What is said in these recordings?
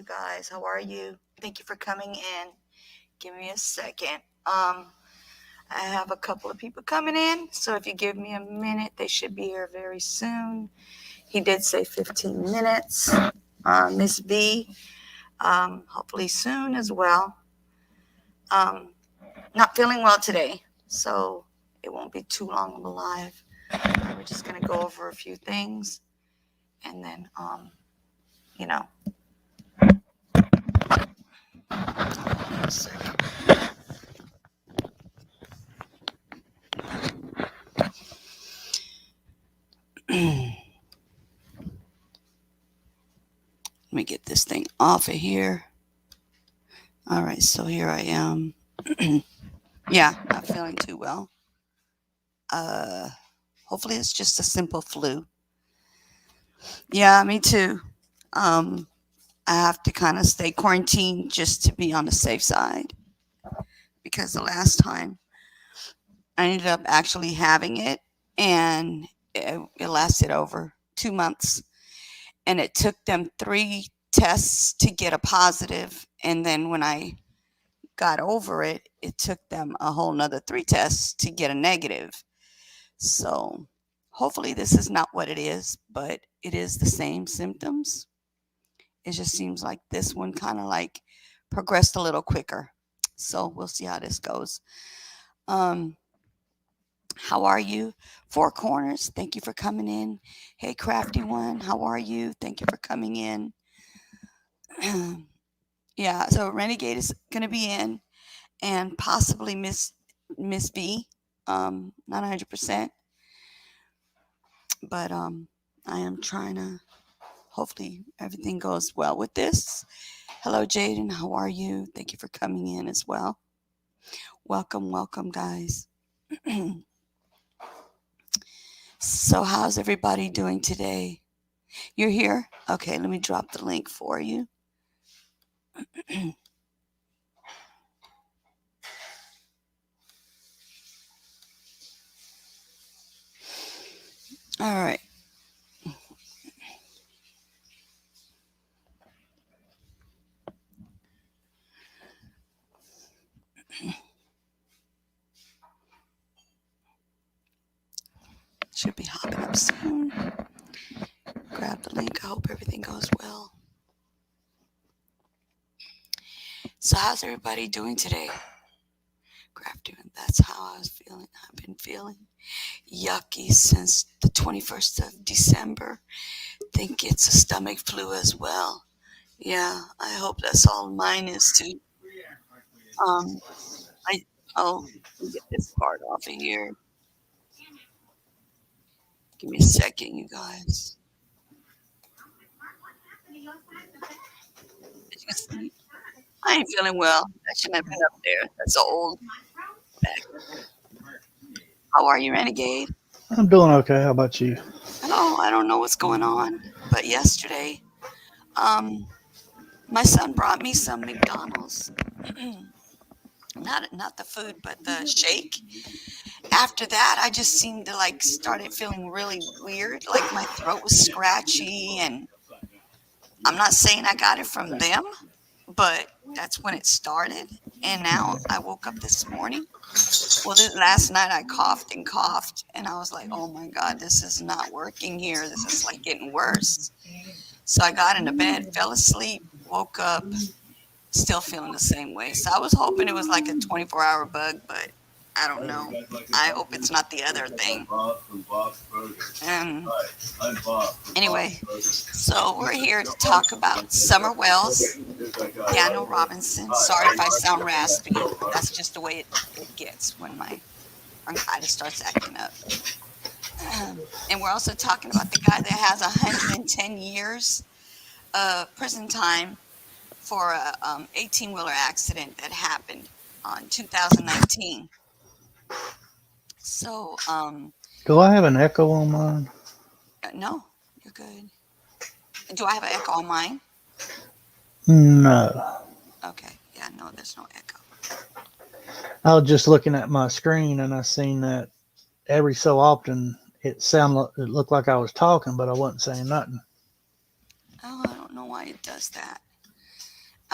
guys. How are you? Thank you for coming in. Give me a second. I have a couple of people coming in, so if you give me a minute, they should be here very soon. He did say 15 minutes. Miss V, hopefully soon as well. Not feeling well today, so it won't be too long I'm alive. We're just gonna go over a few things, and then, you know. One second. Let me get this thing off of here. All right, so here I am. Yeah, not feeling too well. Hopefully it's just a simple flu. Yeah, me too. Um, I have to kind of stay quarantined just to be on the safe side because the last time I ended up actually having it and it lasted over 2 months and it took them 3 tests to get a positive, and then when I got over it, it took them a whole nother 3 tests to get a negative. So hopefully this is not what it is, but it is the same symptoms. It just seems like this one kind of like progressed a little quicker. So we'll see how this goes. Um, how are you? Four Corners, thank you for coming in. Hey, Crafty One, how are you? Thank you for coming in. Yeah, so Renegade is going to be in, and possibly Miss B. Not 100%, but I am trying to. Hopefully everything goes well with this. Hello, Jaden. How are you? Thank you for coming in as well. Welcome, welcome, guys. So, how's everybody doing today? You're here? Okay, let me drop the link for you. All right. Should be hopping up soon. Grab the link. I hope everything goes well. So, how's everybody doing today? Crafty, that's how I was feeling. I've been feeling yucky since the 21st of December. Think it's a stomach flu as well. Yeah, I hope that's all mine is too. Um, I'll get this part off of here. Give me a second, you guys. As you can see, I ain't feeling well. I shouldn't have been up there. That's an old back. How are you, Renegade? I'm doing okay. How about you? Oh, I don't know what's going on, but yesterday, um, my son brought me some McDonald's. Not the food, but the shake. After that, I just seemed to like started feeling really weird. Like my throat was scratchy, and I'm not saying I got it from them, but that's when it started. And now I woke up this morning. Well, last night I coughed, and I was like, oh my God, this is not working here. This is like getting worse. So I got into bed, fell asleep, woke up, still feeling the same way. So I was hoping it was like a 24-hour bug, but I don't know. I hope it's not the other thing. And anyway, so we're here to talk about Summer Wells, Daniel Robinson. Sorry if I sound raspy. That's just the way it gets when my bronchitis starts acting up. And we're also talking about the guy that has 110 years prison time for a 18-wheeler accident that happened in 2019. So, Do I have an echo on mine? no, you're good. Do I have an echo on mine? No. Okay, yeah, no, there's no echo. I was just looking at my screen and I seen that every so often it looked like I was talking, but I wasn't saying nothing. Oh, I don't know why it does that.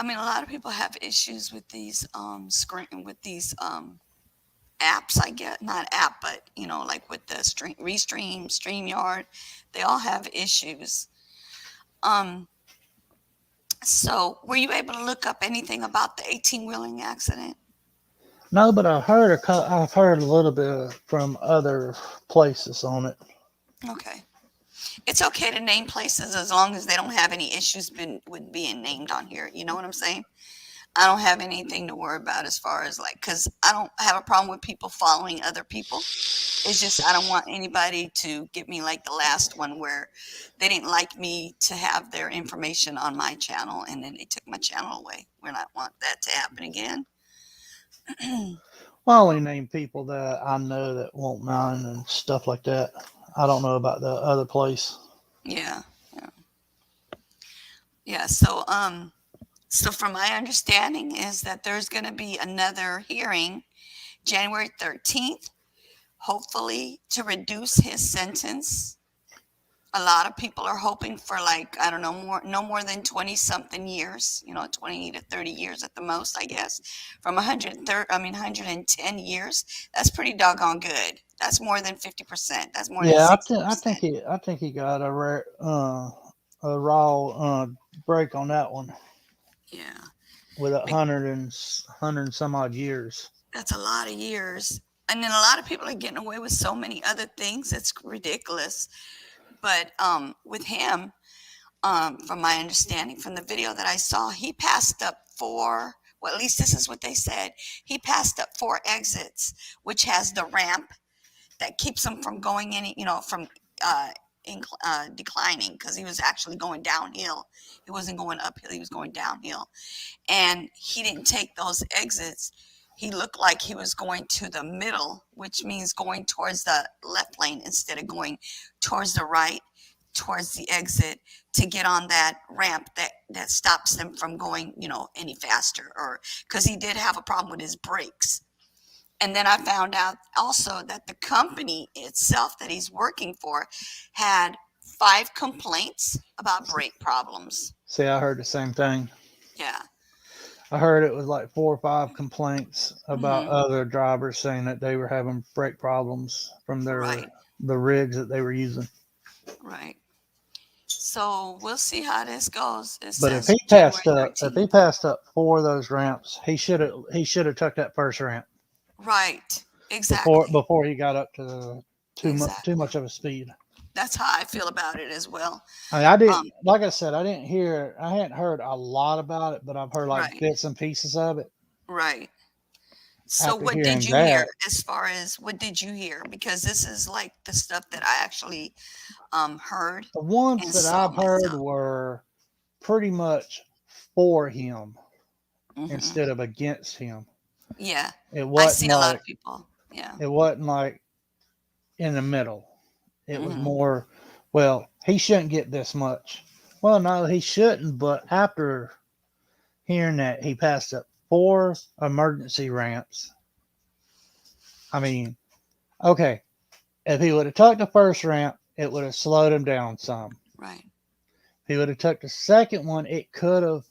I mean, a lot of people have issues with these screen with these apps. I get not app, but like with the Restream, StreamYard, they all have issues. Um, so were you able to look up anything about the 18-wheeling accident? No, but I've heard a little bit from other places on it. Okay. It's okay to name places as long as they don't have any issues with being named on here. You know what I'm saying? I don't have anything to worry about as far as like, because I don't have a problem with people following other people. It's just I don't want anybody to get me like the last one where they didn't like me to have their information on my channel and then they took my channel away. We don't want that to happen again. I only name people that I know that won't mind and stuff like that. I don't know about the other place. Yeah, yeah, yeah. So from my understanding is that there's going to be another hearing January 13th, hopefully to reduce his sentence. A lot of people are hoping for like, I don't know, no more than 20 something years, 20 to 30 years at the most, I guess. From 110 years, that's pretty doggone good. That's more than 50%. That's more than Yeah, I think 60%. he got a raw break on that one Yeah. with Be- hundred and some odd years. That's a lot of years. And then a lot of people are getting away with so many other things. It's ridiculous. But with him, from my understanding from the video that I saw, he passed up four. Well, at least this is what they said. He passed up four exits, which has the ramp that keeps him from going any, from declining because he was actually going downhill. He wasn't going uphill. He was going downhill, and he didn't take those exits. He looked like he was going to the middle, which means going towards the left lane instead of going towards the right, towards the exit to get on that ramp that stops them from going, any faster, or because he did have a problem with his brakes. And then I found out also that the company itself that he's working for had 5 complaints about brake problems. See, I heard the same thing. Yeah. I heard it was like 4 or 5 complaints about Hmm. other drivers saying that they were having brake problems from Right. the rigs that they were using. Right. So we'll see how this goes. It But if says January he 13th. passed up 4 of those ramps, he should have took that first ramp Right. Exactly. before he got up to too Exactly. much of a speed. That's how I feel about it as well. I mean, I didn't, Um, like I said, I hadn't heard a lot about it, but I've heard like right. bits and pieces of it. Right. So After what did hearing you hear that, as far as what did you hear? Because this is like the stuff that I actually heard the ones and that saw I've heard myself. were pretty much for him Hmm. instead of against him. Yeah. It I wasn't see a lot like of people. Yeah. it wasn't like in the middle. It was Hmm. more, well, he shouldn't get this much. Well, no, he shouldn't. But after hearing that he passed up 4 emergency ramps, I mean, okay, if he would have took the first ramp, it would have slowed him down some. Right. If he would have took the second one, it could have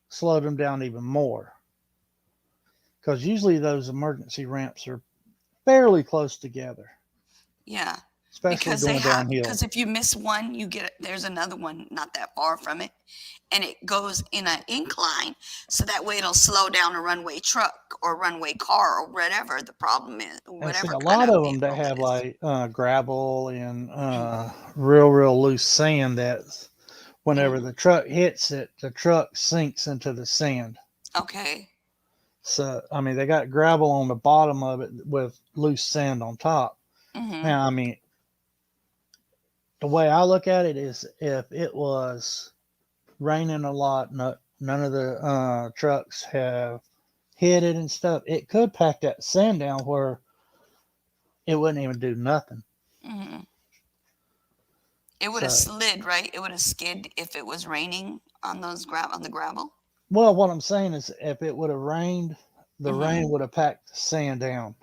slowed him down even more. Because usually those emergency ramps are fairly close together, Yeah. especially Because they going have downhill. because if you miss one, there's another one not that far from it, and it goes in an incline, so that way it'll slow down a runway truck or runway car or whatever the problem is, And see, whatever a kind lot of of them that vehicle have it is. like gravel and real loose sand that whenever Mhm. the truck hits it, the truck sinks into the sand. Okay. So, I mean, they got gravel on the bottom of it with loose sand on top. Mhm. Now, I mean, the way I look at it is if it was raining a lot, none of the trucks have hit it and stuff, it could pack that sand down where it wouldn't even do nothing. Mhm. It would have So, slid, right? It would have skid if it was raining on the gravel. well, what I'm saying is if it would have rained, the Mhm. rain would have packed the sand down.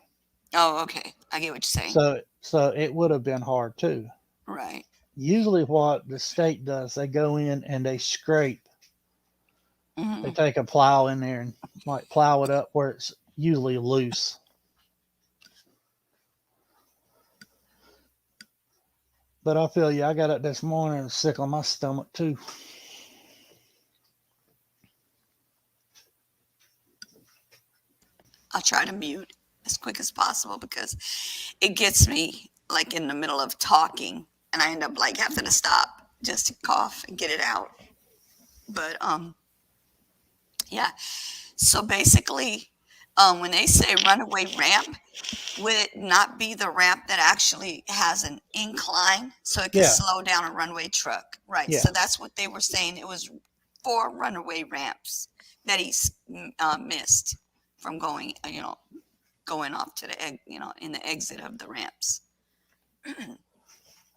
Oh, okay. I get what you're saying. So it would have been hard too. Right. Usually what the state does, they go in and they scrape They Hmm. take a plow in there and like plow it up where it's usually loose. But I feel you. I got up this morning sick on my stomach too. I'll try to mute as quick as possible because it gets me like in the middle of talking and I end up like having to stop just to cough and get it out. But yeah. So basically, when they say runaway ramp, would it not be the ramp that actually has an incline so it could Yeah, slow down a runaway truck? Right. yeah. So that's what they were saying. It was 4 runaway ramps that missed from going, going off to the, in the exit of the ramps.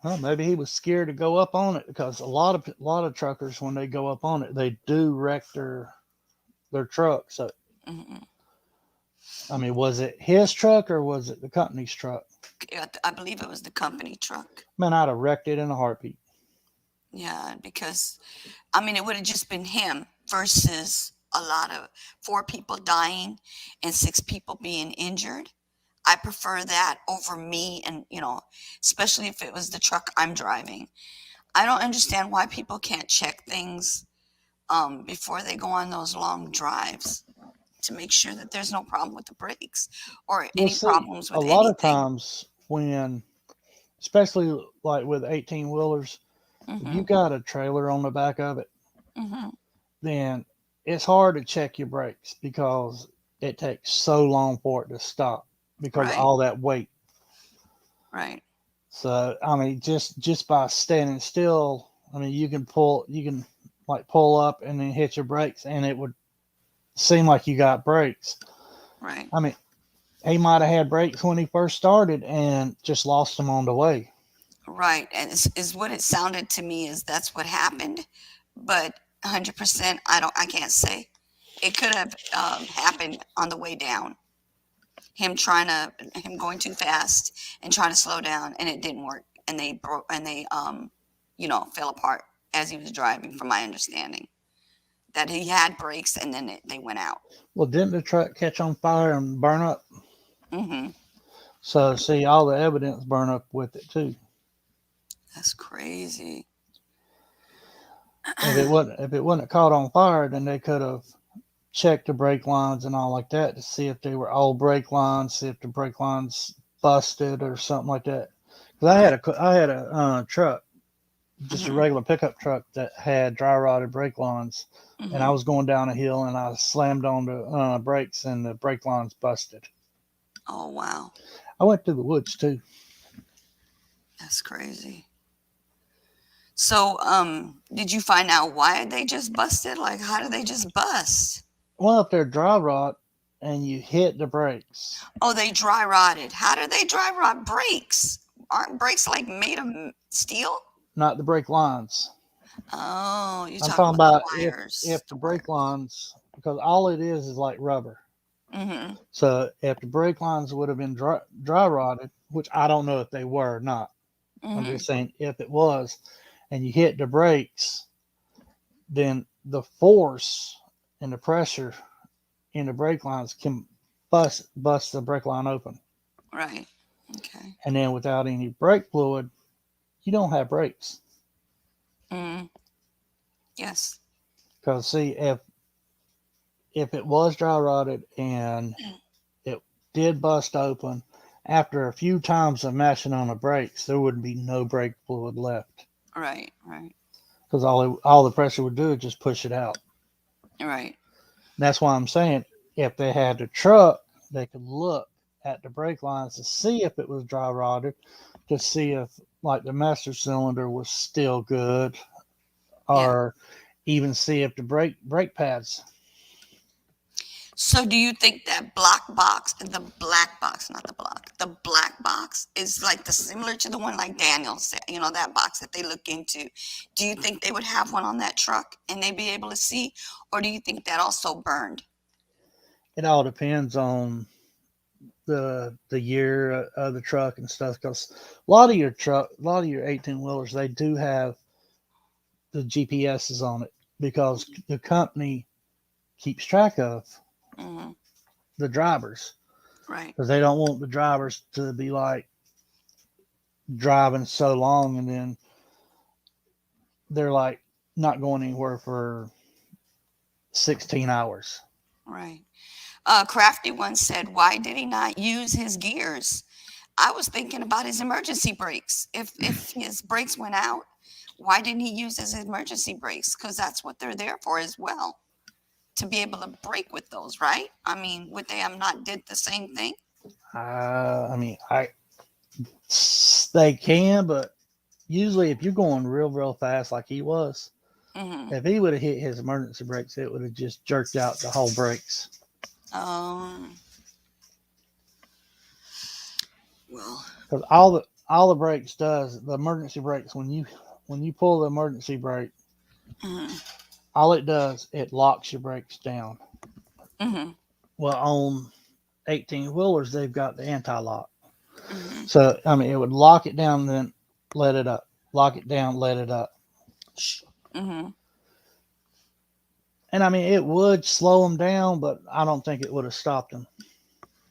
Well, maybe he was scared to go up on it because a lot of truckers when they go up on it, they do wreck their truck. So Hmm. I mean, was it his truck or was it the company's truck? I believe it was the company truck. Man, I'd have wrecked it in a heartbeat. Yeah, because I mean, it would have just been him versus a lot of 4 people dying and 6 people being injured. I prefer that over me, and especially if it was the truck I'm driving. I don't understand why people can't check things before they go on those long drives to make sure that there's no problem with the brakes or We'll any see. problems A with lot of anything. times when, especially like with 18 wheelers, if you Hmm. got a trailer on the back of it, Hmm. then it's hard to check your brakes because it takes so long for it to stop because of Right, all that weight. right, So I mean, just by standing still, I mean, you can like pull up and then hit your brakes, and it would seem like you got brakes. right. I mean, he might have had brakes when he first started and just lost them on the way. Right, and is what it sounded to me is that's what happened, but 100% I can't say. It could have happened on the way down. Him going too fast and trying to slow down, and it didn't work, and they broke and they fell apart as he was driving. From my understanding, that he had brakes and then they went out. Well, didn't the truck catch on fire and burn up? Hmm. So see, all the evidence burn up with it too. That's crazy. If it wasn't caught on fire, then they could have checked the brake lines and all like that to see if they were old brake lines, see if the brake lines busted or something like that. Because Right. I had a truck, just a Hmm. regular pickup truck that had dry rotted brake lines, and I Hmm. was going down a hill and I slammed on the brakes and the brake lines busted. Oh wow, I went through the woods too. that's crazy. So, did you find out why they just busted? Like, how did they just bust? Well, if they're dry rot and you hit the brakes, Oh, they dry rotted. How do they dry rot brakes? Aren't brakes like made of steel? not the brake lines. Oh, you're I'm talking talking about the about if wires. if the The brake wires. lines, because all it is like rubber. Mm-hmm. So if the brake lines would have been dry rotted, which I don't know if they were or not, I'm Mm-hmm. just saying if it was, and you hit the brakes, then the force and the pressure in the brake lines can bust the brake line open. Right. Okay. And then without any brake fluid, you don't have brakes. Mm-hmm. Yes. Because see, if it was dry rotted and it did bust open, after a few times of mashing on the brakes, there would be no brake fluid left. Right. Right. Because all the pressure would do is just push it out. Right. And that's why I'm saying if they had the truck, they could look at the brake lines to see if it was dry rotted, to see if like the master cylinder was still good, Yeah. or even see if the brake pads. So, do you think that black box, not the block, the black box is like the similar to the one like Daniel said, that box that they look into? Do you think they would have one on that truck and they'd be able to see, or do you think that also burned? It all depends on the year of the truck and stuff. Because a lot of your 18 wheelers, they do have the GPSs on it because the company keeps track of Hmm. the drivers Right. because they don't want the drivers to be like driving so long and then they're like not going anywhere for 16 hours. Right. Crafty once said, "Why did he not use his gears?" I was thinking about his emergency brakes. If his brakes went out, why didn't he use his emergency brakes? Because that's what they're there for as well, to be able to brake with those, right? I mean, would they have not did the same thing? I mean, they can, but usually if you're going real fast like he was, Mm-hmm. if he would have hit his emergency brakes, it would have just jerked out the whole brakes. Um. Well. Because all the brakes does, the emergency brakes, when you pull the emergency brake, Mm-hmm. all it does, it locks your brakes down. Mm-hmm. Well, on 18 wheelers, they've got the anti-lock. Mm-hmm. So I mean, it would lock it down, then let it up, lock it down, let it up, Mm-hmm. and I mean, it would slow them down, but I don't think it would have stopped them.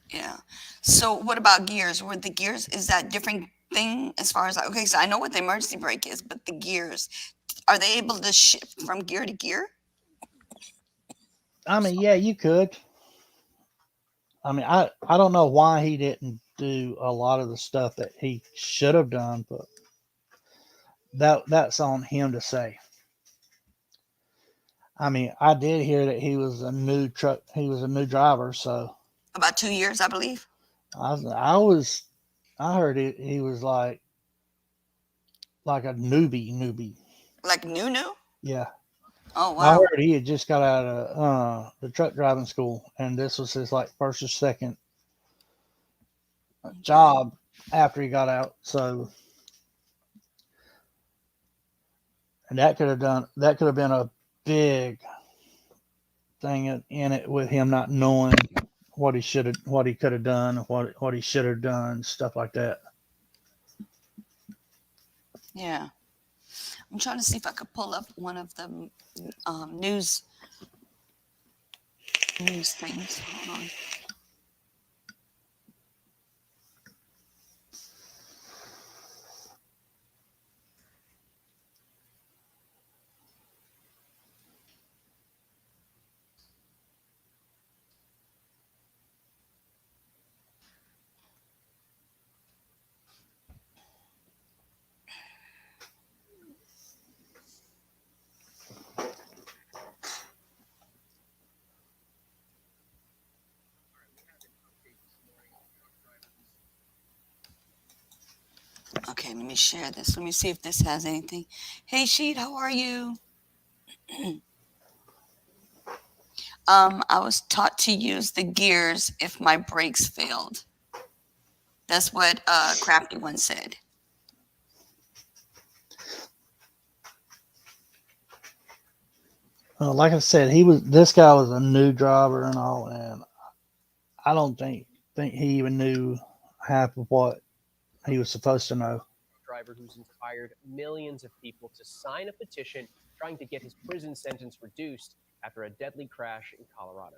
Yeah. So what about gears? Were the gears, is that different thing as far as like, okay, so I know what the emergency brake is, but the gears, are they able to shift from gear to gear? I mean, yeah, you could. I mean, I don't know why he didn't do a lot of the stuff that he should have done, but that's on him to say. I mean, I did hear that he was a new driver, so About 2 years, I believe. I heard he was like a newbie. Like new? Yeah, Oh I wow. heard he had just got out of the truck driving school, and this was his like first or second Okay. job after he got out. So, and that could have been a big thing in it with him not knowing what he could have done, what he should have done, stuff like that. Yeah. I'm trying to see if I could pull up one of the news things. Hold on. Okay, let me share this. Let me see if this has anything. Hey Sheet, how are you? I was taught to use the gears if my brakes failed. That's what Crafty once said. Like I said, this guy was a new driver and all, and I don't think he even knew half of what he was supposed to know. Driver who's inspired millions of people to sign a petition trying to get his prison sentence reduced after a deadly crash in Colorado.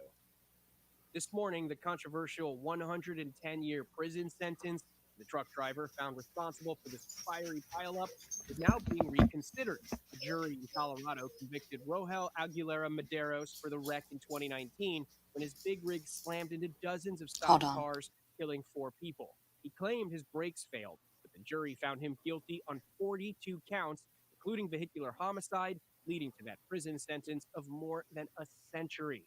This morning, the controversial 110-year prison sentence the truck driver found responsible for this fiery pileup is now being reconsidered. A jury in Colorado convicted Rohel Aguilera Medeiros for the wreck in 2019 when his big rig slammed into dozens of Hold stopped on. cars, killing 4 people. He claimed his brakes failed, but the jury found him guilty on 42 counts, including vehicular homicide, leading to that prison sentence of more than a century.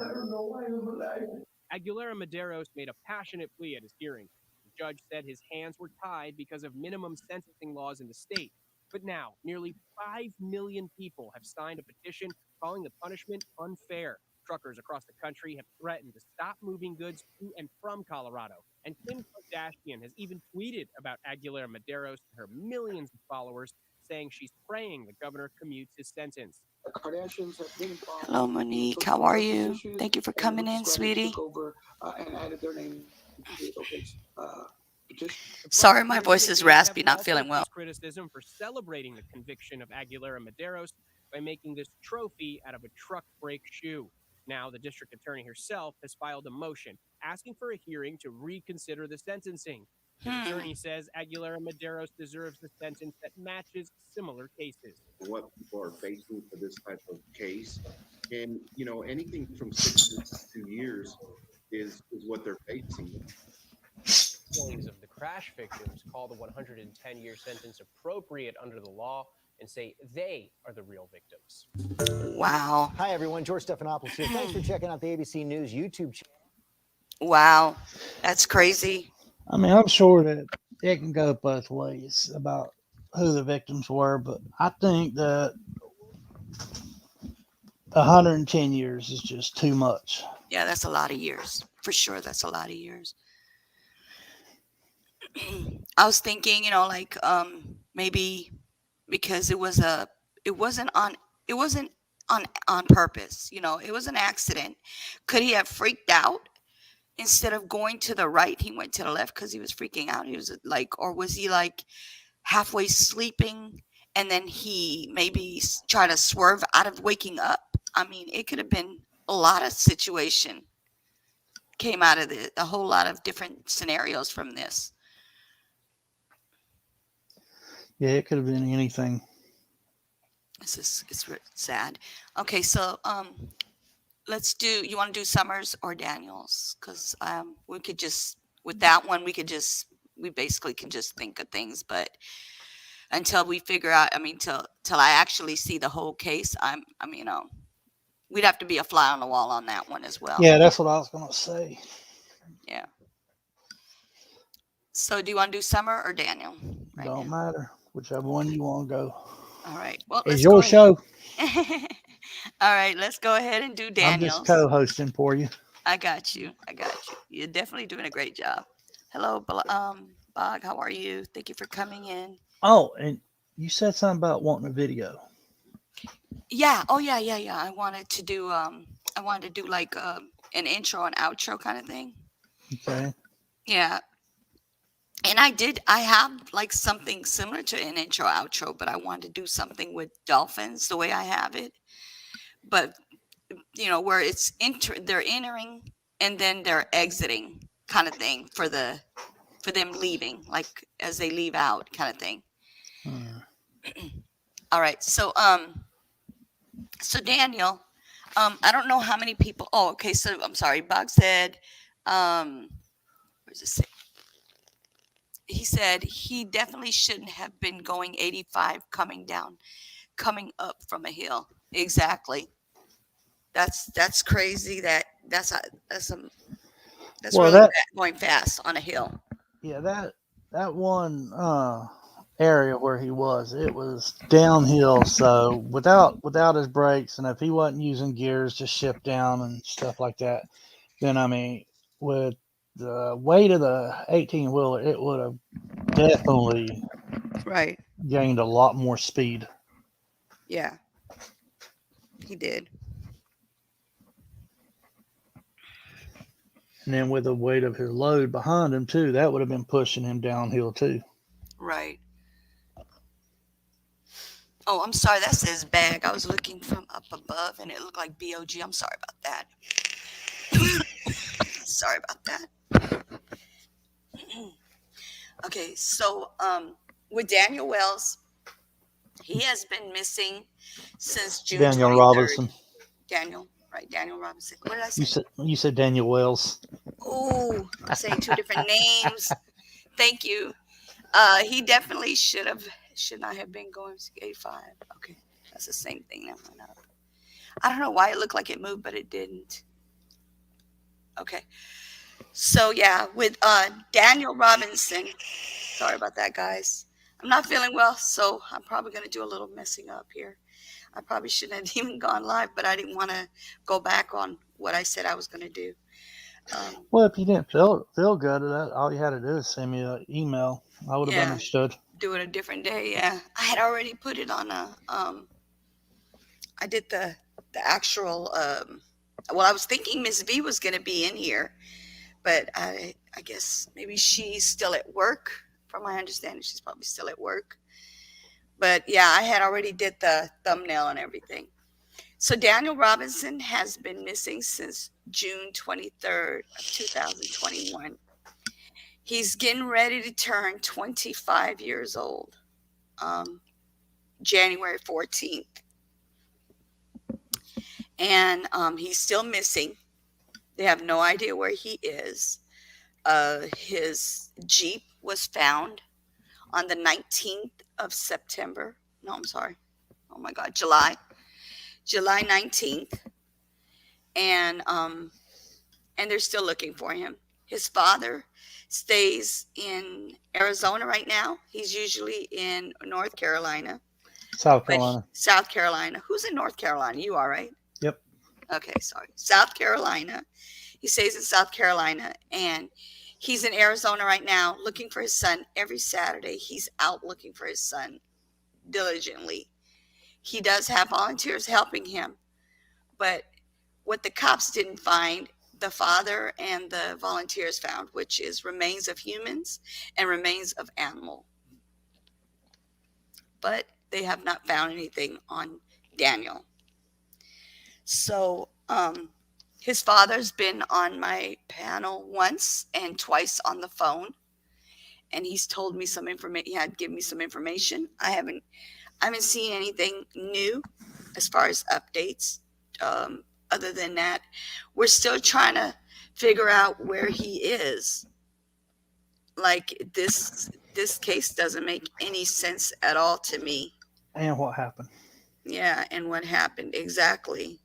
I don't know why I'm alive. Aguilera Medeiros made a passionate plea at his hearing. The judge said his hands were tied because of minimum sentencing laws in the state. But now, nearly 5 million people have signed a petition calling the punishment unfair. Truckers across the country have threatened to stop moving goods to and from Colorado. And Kim Kardashian has even tweeted about Aguilera Medeiros to her millions of followers, saying she's praying the governor commutes his sentence. Kardashians have been involved. Hello, Monique. How are you? Thank you for coming in, sweetie. Took over and added their name to the case. Sorry, my voice is raspy, not feeling well. Criticism for celebrating the conviction of Aguilera Medeiros, by making this trophy out of a truck brake shoe. Now, the district attorney herself has filed a motion asking for a hearing to reconsider the sentencing. His attorney says Aguilera Medeiros deserves a sentence that matches similar cases. What people are facing for this type of case. And, anything from 6 to 2 years is what they're facing. Families of the crash victims call the 110-year sentence appropriate under the law and say they are the real victims. Wow. Hi, everyone. George Stephanopoulos here. Thanks for checking out the ABC News YouTube channel. Wow. That's crazy. I mean, I'm sure that it can go both ways about who the victims were, but I think that 110 years is just too much. Yeah, that's a lot of years. For sure, that's a lot of years. I was thinking, maybe because it wasn't on purpose, it was an accident. Could he have freaked out? Instead of going to the right, he went to the left because he was freaking out. He was or was he like halfway sleeping and then he maybe tried to swerve out of waking up? I mean, it could have been a lot of situation came out of a whole lot of different scenarios from this. Yeah, it could have been anything. It's sad. Okay, so you want to do Summers or Daniels? Because we could just, with that one, we basically can just think of things, but until we figure out, till I actually see the whole case, we'd have to be a fly on the wall on that one as well. Yeah, that's what I was going to say. Yeah. So do you want to do Summer or Daniel? Don't matter. Whichever one you want to go. All right. Well, it's your show. All right, let's go ahead and do Daniels. I'm just co-hosting for you. I got you. You're definitely doing a great job. Hello, Bog. How are you? Thank you for coming in. Oh, and you said something about wanting a video. Yeah. Oh, yeah. I wanted to do like an intro and outro kind of thing. Okay. Yeah. And I have like something similar to an intro outro, but I wanted to do something with dolphins the way I have it. But where it's they're entering and then they're exiting kind of thing for them leaving, like as they leave out kind of thing. All right. So Daniel, I don't know how many people. Oh, okay. So I'm sorry. Bog said, where's this? He said he definitely shouldn't have been going 85 coming up from a hill. Exactly. That's crazy. That's really going fast on a hill. Yeah, that one area where he was, it was downhill. So without his brakes, and if he wasn't using gears to shift down and stuff like that, then with the weight of the 18-wheeler, it would have definitely gained a lot more speed. Yeah, he did. And then with the weight of his load behind him too, that would have been pushing him downhill too. Right. Oh, I'm sorry. That says bag. I was looking from up above and it looked like BOG. I'm sorry about that. Sorry about that. Okay, so with Daniel Wells, he has been missing since June 23rd. Daniel Robinson. Daniel Robinson. What did I say? You said Daniel Wells. Oh, I'm saying two different names. Thank you. He definitely should not have been going 85. Okay, that's the same thing that went up. I don't know why it looked like it moved, but it didn't. Okay. So yeah, with Daniel Robinson. Sorry about that, guys. I'm not feeling well, so I'm probably going to do a little messing up here. I probably shouldn't have even gone live, but I didn't want to go back on what I said I was going to do. Well, if you didn't feel good, all you had to do is send me an email. I would have understood. Do it a different day. Yeah, I had already put it on I did the actual. Well, I was thinking Miss V was going to be in here, but I guess maybe she's still at work. From my understanding, she's probably still at work. But yeah, I had already did the thumbnail and everything. So Daniel Robinson has been missing since June 23rd of 2021. He's getting ready to turn 25 years old, January 14th. And he's still missing. They have no idea where he is. His Jeep was found on the 19th of September. No, I'm sorry. Oh my God, July 19th. And they're still looking for him. His father stays in Arizona right now. He's usually in North Carolina. South Carolina. South Carolina. Who's in North Carolina? You are, right? Yep. Okay, sorry. South Carolina. He stays in South Carolina, and he's in Arizona right now looking for his son. Every Saturday, he's out looking for his son diligently. He does have volunteers helping him, but what the cops didn't find, the father and the volunteers found, which is remains of humans and remains of animal. But they have not found anything on Daniel. So his father's been on my panel once and twice on the phone, and he's told me some information. He had given me some information. I haven't seen anything new as far as updates. Other than that, we're still trying to figure out where he is. Like this case doesn't make any sense at all to me. And what happened? Yeah, and what happened exactly?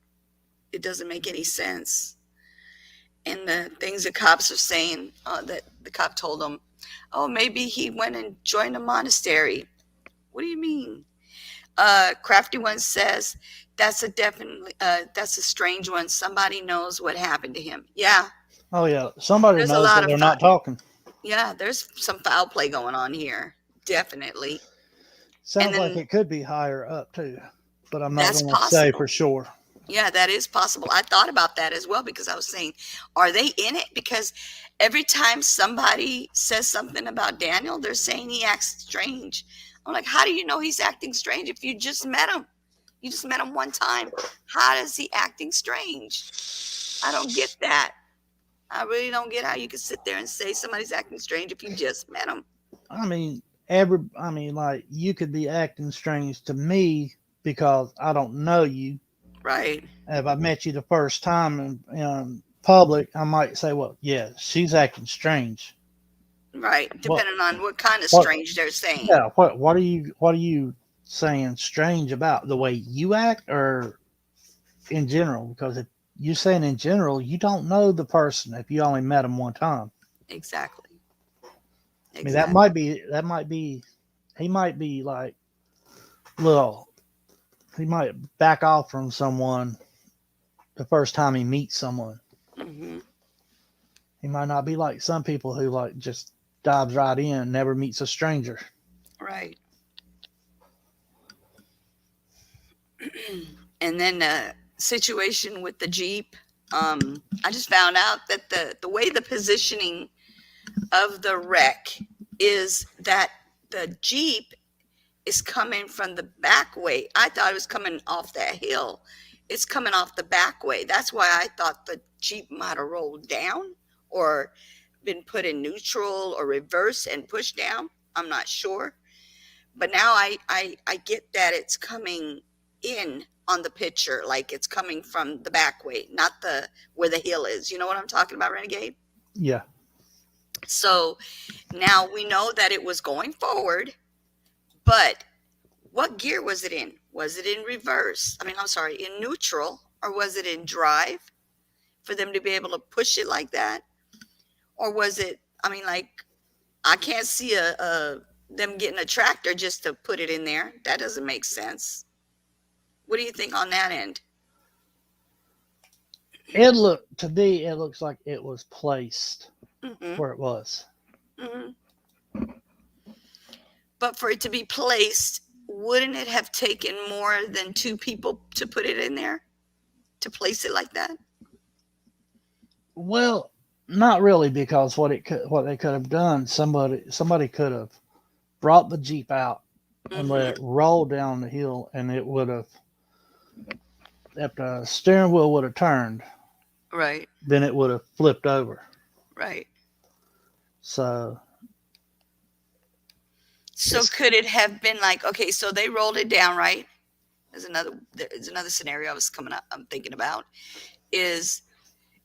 It doesn't make any sense. And the things the cops are saying, that the cop told them, oh, maybe he went and joined a monastery. What do you mean? Crafty One says that's a strange one. Somebody knows what happened to him. Yeah. Oh yeah, somebody There's a knows lot that of they're not talking. Yeah, there's some foul play going on here. Definitely. Sounds then- like it could be higher up too, but I'm not That's going to say possible. for sure. Yeah, that is possible. I thought about that as well because I was saying, are they in it? Because every time somebody says something about Daniel, they're saying he acts strange. I'm like, how do you know he's acting strange if you just met him? You just met him one time. How is he acting strange? I don't get that. I really don't get how you can sit there and say somebody's acting strange if you just met him. I mean, like you could be acting strange to me because I don't know you. Right. If I met you the first time in public, I might say, well, yeah, she's acting strange. Right. Depending on what kind of what- strange they're saying. Yeah. What are you saying strange about? The way you act or in general? Because if you're saying in general, you don't know the person if you only met him one time. Exactly. I mean, that might be, he might be like he might back off from someone the first time he meets someone. Mm-hmm. He might not be like some people who like just dives right in, never meets a stranger. Right. And then the situation with the Jeep, I just found out that the way the positioning of the wreck is that the Jeep is coming from the back way. I thought it was coming off that hill. It's coming off the back way. That's why I thought the Jeep might have rolled down or been put in neutral or reverse and pushed down. I'm not sure. But now I get that it's coming in on the picture, like it's coming from the back way, not the where the hill is. You know what I'm talking about, Renegade? Yeah. So now we know that it was going forward, but what gear was it in? Was it in reverse? In neutral, or was it in drive for them to be able to push it like that? Or was it, I can't see them getting a tractor just to put it in there. That doesn't make sense. What do you think on that end? It looks like it was placed Mm-hmm. where it was. Mm-hmm. But for it to be placed, wouldn't it have taken more than two people to put it in there, to place it like that? Well, not really, because what they could have done, somebody could have brought the Jeep out and let it roll down the hill, and it would have, if the steering wheel would have turned, Right. then it would have flipped over. Right. So So Yes. could it have been like, okay, so they rolled it down, right? There's another scenario I was I'm thinking about is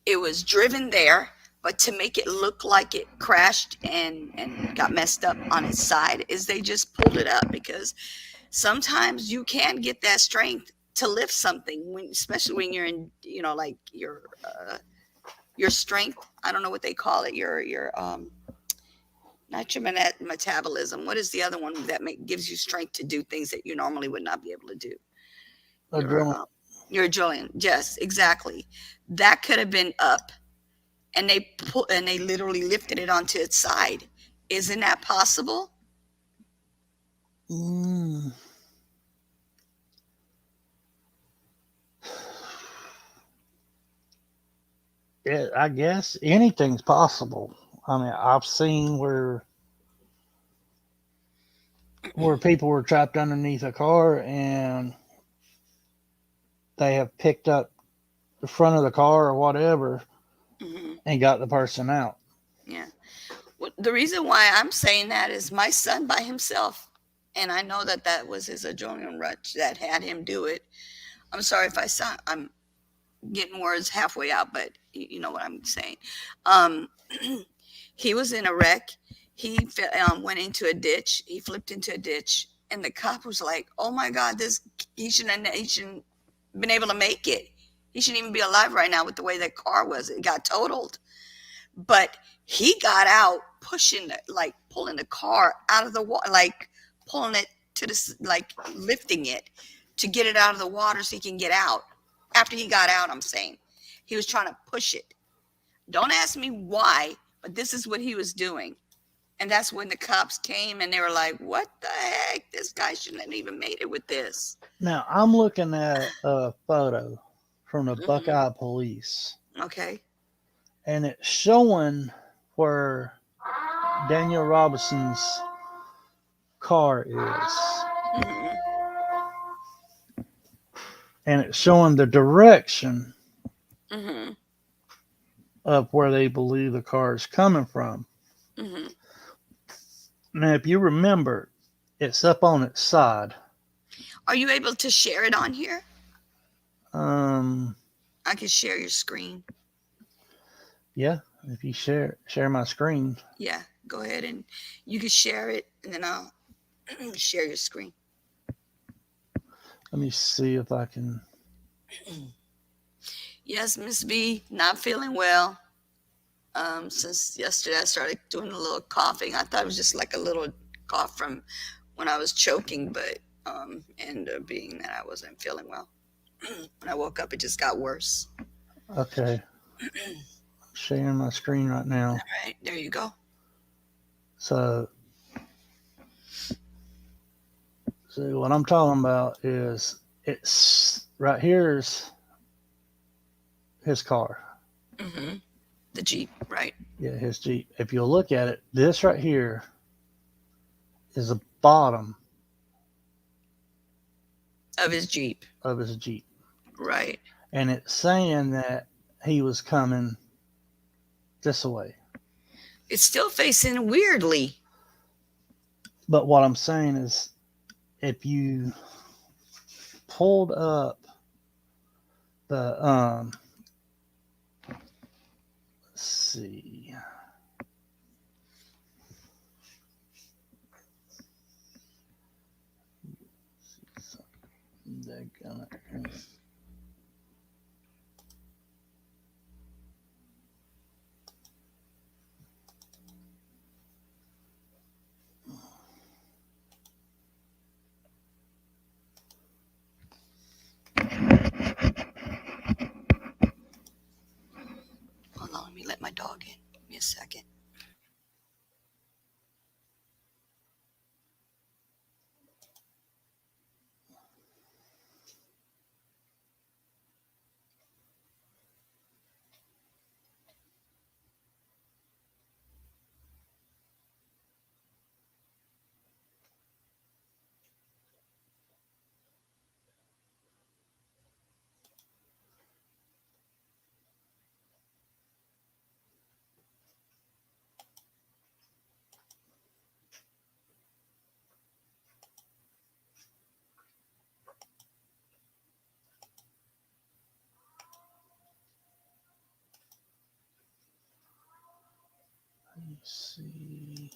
it was driven there, but to make it look like it crashed and got messed up on its side is they just pulled it up, because sometimes you can get that strength to lift something when, especially when you're in, like your strength. I don't know what they call it. Your not your metabolism. What is the other one that gives you strength to do things that you normally would not be able to do? adrenaline. Your adrenaline. Yes, exactly. That could have been up, and they literally lifted it onto its side. Isn't that possible? Mm. I guess anything's possible. I mean, I've seen where people were trapped underneath a car and they have picked up the front of the car or whatever Hmm. and got the person out. Yeah. Well, the reason why I'm saying that is my son by himself, and I know that was his adrenaline rush that had him do it. I'm sorry if I'm getting words halfway out, but you know what I'm saying. Um, he was in a wreck. He went into a ditch. He flipped into a ditch, and the cop was like, "Oh my God, he shouldn't been able to make it. He shouldn't even be alive right now with the way that car was. It got totaled." But he got out, pulling the car out of the water, like pulling it to the, like lifting it to get it out of the water so he can get out. After he got out, I'm saying he was trying to push it. Don't ask me why, but this is what he was doing. And that's when the cops came and they were like, "What the heck? This guy shouldn't have even made it with this." Now, I'm looking at a photo from the Mhm. Buckeye Police, Okay. and it's showing where Daniel Robinson's car is, Mhm. and it's showing the direction Mhm. of where they believe the car is coming from. Mhm. Now, if you remember, it's up on its side. Are you able to share it on here? Um, I can share your screen. yeah, if you share my screen, Yeah, go ahead and you can share it, and then I'll share your screen. let me see if I can. Yes, Miss B, not feeling well. Since yesterday, I started doing a little coughing. I thought it was just like a little cough from when I was choking, but ended up being that I wasn't feeling well. When I woke up, it just got worse. Okay, sharing my screen right now. All right, there you go. So, see what I'm talking about is it's right here's his car. Hmm. The Jeep, right? Yeah, his Jeep. If you'll look at it, this right here is the bottom Of his Jeep, of his Jeep. right? And it's saying that he was coming this way. It's still facing weirdly. But what I'm saying is, if you pulled up the let's see, they're gonna. Hold on, let me let my dog in. Give me a second. Let's see.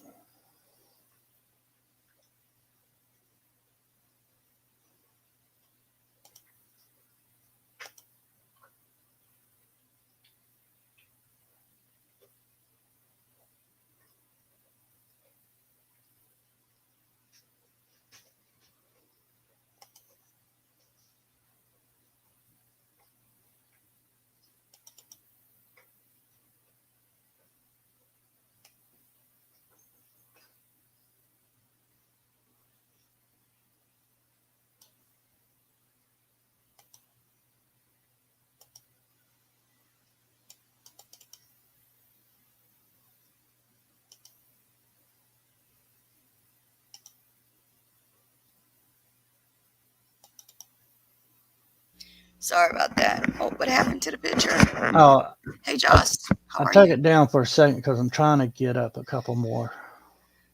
Sorry about that. Oh, what happened to the picture? Oh, Hey, Joss, how I are took you? it down for a second because I'm trying to get up a couple more.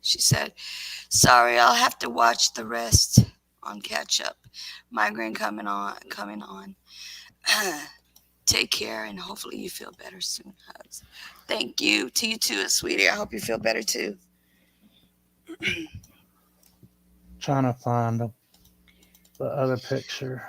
She said, sorry, I'll have to watch the rest on catch up. Migraine coming on. Take care, and hopefully you feel better soon. Hugs. Thank you. To you too, sweetie. I hope you feel better too. Trying to find the other picture.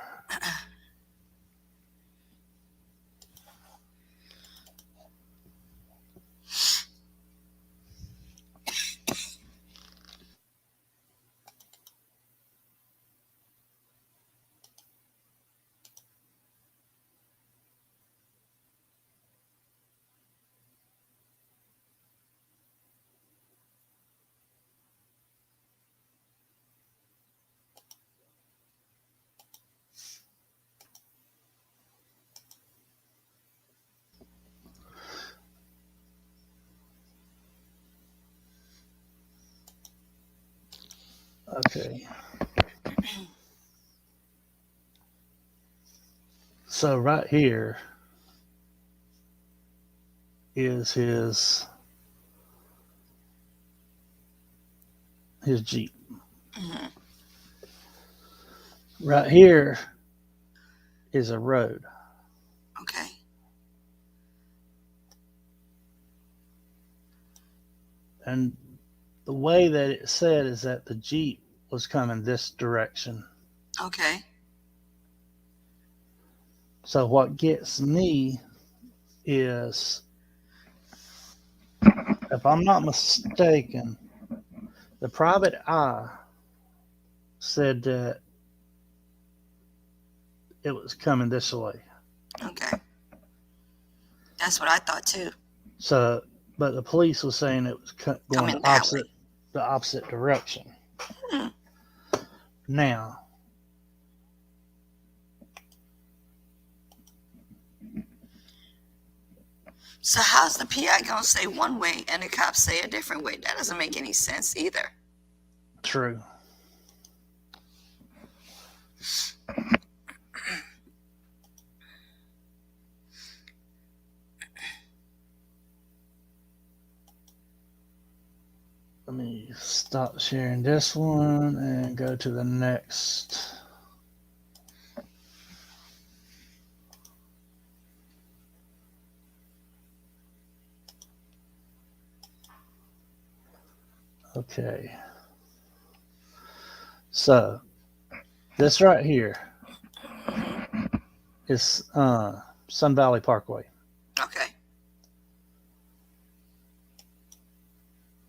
Okay. So right here is his Jeep. Mm-hmm. Right here is a road. Okay. And the way that it said is that the Jeep was coming this direction. Okay. So what gets me is, if I'm not mistaken, the private eye said that it was coming this way. Okay. That's what I thought too. So, but the police was saying it was going Coming the that way. opposite direction. Hmm. Now, So how's the PI gonna say one way and the cops say a different way? That doesn't make any sense either. true. Let me stop sharing this one and go to the next. Okay. So this right here is Sun Valley Parkway. Okay.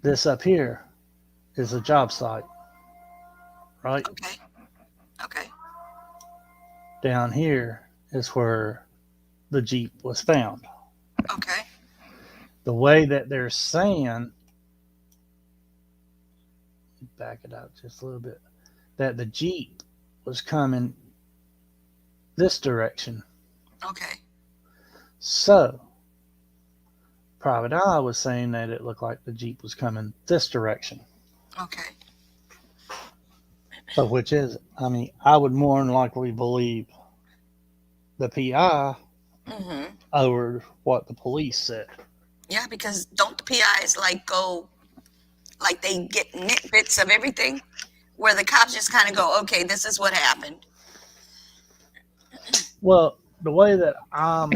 This up here is a job site, right? Okay. Okay. Down here is where the Jeep was found. Okay. The way that they're saying, back it up just a little bit, that the Jeep was coming this direction. Okay. So, private eye was saying that it looked like the Jeep was coming this direction. Okay. So, which is, I mean, I would more than likely believe the PI Mm-hmm. over what the police said. Yeah, because don't the PIs like they get nitbits of everything, where the cops just kind of go, okay, this is what happened. Well, the way that I'm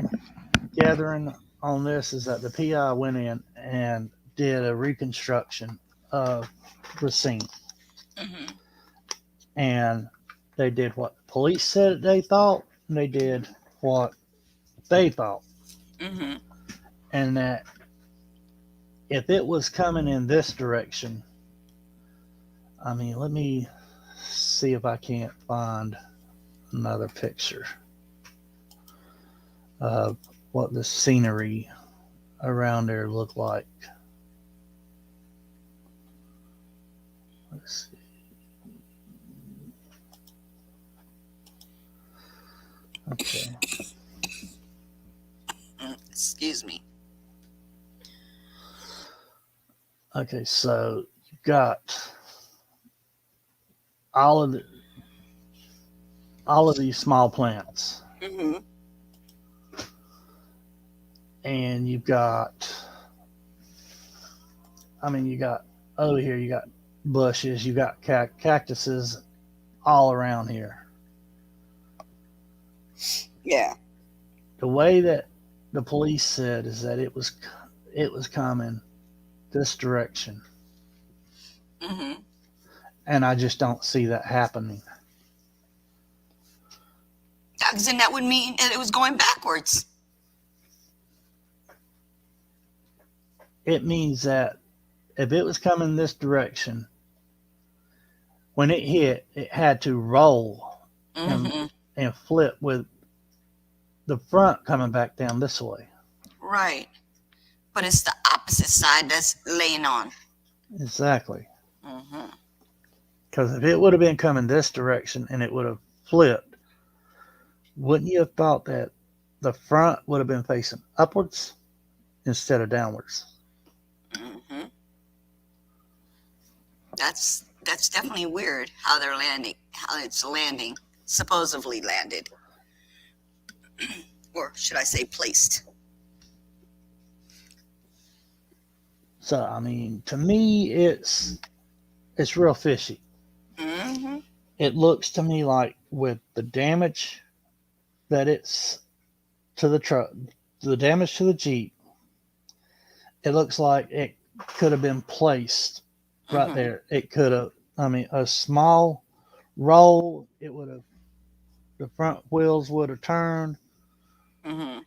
gathering on this is that the PI went in and did a reconstruction of the scene, Mm-hmm. and they did what the police said they thought, and they did what they thought, Mm-hmm. and that if it was coming in this direction, I mean, let me see if I can't find another picture of what the scenery around there looked like. Let's see. Okay. Excuse me. Okay, so you got all of these small plants, Mm-hmm. and you've got, I mean, you got over here, you got bushes, you got cactuses all around here. Yeah. The way that the police said is that it was coming this direction, Mm-hmm. and I just don't see that happening. Because then that would mean that it was going backwards. It means that if it was coming this direction, when it hit, it had to roll Mm-hmm. and flip with the front coming back down this way. Right. But it's the opposite side that's laying on. Exactly. Mm-hmm. Because if it would have been coming this direction and it would have flipped, wouldn't you have thought that the front would have been facing upwards instead of downwards? Mm-hmm. That's definitely weird how they're landing, how it's landing, supposedly landed. Or should I say placed? So I mean, to me, it's real fishy. Mm-hmm. It looks to me like with the damage that it's to the truck, the damage to the Jeep, it looks like it could have been placed right Mm-hmm. there. It could have, I mean, a small roll, it would have, the front wheels would have turned, Mm-hmm.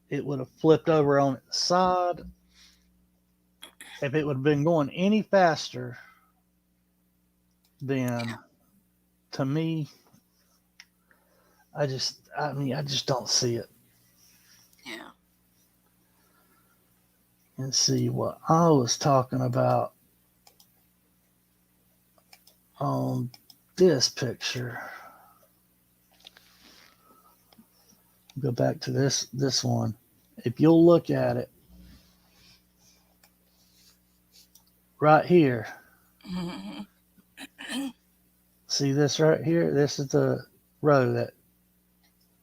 it would have flipped over on its side. If it would have been going any faster, then to me, I just don't see it. Yeah. And see what I was talking about on this picture. Go back to this one. If you'll look at it right here, Mm-hmm. see this right here? This is the row that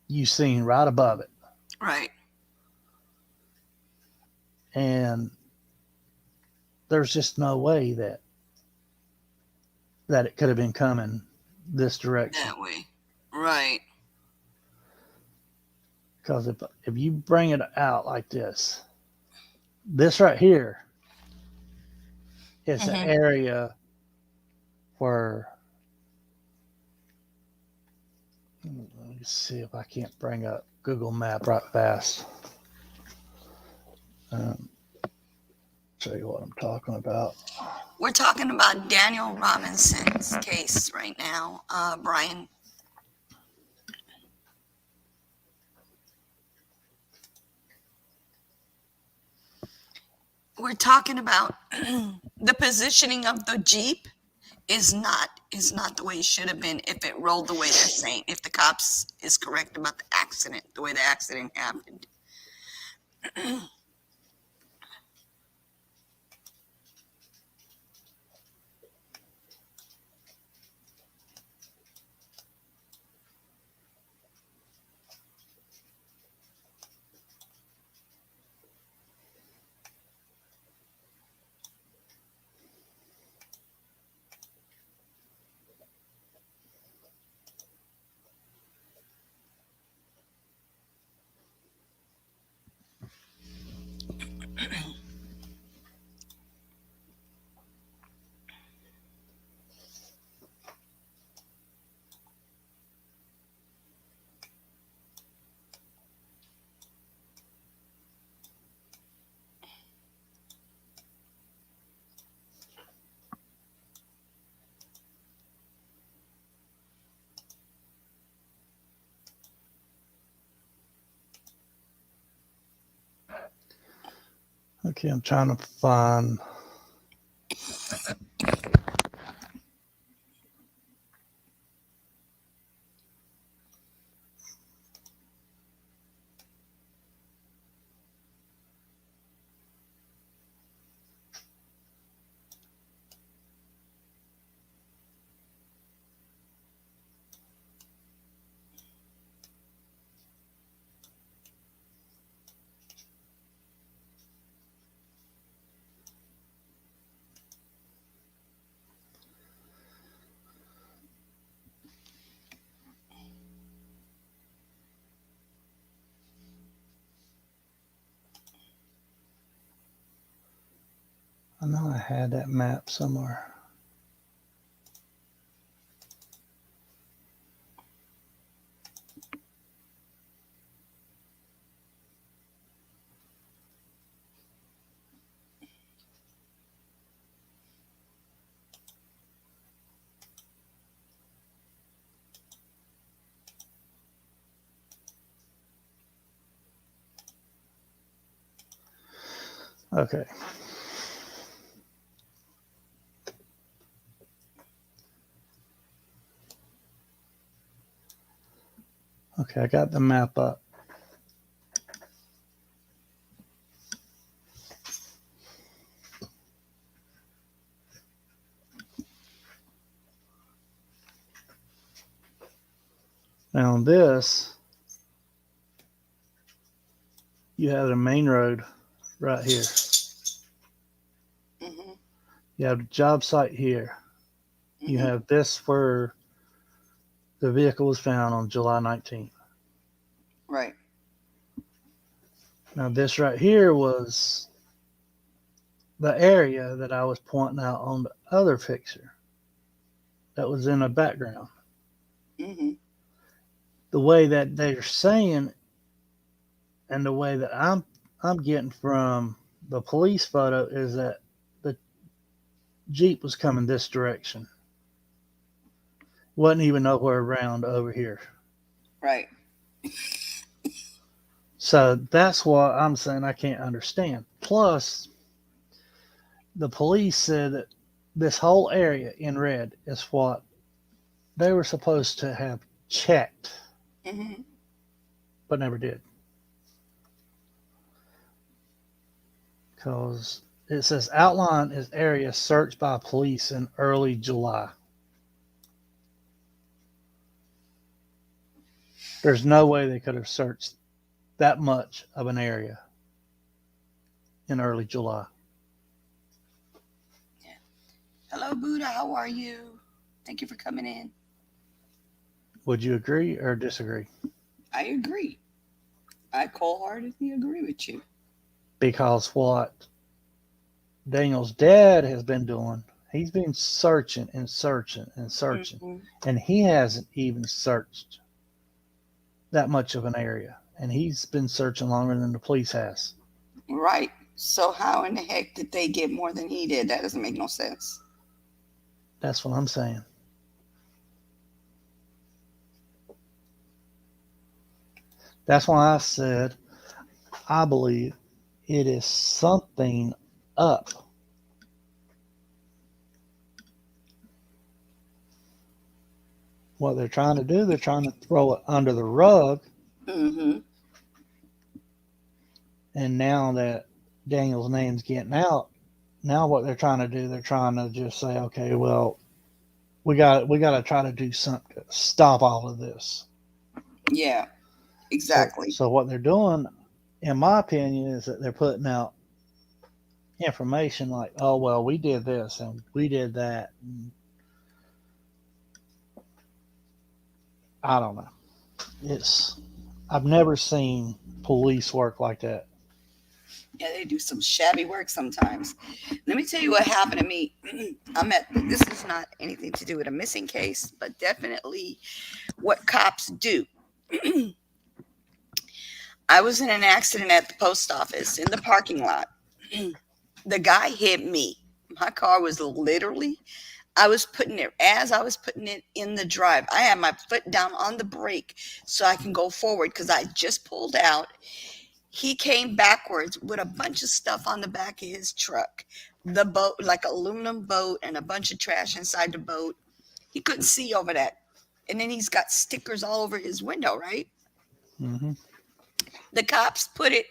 you seen right above it. Right. And there's just no way that it could have been coming this direction. That way. Right. Because if you bring it out like this right here is Mhm. an area where, let me see if I can't bring up Google Map right fast. Show you what I'm talking about. We're talking about Daniel Robinson's case right now, Brian. We're talking about the positioning of the Jeep is not the way it should have been if it rolled the way they're saying. If the cops is correct about the accident, the way the accident happened. Okay, I'm trying to find. I know I had that map somewhere. Okay. Okay, I got the map up. Now on this, you have the main road right here. Mm-hmm. You have the job site here. You Mm-hmm. have this where the vehicle was found on July 19th. Right. Now this right here was the area that I was pointing out on the other picture that was in the background. Mm-hmm. The way that they're saying and the way that I'm getting from the police photo is that the Jeep was coming this direction. Wasn't even nowhere around over here. Right. So that's what I'm saying I can't understand. Plus, the police said that this whole area in red is what they were supposed to have checked, Mm-hmm. but never did. Because it says outline is area searched by police in early July. There's no way they could have searched that much of an area in early July. Hello, Buddha. How are you? Thank you for coming in. Would you agree or disagree? I agree. I wholeheartedly agree with you. Because what Daniel's dad has been doing, he's been searching and searching and searching, Mm-hmm. and he hasn't even searched that much of an area. And he's been searching longer than the police has. Right. So how in the heck did they get more than he did? That doesn't make no sense. That's what I'm saying. That's why I said I believe it is something up. What they're trying to do, they're trying to throw it under the rug. Mm-hmm. And now that Daniel's name's getting out, now what they're trying to do, they're trying to just say, okay, well, we got to try to do something to stop all of this. Yeah, exactly. So what they're doing, in my opinion, is that they're putting out information like, oh, well, we did this and we did that. And I don't know. I've never seen police work like that. Yeah, they do some shabby work sometimes. Let me tell you what happened to me. This is not anything to do with a missing case, but definitely what cops do. I was in an accident at the post office in the parking lot. The guy hit me. My car was literally, I was putting it in the drive. I had my foot down on the brake so I can go forward because I just pulled out. He came backwards with a bunch of stuff on the back of his truck. The boat, like an aluminum boat, and a bunch of trash inside the boat. He couldn't see over that. And then he's got stickers all over his window, right? Mm-hmm. The cops put it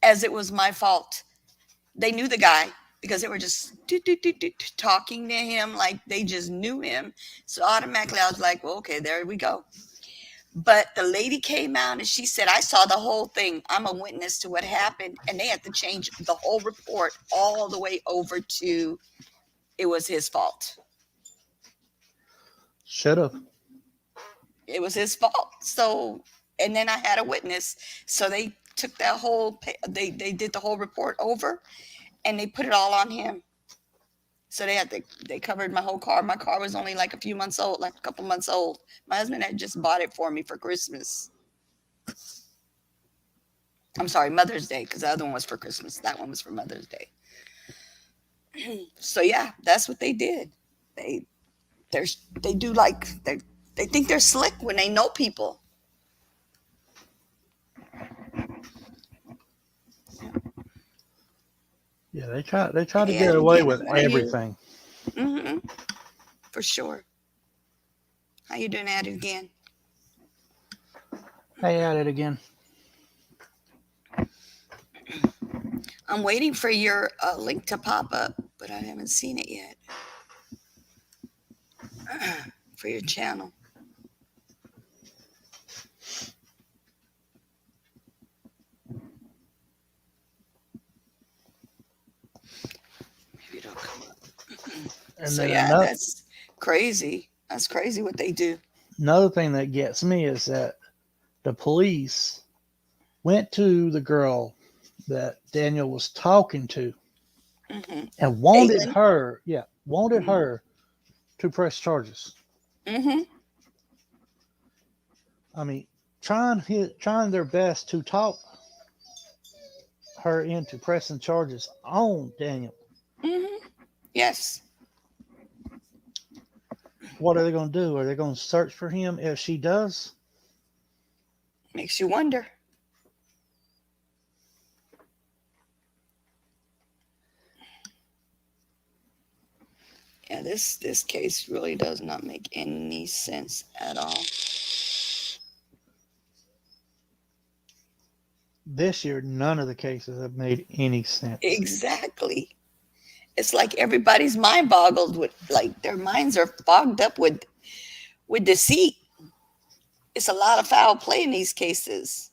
as it was my fault. They knew the guy because they were just talking to him like they just knew him. So automatically I was like, well, okay, there we go. But the lady came out and she said, I saw the whole thing. I'm a witness to what happened. And they had to change the whole report all the way over to it was his fault. Should have. It was his fault. So, and then I had a witness. So they took that whole, they did the whole report over and they put it all on him. So they covered my whole car. My car was only like a few months old, like a couple months old. My husband had just bought it for me for Christmas. I'm sorry, Mother's Day, because the other one was for Christmas. That one was for Mother's Day. So yeah, that's what they did. They do like they think they're slick when they know people. Yeah, they try to Yeah, get away yeah, with what are you- everything. Mm-hmm. For sure. How you doing at it again? Hey, at it again. I'm waiting for your link to pop up, but I haven't seen it yet. For your channel. Maybe it'll come up. And So then yeah, another, that's crazy. That's crazy what they do. another thing that gets me is that the police went to the girl that Daniel was talking to Mm-hmm. and wanted Caitlin? her, Mhm. her to press charges. Mm-hmm. I mean, trying their best to talk her into pressing charges on Daniel. Mm-hmm. Yes. What are they going to do? Are they going to search for him if she does? Makes you wonder. Yeah, this case really does not make any sense at all. This year, none of the cases have made any sense. Exactly. It's like everybody's mind boggled with, like, their minds are fogged up with deceit. It's a lot of foul play in these cases.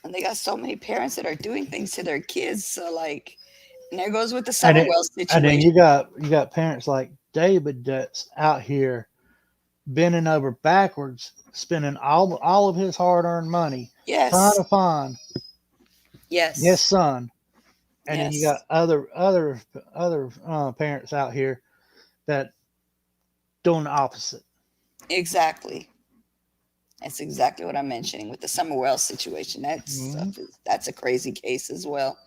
And they got so many parents that are doing things to their kids. So, like, and there goes with the Summerwell And then situation. you got parents like David that's out here bending over backwards, spending all of his hard-earned money trying Yes. to find Yes. his son. And then you Yes. got other parents out here that doing the opposite. Exactly. That's exactly what I'm mentioning with the Summerwell situation. That's a crazy case as well.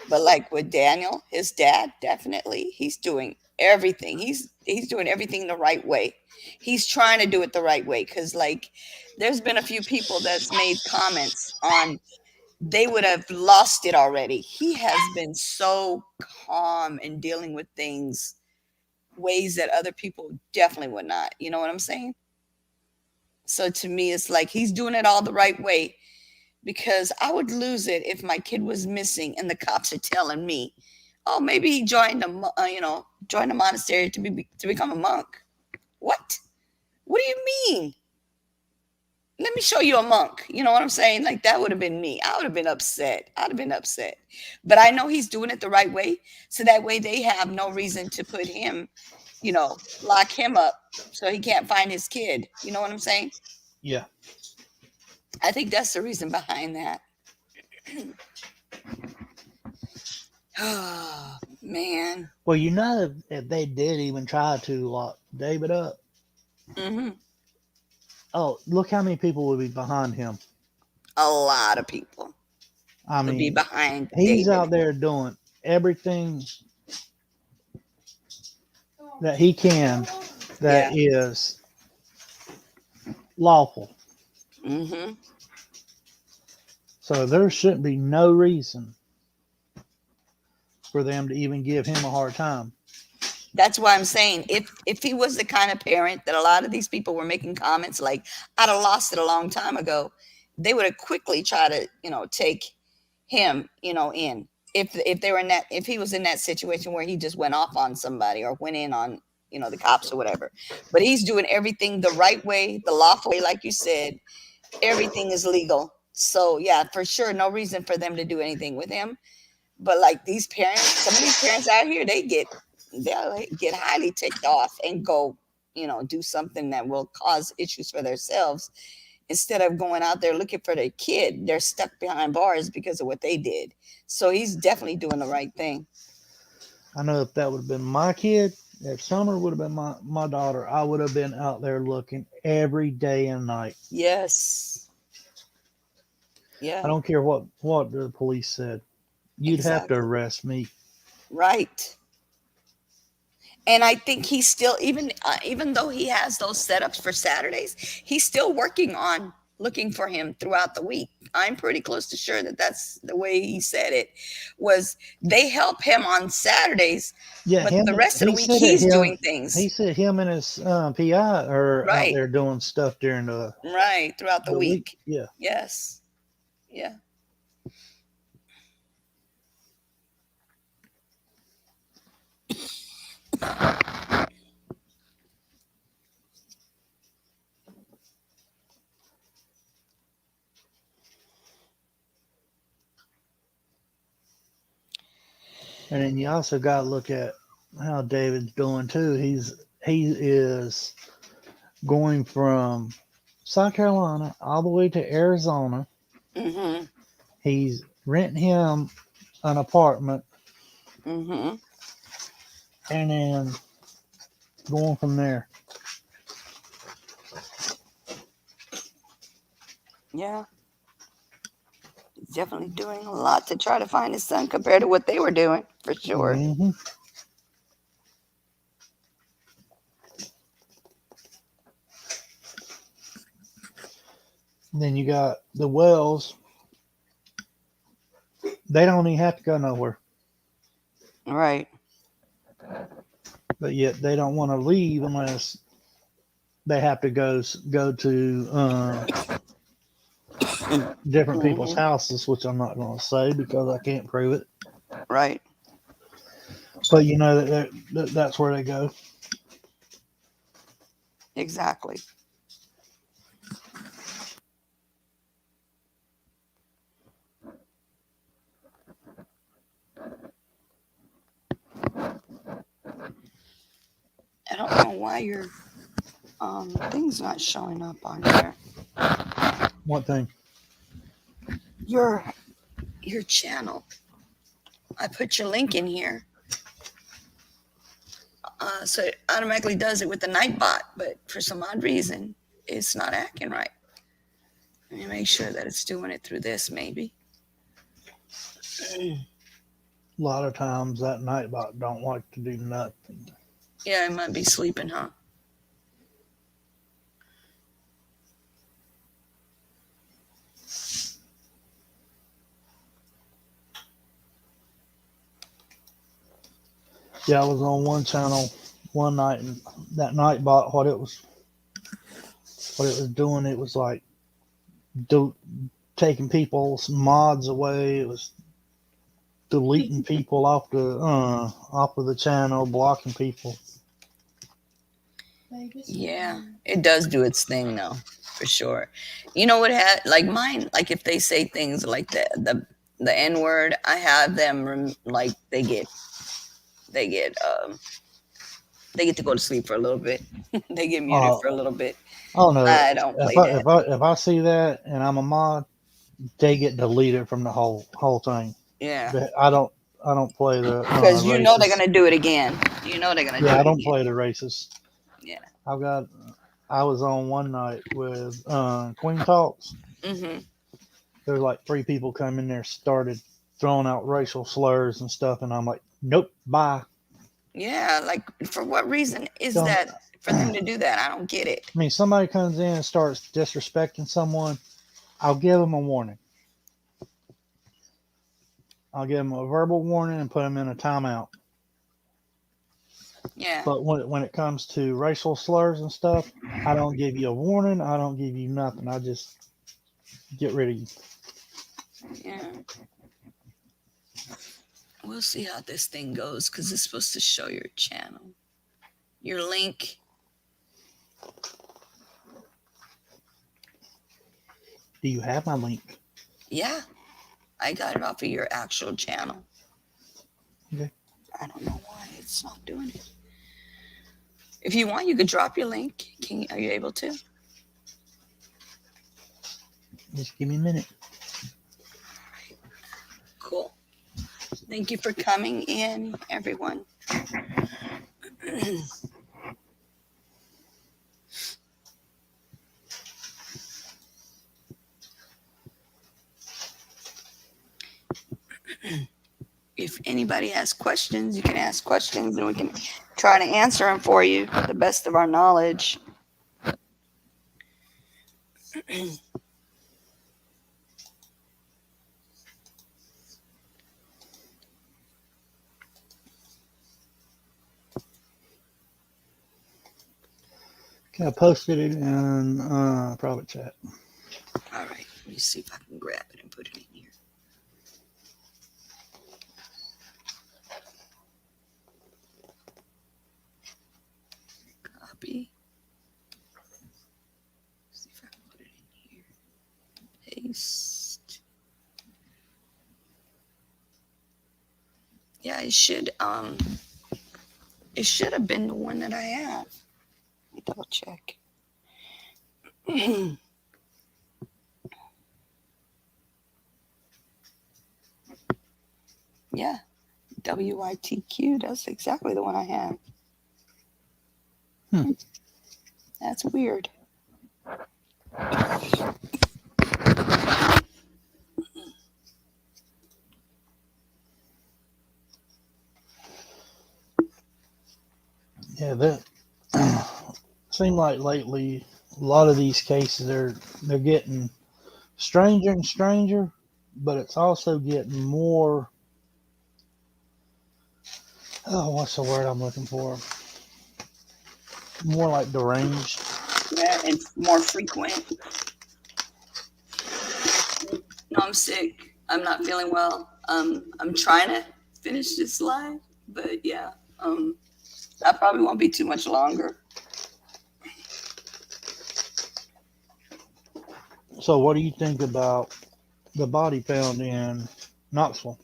But like with Daniel, his dad, definitely, he's doing everything. He's doing everything the right way. He's trying to do it the right way because, like, there's been a few people that's made comments on they would have lost it already. He has been so calm in dealing with things ways that other people definitely would not. You know what I'm saying? So to me, it's like he's doing it all the right way because I would lose it if my kid was missing and the cops are telling me, "Oh, maybe he joined joined a monastery to become a monk." What? What do you mean? Let me show you a monk. You know what I'm saying? Like that would have been me. I would have been upset. I'd have been upset. But I know he's doing it the right way, so that way they have no reason to put him, lock him up so he can't find his kid. You know what I'm saying? Yeah. I think that's the reason behind that. Oh, man. Well, if they did even try to lock David up, Mm-hmm. oh, look how many people would be behind him. A lot of people I would be mean, behind he's David. out there doing everything that he can that is lawful. Mm-hmm. So there shouldn't be no reason for them to even give him a hard time. That's why I'm saying if he was the kind of parent that a lot of these people were making comments like, I'd have lost it a long time ago, they would have quickly tried to, take him, in. If they were in that, if he was in that situation where he just went off on somebody or went in on, the cops or whatever. But he's doing everything the right way, the lawful way, like you said. Everything is legal. So yeah, for sure, no reason for them to do anything with him. But like these parents, some of these parents out here, they'll get highly ticked off and go, do something that will cause issues for themselves instead of going out there looking for their kid. They're stuck behind bars because of what they did. So he's definitely doing the right thing. I know if that would have been my kid, if Summer would have been my daughter, I would have been out there looking every day and night. Yes. Yeah. I don't care what the police said. You'd have to arrest me. Right. And I think he's still, even though he has those setups for Saturdays, he's still working on looking for him throughout the week. I'm pretty close to sure that that's the way he said it, was they help him on Saturdays, Yeah, but the rest of the week he's doing things. He said him and his PI are out there doing stuff during the throughout the week. Yeah. Yes. Yeah. And then you also got to look at how David's doing too. He is going from South Carolina all the way to Arizona. Mm-hmm. He's renting him an apartment. Mm-hmm. And then going from there. Yeah. He's definitely doing a lot to try to find his son compared to what they were doing, for sure. Mm-hmm. Then you got the Wells. They don't even have to go nowhere. Right. But yet they don't want to leave unless they have to go to different people's houses, which I'm not going to say because I can't prove it. Right. But you know that's where they go. Exactly. I don't know why your thing's not showing up on here. What thing? Your channel. I put your link in here. So it automatically does it with the Nightbot, but for some odd reason, it's not acting right. Let me make sure that it's doing it through this, maybe. A lot of times that Nightbot don't like to do nothing. Yeah, it might be sleeping, huh? Yeah, I was on one channel one night, and that Nightbot, what it was doing, it was like taking people's mods away. It was deleting people off of the channel, blocking people. Yeah, it does do its thing though, for sure. You know what? Like mine, like if they say things like the N-word, I have them like they get to go to sleep for a little bit. They get muted for a little bit. Oh no! I don't play that. If I see that and I'm a mod, they get deleted from the whole thing. Yeah. I don't play the because you know they're gonna do it again. You know they're gonna do it. Yeah, I don't again. play the races. Yeah. I was on one night with Queen Talks. Mm-hmm. There were like 3 people come in there, started throwing out racial slurs and stuff, and I'm like, nope, bye. Yeah, like for what reason is that for them to do that? I don't get it. I mean, somebody comes in and starts disrespecting someone, I'll give them a warning. I'll give them a verbal warning and put them in a timeout. Yeah. But when it comes to racial slurs and stuff, I don't give you a warning. I don't give you nothing. I just get rid of you. Yeah. We'll see how this thing goes because it's supposed to show your channel. Your link. Do you have my link? Yeah. I got it off of your actual channel. Okay. I don't know why it's not doing it. If you want, you could drop your link. Are you able to? Just give me a minute. Cool. Thank you for coming in, everyone. If anybody has questions, you can ask questions and we can try to answer them for you to the best of our knowledge. Okay, I posted it in private chat. All right, let me see if I can grab it and put it in here. Copy. See if I can put it in here. Paste. Yeah, it should have been the one that I have. Let me double check. Yeah, WITQ. That's exactly the one I have. That's weird. Yeah, that seemed like lately a lot of these cases they're getting stranger and stranger, but it's also getting more. Oh, what's the word I'm looking for? More like deranged. Yeah, it's more frequent. No, I'm sick. I'm not feeling well. I'm trying to finish this live, but yeah, I probably won't be too much longer. So, what do you think about the body found in Knoxville?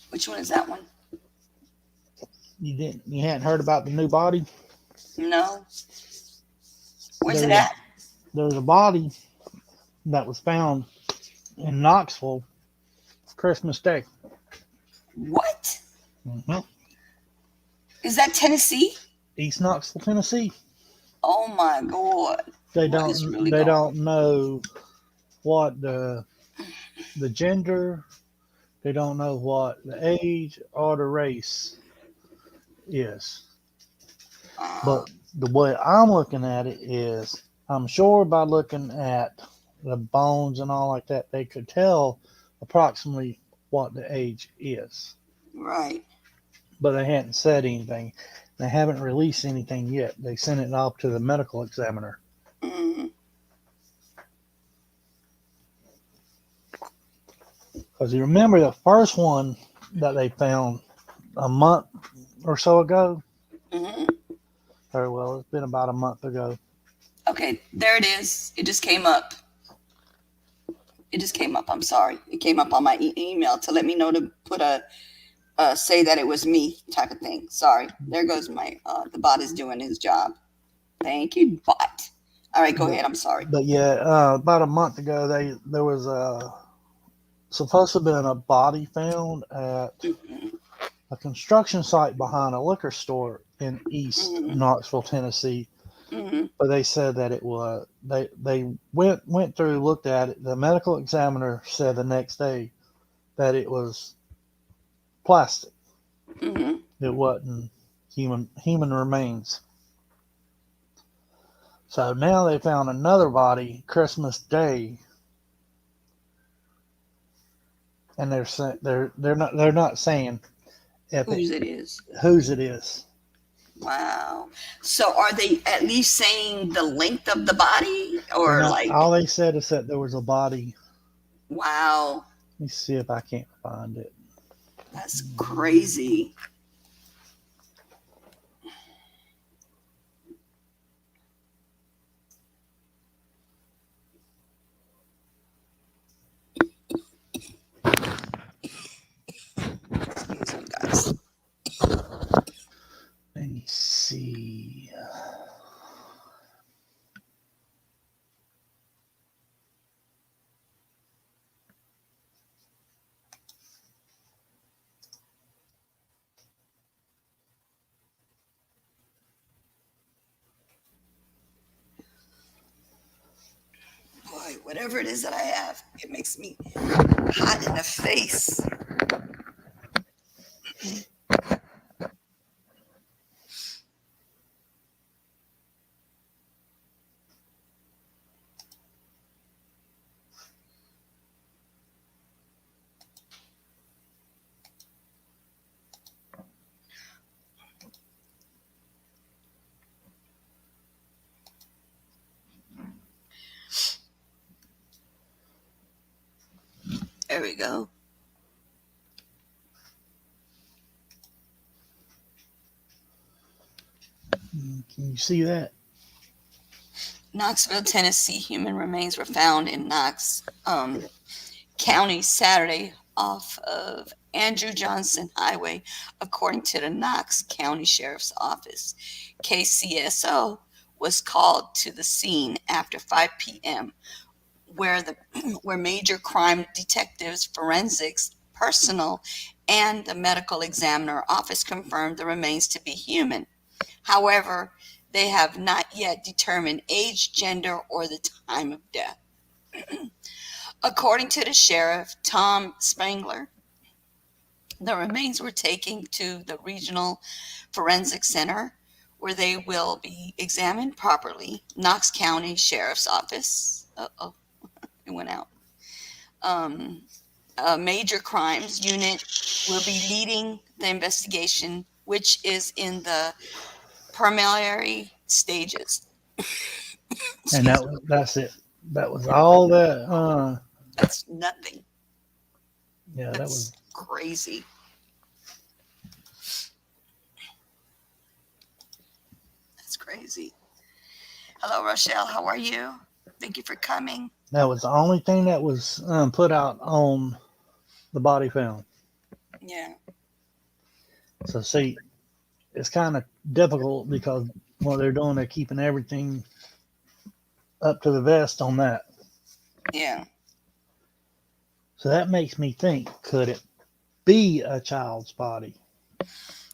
Which one is that one? You hadn't heard about the new body? No. Where's it There's- at? There's a body that was found in Knoxville Christmas Day. What? Mm-hmm. Is that Tennessee? East Knoxville, Tennessee. Oh my God. They What is really they going don't know what the gender, they don't know what the age or the race is. But the way I'm looking at it is, I'm sure by looking at the bones and all like that, they could tell approximately what the age is. Right. But they hadn't said anything. They haven't released anything yet. They sent it off to the medical examiner. Mm-hmm. Because you remember the first one that they found a month or so ago? Mm-hmm. Or well, it's been about a month ago. Okay, there it is. It just came up. I'm sorry. It came up on my email to let me know to put say that it was me type of thing. Sorry. There goes my, the bot is doing his job. Thank you, bot. All right, go ahead. I'm sorry. But yeah, about a month ago, there was supposed to have been a body found at a construction site behind a liquor store in East Knoxville, Tennessee. Mm-hmm. But they said that it was they went through, looked at it. The medical examiner said the next day that it was plastic. Mm-hmm. It wasn't human remains. So now they found another body Christmas Day and they're not saying if Whose it is? whose it is. Wow. So are they at least saying the length of the body, They're or not. like? All they said is that there was a body. Wow, Let me see if I can't find it. that's crazy. Excuse me, guys. Let me see. Boy, whatever it is that I have, it makes me hot in the face. There we go. Can you see that? Knoxville, Tennessee. Human remains were found in Knox County Saturday off of Andrew Johnson Highway, according to the Knox County Sheriff's Office. KCSO was called to the scene after 5 p.m., where major crime detectives, forensics personnel, and the medical examiner office confirmed the remains to be human. However, they have not yet determined age, gender, or the time of death. According to the sheriff, Tom Spangler, the remains were taken to the Regional Forensic Center, where they will be examined properly. Knox County Sheriff's Office. Uh-oh, it went out. A major crimes unit will be leading the investigation, which is in the preliminary stages. And that's it. That was all that. That's nothing. Yeah, that was. That's crazy. That's crazy. Hello, Rochelle. How are you? Thank you for coming. That was the only thing that was put out on the body found. Yeah. So see, it's kind of difficult because what they're doing, they're keeping everything up to the vest on that. Yeah. So that makes me think, could it be a child's body?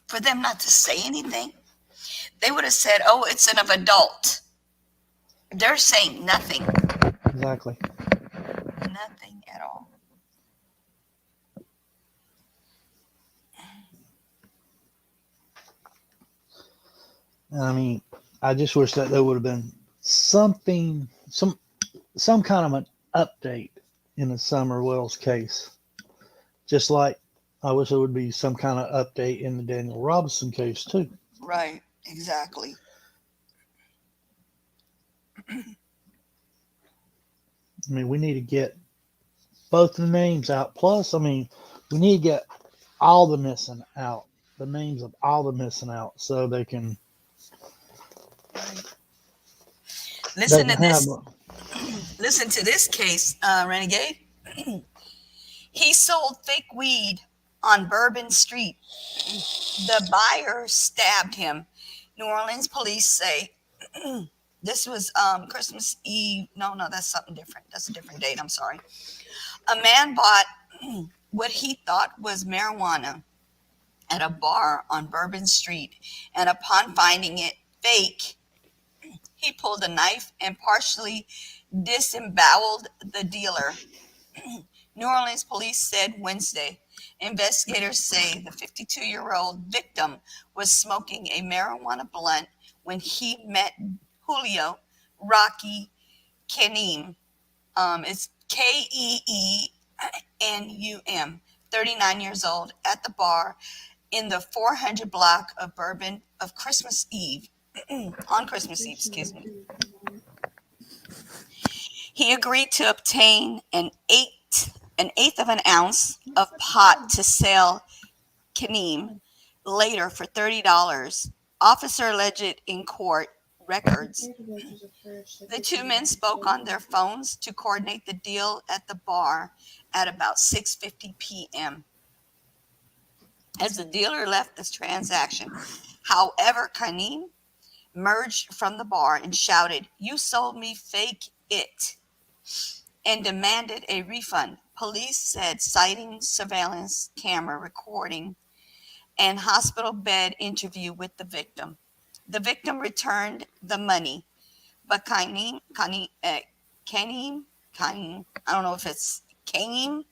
For them not to say anything, they would have said, oh, it's an adult. They're saying nothing. Exactly. Nothing at all. I mean, I just wish that there would have been something, some kind of an update in the Summer Wells case. Just like I wish there would be some kind of update in the Daniel Robinson case too. Right. Exactly. I mean, we need to get both the names out. Plus, I mean, we need to get all the missing out, the names of all the missing out, so they can. Listen to this. Listen to this case, Renegade. He sold fake weed on Bourbon Street. The buyer stabbed him. New Orleans police say this was Christmas Eve. No, that's something different. That's a different date. I'm sorry. A man bought what he thought was marijuana at a bar on Bourbon Street, and upon finding it fake, he pulled a knife and partially disemboweled the dealer. New Orleans police said Wednesday. Investigators say the 52-year-old victim was smoking a marijuana blunt when he met Julio Rocky Keneem. It's Keeem. N.U.M., 39 years old, at the bar in the 400 block of Bourbon of Christmas Eve, on Christmas Eve, excuse me. He agreed to obtain an eighth of an ounce of pot to sell Kaneem later for $30. Officer alleged in court records. The two men spoke on their phones to coordinate the deal at the bar at about 6:50 p.m. as the dealer left this transaction. However, Kaneem emerged from the bar and shouted, "You sold me fake it," and demanded a refund. Police said, citing surveillance camera recording and hospital bed interview with the victim. The victim returned the money, but Kaneem, I don't know if it's Kaneem,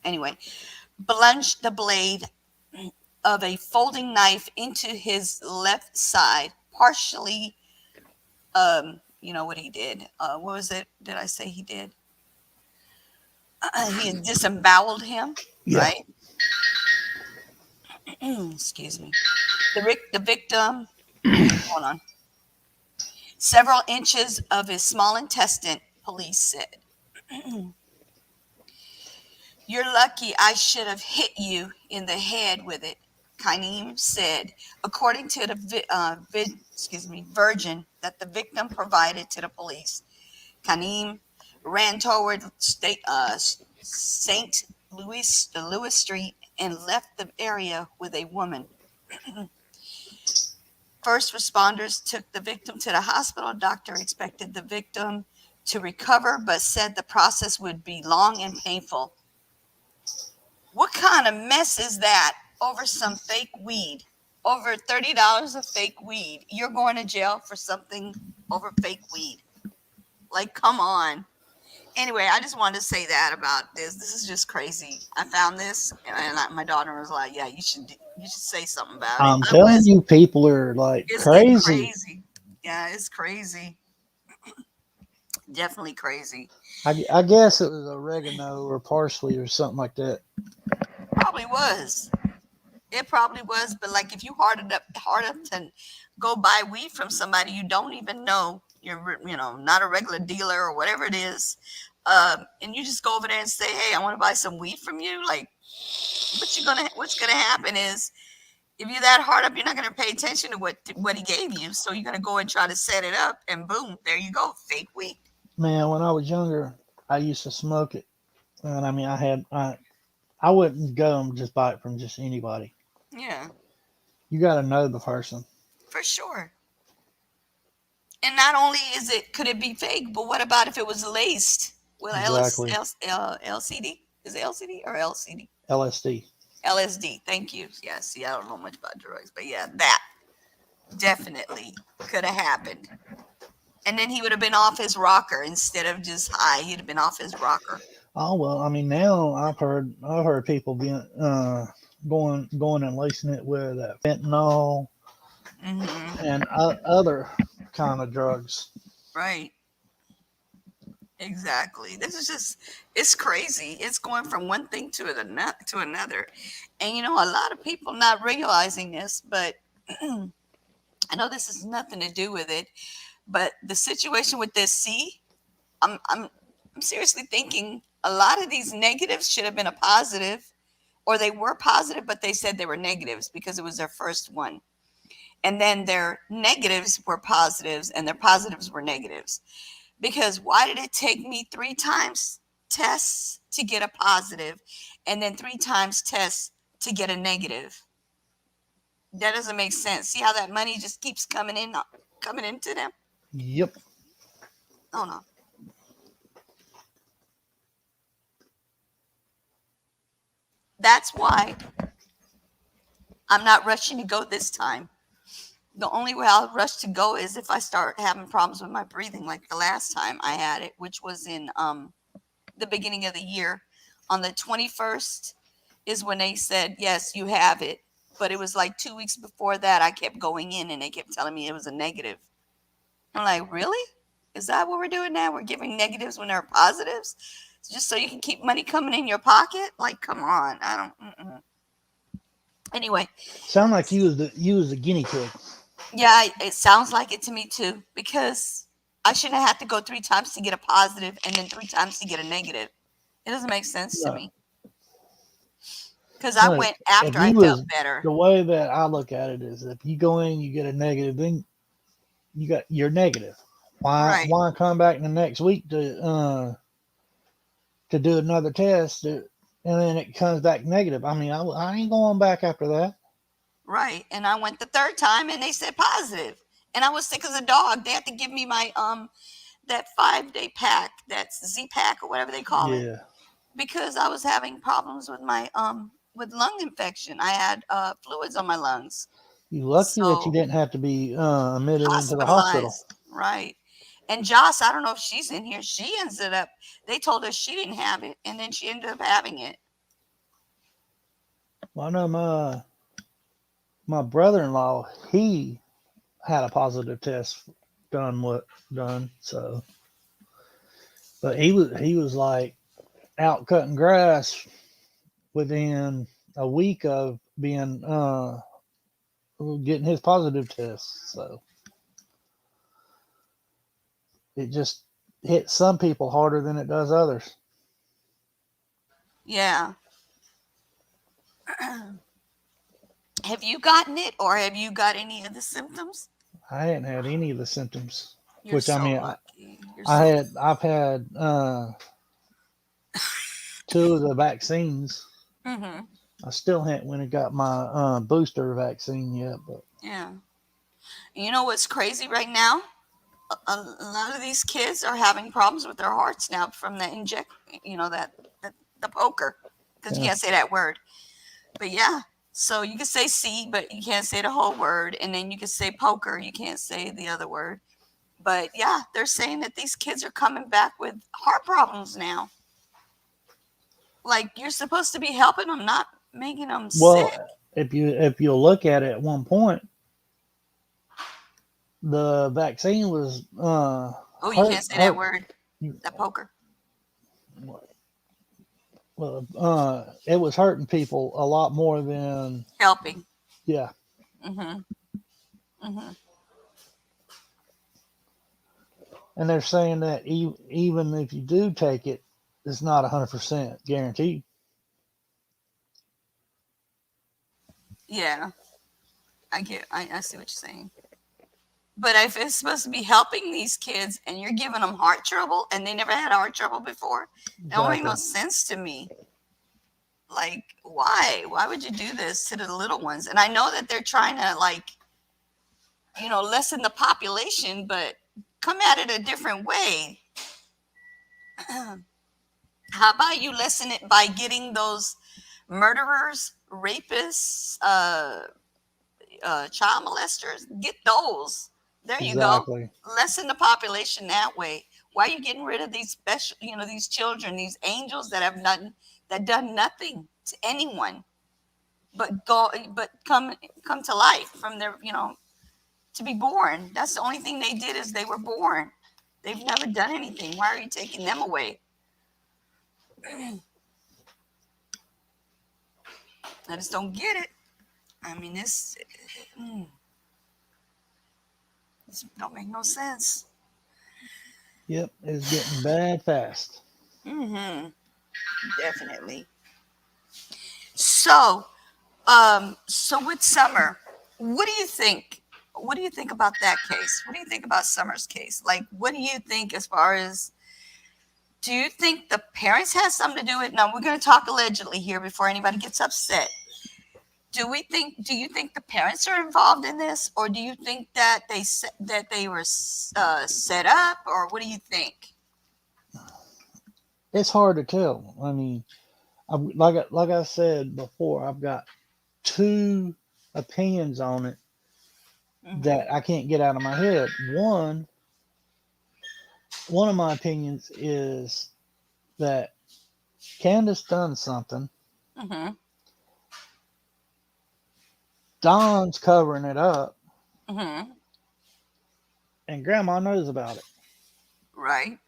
anyway, plunged the blade of a folding knife into his left side, partially, you know what he did? What was it? Did I say he did? He had disemboweled him, Yeah. right? Excuse me. The victim, hold on, several inches of his small intestine, police said. "You're lucky I should have hit you in the head with it," Kaneem said, according to the version that the victim provided to the police. Kaneem ran toward St. Louis Street and left the area with a woman. First responders took the victim to the hospital. Doctor expected the victim to recover, but said the process would be long and painful. What kind of mess is that over some fake weed? Over $30 of fake weed. You're going to jail for something over fake weed. Like, come on. Anyway, I just wanted to say that about this. This is just crazy. I found this, and my daughter was like, "Yeah, you should say something about it." I'm telling you, people are like It's getting crazy. crazy. Yeah, it's crazy. Definitely crazy. I guess it was oregano or parsley or something like that. Probably was. It probably was. But like, if you hard enough to go buy weed from somebody you don't even know, you're not a regular dealer or whatever it is, and you just go over there and say, "Hey, I want to buy some weed from you." Like, what's gonna happen is, if you're that hard up, you're not gonna pay attention to what he gave you. So you're gonna go and try to set it up, and boom, there you go, fake weed. Man, when I was younger, I used to smoke it, and I mean, I wouldn't go and just buy it from just anybody. Yeah, You got to know the person. for sure. And not only could it be fake, but what about if it was laced with Exactly. LCD? Is it LCD or LCD? LSD. LSD. Thank you. Yeah, see, I don't know much about drugs, but yeah, that definitely could have happened. And then he would have been off his rocker instead of just high. He'd have been off his rocker. Oh well, I mean, now I've heard people being going and lacing it with fentanyl and other kind of drugs. Right. Exactly. This is it's crazy. It's going from one thing to another. And a lot of people not realizing this, but I know this has nothing to do with it, but the situation with this I'm seriously thinking a lot of these negatives should have been a positive, or they were positive, but they said they were negatives because it was their first one. And then their negatives were positives and their positives were negatives. Because why did it take me 3 times tests to get a positive and then 3 times tests to get a negative? That doesn't make sense. See how that money just keeps coming into them? Yep. Oh no. That's why I'm not rushing to go this time. The only way I'll rush to go is if I start having problems with my breathing, like the last time I had it, which was in the beginning of the year. On the 21st is when they said, yes, you have it. But it was like 2 weeks before that, I kept going in and they kept telling me it was a negative. I'm like, really? Is that what we're doing now? We're giving negatives when there are positives? just so you can keep money coming in your pocket? Like, come on. I don't. Mm-mm. Anyway, Sound like you was the guinea pig. yeah, it sounds like it to me too, because I shouldn't have to go 3 times to get a positive and then 3 times to get a negative. It doesn't make sense to No, me, because I look, went if after I you felt was better. the way that I look at it is, if you go in, you get a negative, then you're negative. Right, Why come back the next week to do another test, and then it comes back negative? I mean, I ain't going back after that. right. And I went the 3rd time and they said positive. And I was sick as a dog. They had to give me my that 5-day pack, that's Z pack or whatever they call it, Yeah, because I was having problems with my with lung infection. I had fluids on my lungs. you lucky that you So didn't have to be admitted into the hospital. hospitalized, right? And Joss, I don't know if she's in here. She ended up. They told her she didn't have it, and then she ended up having it. Well, I know my brother-in-law, he had a positive test done. So, but he was like out cutting grass within a week of being getting his positive test. So it just hits some people harder than it does others. Yeah. Have you gotten it, or have you got any of the symptoms? I hadn't had any of the symptoms, You're which I so mean, lucky. You're so. I've had 2 of the vaccines. Mm-hmm. I still haven't went and got my booster vaccine yet, but Yeah. You know what's crazy right now? A lot of these kids are having problems with their hearts now from the inject. You know that the poker, because you yeah, can't say that word. But yeah, so you can say C, but you can't say the whole word, and then you can say poker, you can't say the other word. But yeah, they're saying that these kids are coming back with heart problems now. Like, you're supposed to be helping them, not making them well, sick. if you'll look at it, at one point the vaccine was Oh, you hurt can't say that hurt word. That poker. well, it was hurting people a lot more than, Helping. yeah. Mm-hmm. Mm-hmm. And they're saying that even if you do take it, it's not 100% guaranteed. Yeah, I see what you're saying. But if it's supposed to be helping these kids and you're giving them heart trouble and they never had heart trouble before, it don't make no Exactly. sense to me. Like, why? Why would you do this to the little ones? And I know that they're trying to, like, lessen the population, but come at it a different way. How about you lessen it by getting those murderers, rapists, child molesters? Get those. There you go. Exactly. Lessen the population that way. Why are you getting rid of these special, these children, these angels that have done nothing to anyone, but come to life from their, to be born. That's the only thing they did, is they were born. They've never done anything. Why are you taking them away? I just don't get it. I mean, this don't make no sense. Yep, it's getting bad fast. Mm-hmm. Definitely. So, so with Summer, what do you think? What do you think about that case? What do you think about Summer's case? Like, what do you think as far as, do you think the parents had something to do with it? Now, we're going to talk allegedly here before anybody gets upset. Do you think the parents are involved in this, or do you think that they were set up, or what do you think? It's hard to tell. I mean, like I said before, I've got 2 opinions on it that I can't get out of my head. One of my opinions is that Candace done something. Mm-hmm. Don's covering it up, Mm-hmm. and Grandma knows about it. Right.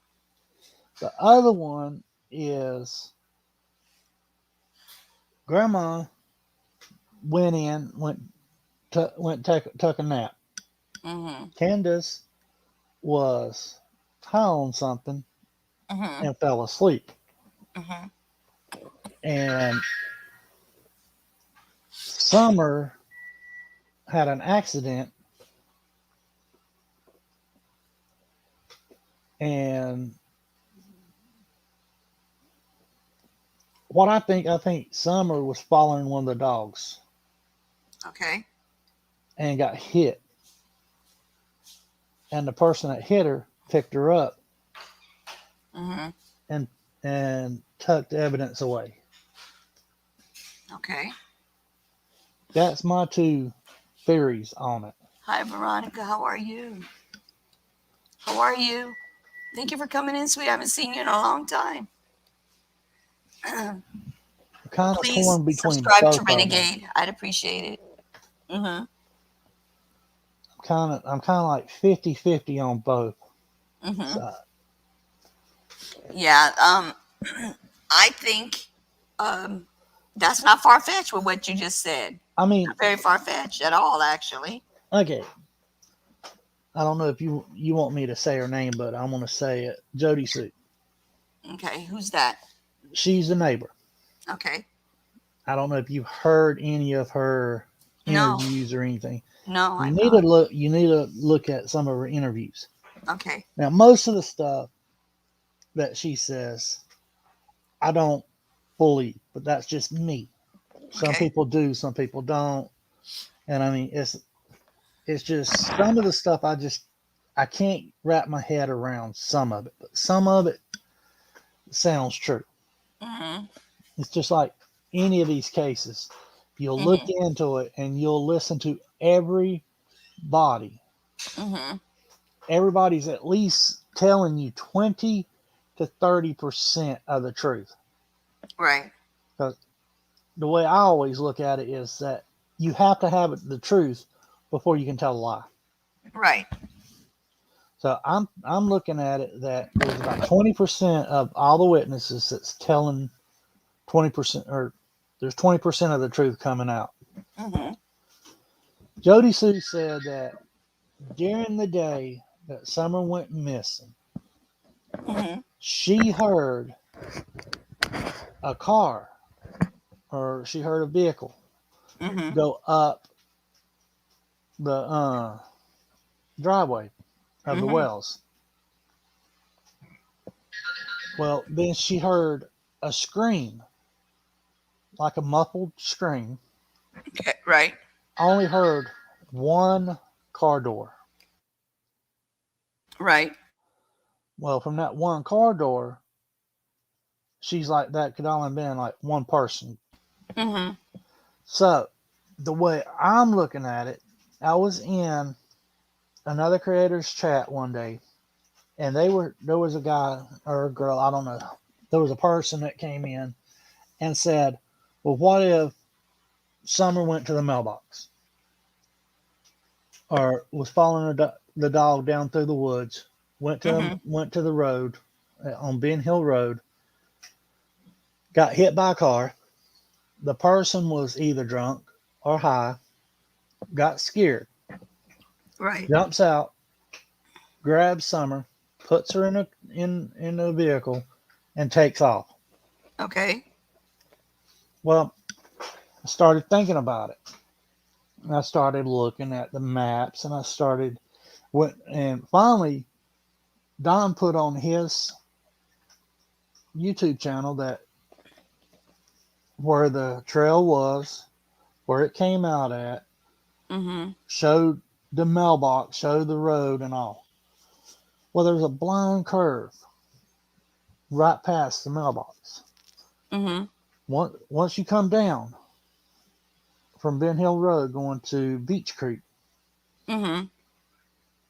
The other one is Grandma took a nap. Mm-hmm. Candace was high on something Mm-hmm. and fell asleep. Mm-hmm. And Summer had an accident, and what I think Summer was following one of the dogs Okay. and got hit. And the person that hit her picked her up Mm-hmm. and tucked the evidence away. Okay. That's my two theories on it. Hi, Veronica. How are you? How are you? Thank you for coming in, sweet. I haven't seen you in a long time. I'm kind of Please torn between subscribe both to of them. Renegade. I'd appreciate it. Mm-hmm. I'm kind of like 50-50 on both. Mm-hmm. So, Yeah. I think that's not far fetched with what you just said. I mean, Not very far fetched at all, actually. okay. I don't know if you want me to say her name, but I'm going to say it. Jody Sue. Okay. Who's that? She's a neighbor. Okay. I don't know if you've heard any of her No. interviews or anything. No, You I'm need not. to look. You need to look at some of her interviews. Okay. Now, most of the stuff that she says, I don't believe, but that's just me. Some Okay. people do, some people don't, and I mean, it's just some of the stuff I can't wrap my head around some of it, but some of it sounds true. Mm-hmm. It's just like any of these cases. You'll look Mm-hmm. into it and you'll listen to everybody. Mm-hmm. Everybody's at least telling you 20 to 30% of the truth. Right. Because the way I always look at it is that you have to have the truth before you can tell a lie. Right. So I'm looking at it that there's about 20% of all the witnesses that's telling 20%, or there's 20% of the truth coming out. Mm-hmm. Jody Sue said that during the day that Summer went missing, Mm-hmm. she heard a car, or she heard a vehicle Mm-hmm. go up the driveway of the Mm-hmm. Wells. Well, then she heard a scream, like a muffled scream. Okay. Right. Only heard one car door. Right. Well, from that one car door, she's like, that could only been like one person. Mm-hmm. So the way I'm looking at it, I was in another creator's chat one day, and there was a guy or a girl, I don't know. There was a person that came in and said, well, what if Summer went to the mailbox or was following the dog down through the woods, went to the road on Ben Hill Road, got hit by a car. The person was either drunk or high, got scared, Right. jumps out, grabs Summer, puts her in a vehicle, and takes off. Okay. Well, I started thinking about it. I started looking at the maps, and and finally, Don put on his YouTube channel that where the trail was, where it came out at, Mm-hmm. showed the mailbox, showed the road and all. Well, there's a blind curve right past the mailbox. Mm-hmm. Once you come down from Ben Hill Road going to Beach Creek, Mm-hmm.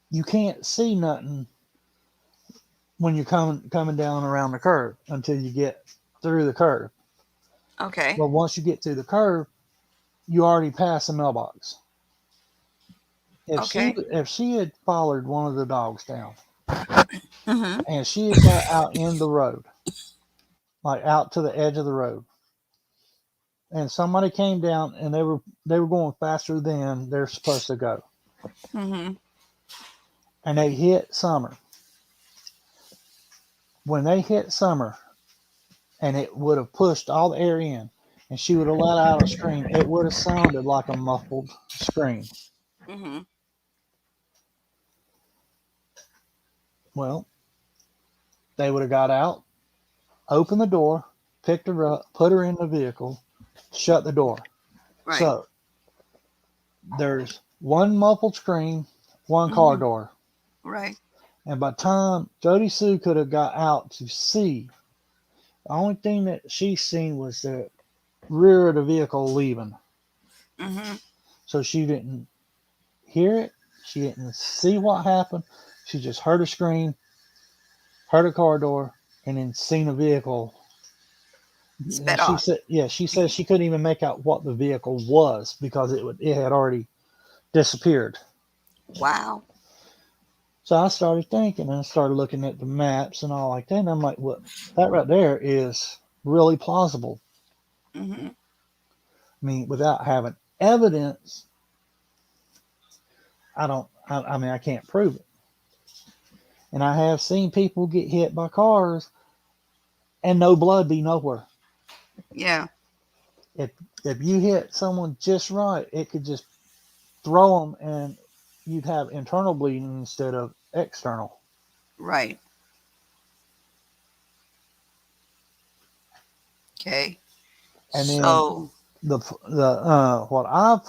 you can't see nothing when you're coming down around the curve until you get through the curve. Okay. But once you get through the curve, you already passed the mailbox. Okay. If she had followed one of the dogs down Mm-hmm. and she had got out in the road, like out to the edge of the road. And somebody came down and they were going faster than they're supposed to go. Mm-hmm. And they hit Summer. When they hit Summer and it would have pushed all the air in and she would have let out a scream, it would have sounded like a muffled scream. Mm-hmm. Well, they would have got out, opened the door, picked her up, put her in the vehicle, shut the door. Right. So there's one muffled scream, one car door. Right. And by the time Jody Sue could have got out to see, the only thing that she seen was the rear of the vehicle leaving. Mm-hmm. So she didn't hear it. She didn't see what happened. She just heard a scream, heard a car door, and then seen a vehicle. Sped She off. said, "Yeah." She said she couldn't even make out what the vehicle was because it had already disappeared. Wow. So I started thinking and I started looking at the maps and all like that. And I'm like, well, that right there is really plausible. Mm-hmm. I mean, without having evidence, I can't prove it. And I have seen people get hit by cars and no blood be nowhere. Yeah. If you hit someone just right, it could just throw them and you'd have internal bleeding instead of external. Right. Okay. And then So. what I've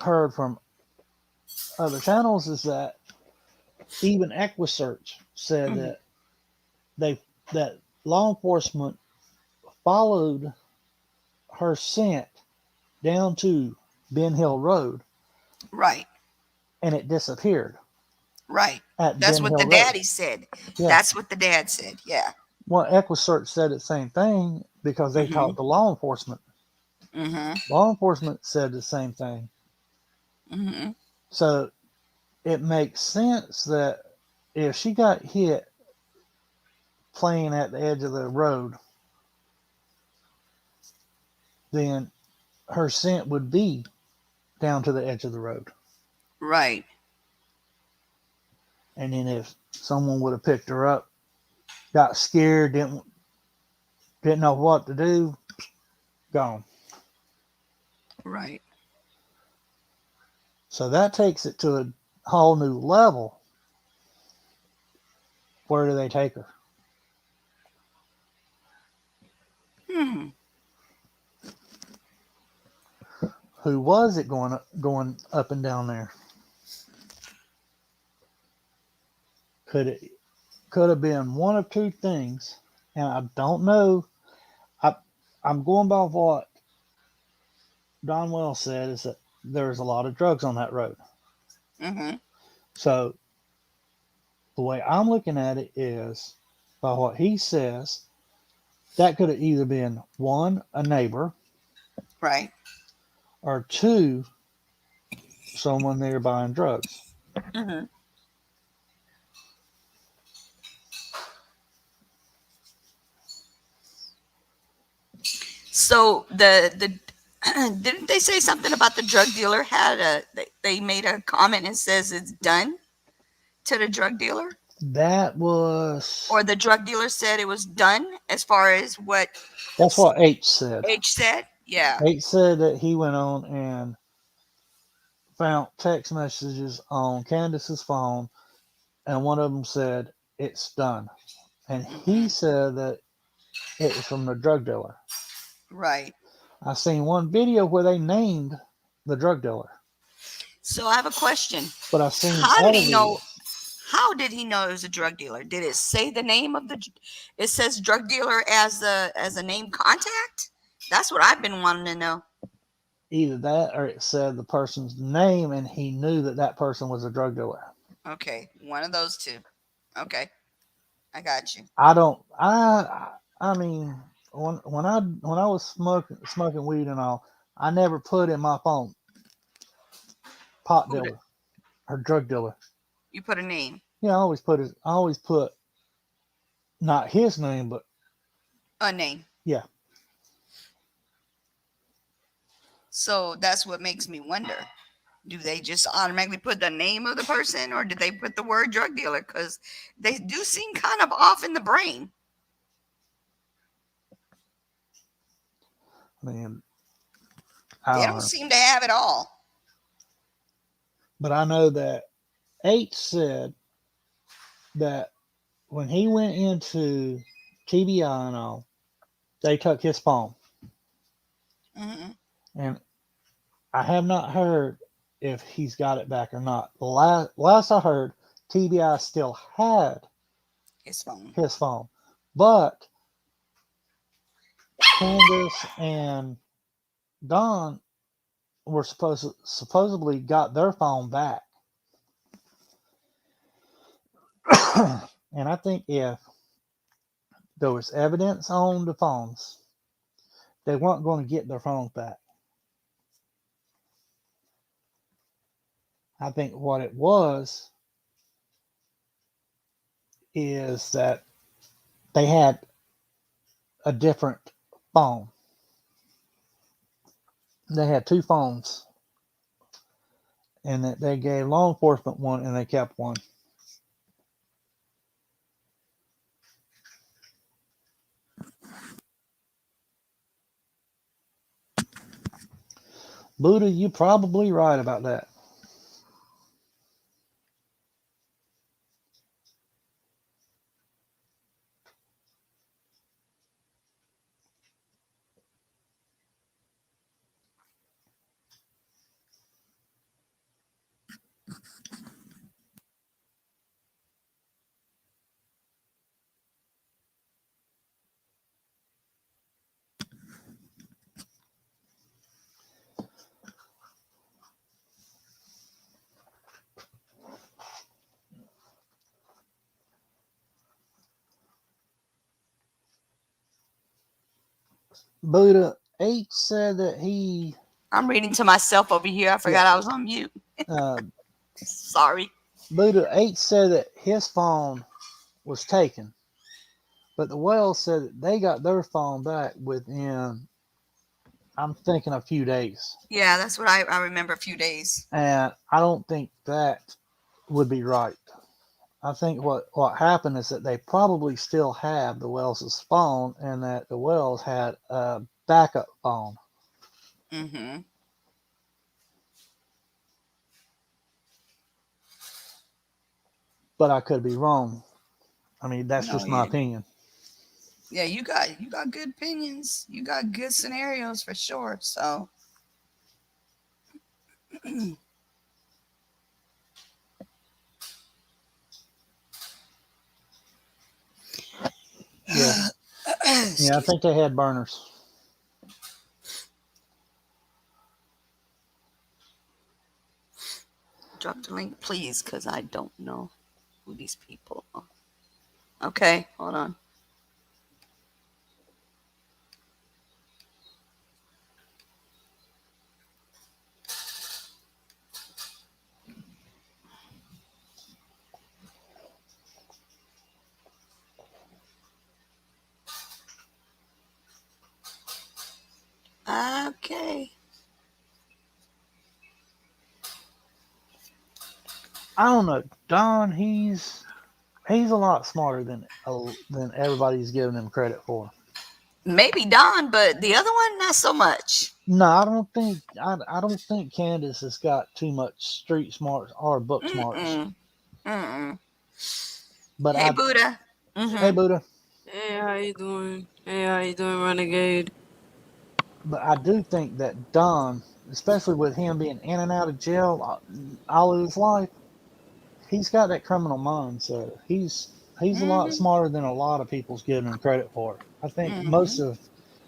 heard from other channels is that even EquiSearch said that law enforcement followed her scent down to Ben Hill Road Right. and it disappeared Right. at That's Ben what Hill the Road. daddy said. Yeah. That's what the dad said. Yeah. Well, EquiSearch said the same thing because they talked to law enforcement. Mm-hmm. Law enforcement said the same thing. Mm-hmm. So it makes sense that if she got hit playing at the edge of the road, then her scent would be down to the edge of the road. Right. And then if someone would have picked her up, got scared, didn't know what to do, gone. Right. So that takes it to a whole new level. Where do they take her? Hmm. Who was it going up and down there? Could have been one of two things, and I don't know. I'm going by what Don Wells said is that there's a lot of drugs on that road. Mm-hmm. So the way I'm looking at it is, by what he says, that could have either been one, a neighbor, Right. or two, someone there buying drugs. Mm-hmm. So the didn't they say something about the drug dealer they made a comment and says it's done to the drug dealer, That was or the drug dealer said it was done as far as what that's what H said. H said? Yeah. H said that he went on and found text messages on Candace's phone, and one of them said it's done, and he said that it was from the drug dealer. Right. I seen one video where they named the drug dealer, So I have a question. but I've seen How did other he know? videos. How did he know it was a drug dealer? Did it say the name of the? It says drug dealer as a name contact. That's what I've been wanting to know. Either that or it said the person's name, and he knew that person was a drug dealer. Okay, one of those two. Okay, I got you. I don't. I mean, when I was smoking weed and all, I never put in my phone pot Who did- dealer or drug dealer. You put a name. Yeah, I always put not his name, but A name. Yeah. So that's what makes me wonder. Do they just automatically put the name of the person, or did they put the word drug dealer? Because they do seem kind of off in the brain. I mean, They I don't don't know. seem to have it all. But I know that H said that when he went into TBI and all, they took his phone. Hmm. And I have not heard if he's got it back or not. The last I heard, TBI still had His phone. his phone. But Candace and Don were supposedly got their phone back. And I think if there was evidence on the phones, they weren't going to get their phones back. I think what it was is that they had a different phone. They had two phones, and that they gave law enforcement one, and they kept one. Buddha, you're probably right about that. Buddha H said that he I'm reading to myself over here. I forgot I was on mute. uh, Sorry. Buddha H said that his phone was taken, but the Wells said that they got their phone back within, I'm thinking, a few days. Yeah, that's what I remember. A few days. And I don't think that would be right. I think what happened is that they probably still have the Wells' phone, and that the Wells had a backup phone. Mm-hmm. But I could be wrong. I mean, that's No, just my opinion. yeah, you got good opinions. You got good scenarios for sure. So Yeah, I think they had burners. Drop the link, please, because I don't know who these people are. Okay, hold on. Okay. I don't know, Don. He's a lot smarter than everybody's giving him credit for. Maybe Don, but the other one, not so much. No, I don't think Candace has got too much street smarts or book smarts. Mm-mm. Mm-mm. But Hey, Buddha. Mm-hmm. Hey, Buddha. Hey, how you doing? Hey, how you doing, Renegade? But I do think that Don, especially with him being in and out of jail all of his life, he's got that criminal mind. So he's a lot smarter than a lot of people's giving him credit for. I think most of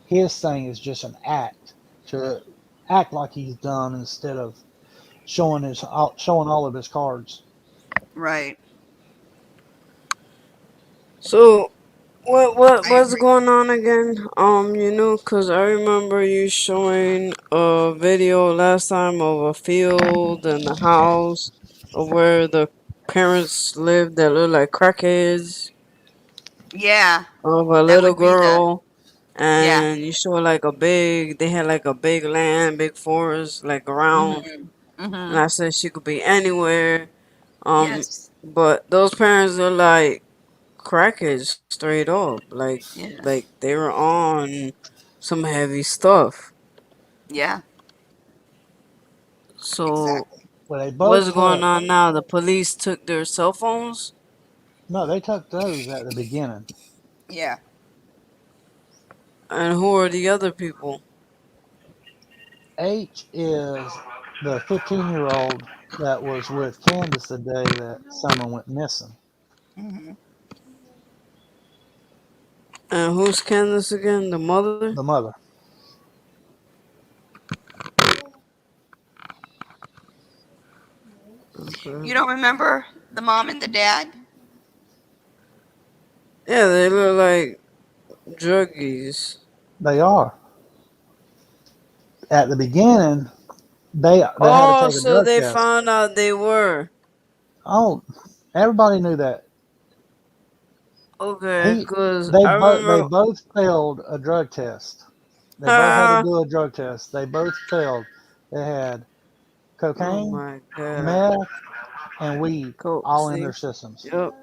his thing is just an act to act like he's done instead of showing all of his cards. Right. So, what's going on again? Cause I remember you showing a video last time of a field and a house of where the parents lived that look like crackheads Yeah. of a That little would be girl. Yeah. and you show like they had like a big land, big forest, like around, Mhm. and Mhm. I said she could be anywhere. Um, Yes. but those parents are like crackheads straight up, Yeah. like they were on some heavy stuff. Yeah. So Exactly. Well, they what's both going had on now? The police took their cell phones, no. They took those at the beginning. Yeah. and who are the other people? H is the 15-year-old that was with Candace the day that Summer went missing. Mhm. And who's Candace again? The mother? The mother. Okay. You don't remember the mom and the dad? Yeah, they look like druggies. They are. At the beginning, they had to Oh, take a so drug they test. found out they were. Oh, everybody knew that. Okay, He because they I both they remember. both failed a drug test. They both had to Ah, do a drug test. They both failed. They had oh cocaine, my god. meth, and weed Coke, all in see? their systems. Yep,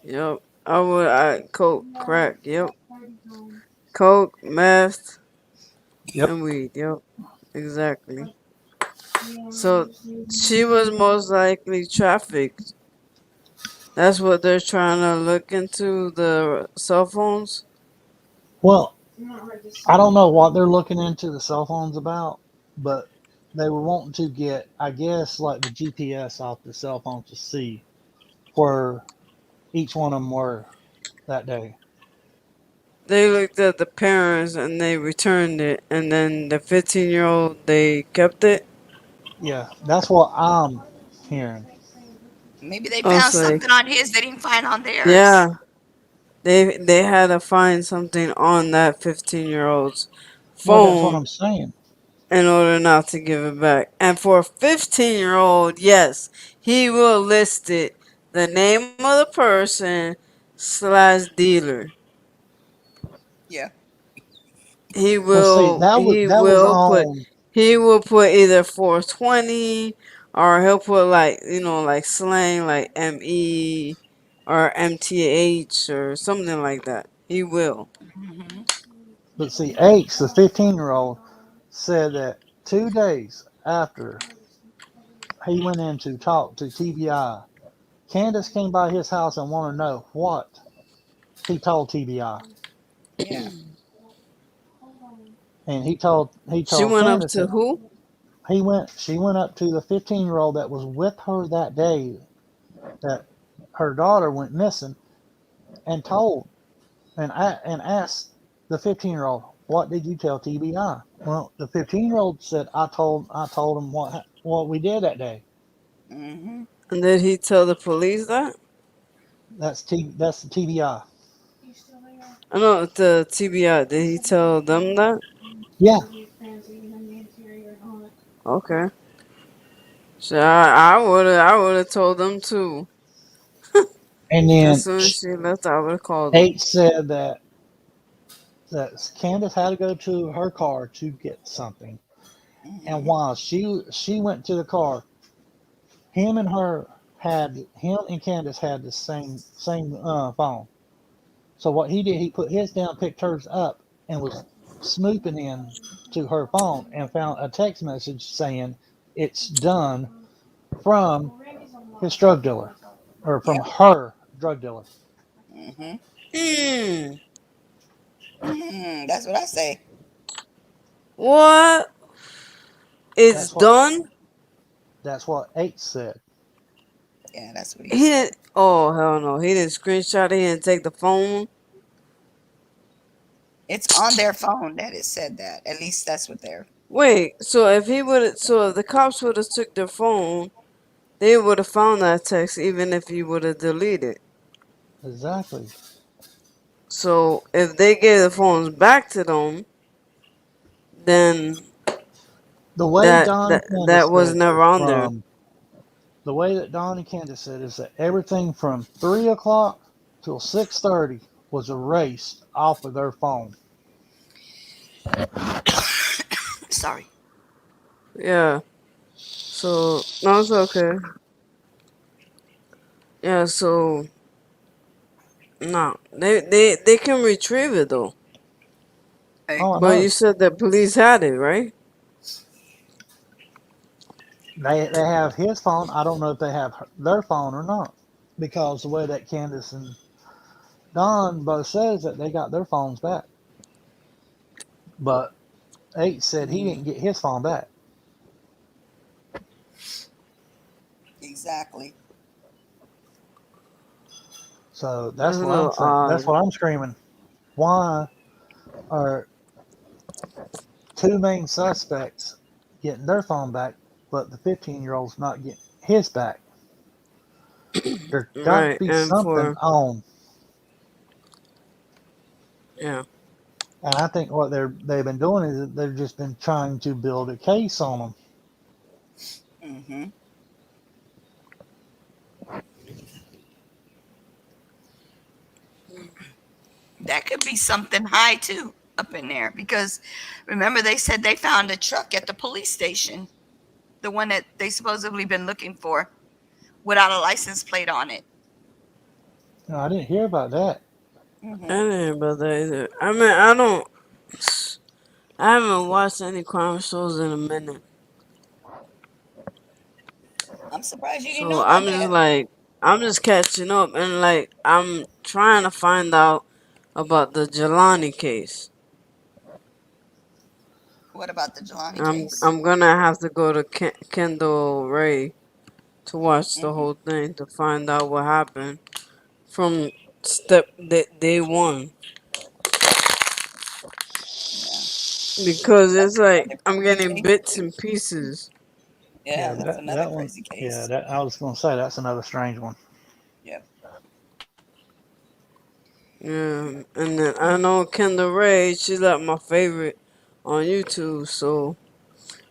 yep. Coke, crack, yep. Coke, meth, Yep. and weed, yep. Exactly. So she was most likely trafficked. That's what they're trying to look into, the cell phones. Well, I don't know what they're looking into the cell phones about, but they were wanting to get, I guess, like the GPS off the cell phone to see where each one of them were that day. They looked at the parents and they returned it, and then the 15-year-old, they kept it. Yeah, that's what I'm hearing. Maybe they I found was like, something on his they didn't find on theirs. yeah, they had to find something on that 15-year-old's Well, that's what phone I'm saying. in order not to give it back. And for a 15-year-old, yes, he will list it, the name of the person slash dealer. Yeah. He Well, see, will that was he that was will put on. he will put either 420, or he'll put like, like slang like ME or MTH or something like that. He will. Mhm. But see, H, the 15-year-old, said that 2 days after he went in to talk to TBI, Candace came by his house and wanted to know what he told TBI, Yeah. and he told She went Candace up that to who? she went up to the 15-year-old that was with her that day that her daughter went missing and told and asked the 15-year-old, "What did you tell TBI?" Well, the 15-year-old said, "I told him what we did that day." Mhm. And did he tell the police that? That's the TBI. I know the TBI. Did he tell them that? Yeah, Okay. So I would have told them too. and As then soon as she left, I would have called them. H said that Candace had to go to her car to get something, and Mhm. while she went to the car, him and Candace had the same phone. So what he did, he put his down, picked hers up, and was snooping in to her phone and found a text message saying it's done from his drug dealer or from Yep. her drug dealer. Mhm. Hmm. Mhm. That's what I say. What? It's That's what done? that's what H said. Yeah, that's what he He said. didn't. Oh hell no! He didn't screenshot it. He didn't take the phone. It's on their phone that it said that. At least that's what they're. Wait. So if the cops would have took their phone, they would have found that text, even if he would have deleted. Exactly. So if they gave the phones back to them, then The way that Don and that Candace that was said never is on there. from the way that Don and Candace said is that everything from 3 o'clock till 6:30 was erased off of their phone. Sorry. Yeah. So no, it's okay. Yeah. So no, they can retrieve it though. Hey, Oh, I But know. you said that police had it, right? They have his phone. I don't know if they have their phone or not, because the way that Candace and Don both says that they got their phones back, but H said he didn't get his phone back. exactly. So That's that's a what I'm little saying. That's odd. what I'm screaming. Why are two main suspects getting their phone back, but the 15-year-old's not getting his back? There got to Right. be And something for on. yeah. And I think what they've been doing is that they've just been trying to build a case on them. Hmm. That could be something high too up in there because remember they said they found a truck at the police station, the one that they supposedly been looking for, without a license plate on it. No, I didn't hear about that. I Hmm. didn't hear about that either. I mean, I don't. I haven't watched any crime shows in a minute, I'm surprised you didn't know so about I'm just that. like, I'm just catching up, and like, I'm trying to find out about the Jelani case. What about the Jelani I'm case? I'm gonna have to go to Kendall Ray to watch the Hmm. whole thing to find out what happened from day one, Yeah, because that's it's like another I'm crazy getting case bits too. and pieces. Yeah, Yeah, that's another that one. crazy Yeah, case. that I was going to say that's another strange one. Yep. Yeah, and then I know Kendall Ray. She's like my favorite on YouTube. So,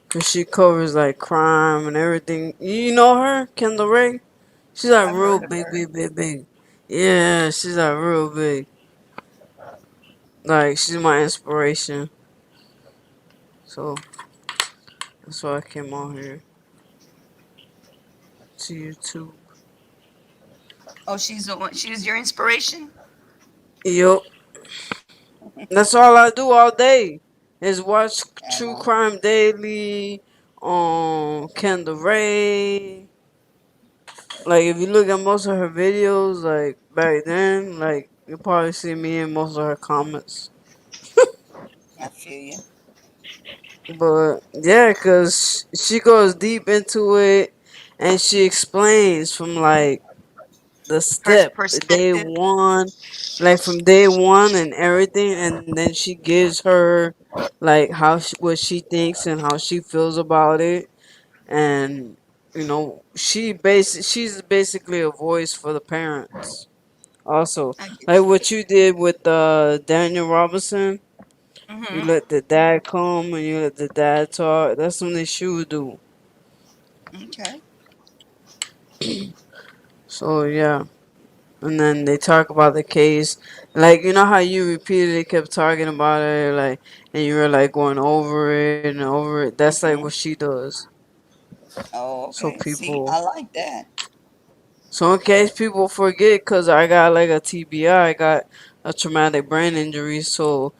cause she covers like crime and everything. You know her, Kendall Ray? She's like I've real heard of big, her. big, big, big. Yeah, she's like real big. Like she's my inspiration. So that's why I came on here to YouTube. Oh, she was your inspiration. Yup, that's all I do all day is watch I True know. Crime Daily on Kendall Ray. Like if you look at most of her videos, like back then, like you probably see me in most of her comments. I feel you. But yeah, cause she goes deep into it, and she explains from like the Her step day perspective. one, like from day one and everything, and then she gives her like what she thinks and how she feels about it, and she's basically a voice for the parents. Also, I get like you. what you did with Daniel Robinson, you Hmm. let the dad come and you let the dad talk. That's something she would do. Okay. So yeah. And then they talk about the case, like you know how you repeatedly kept talking about it, like, and you were like going over it and over it. That's like what Hmm. she does. Oh, So okay. See, I like that. so in case people forget, cause I got like a TBI, I got a traumatic brain injury. So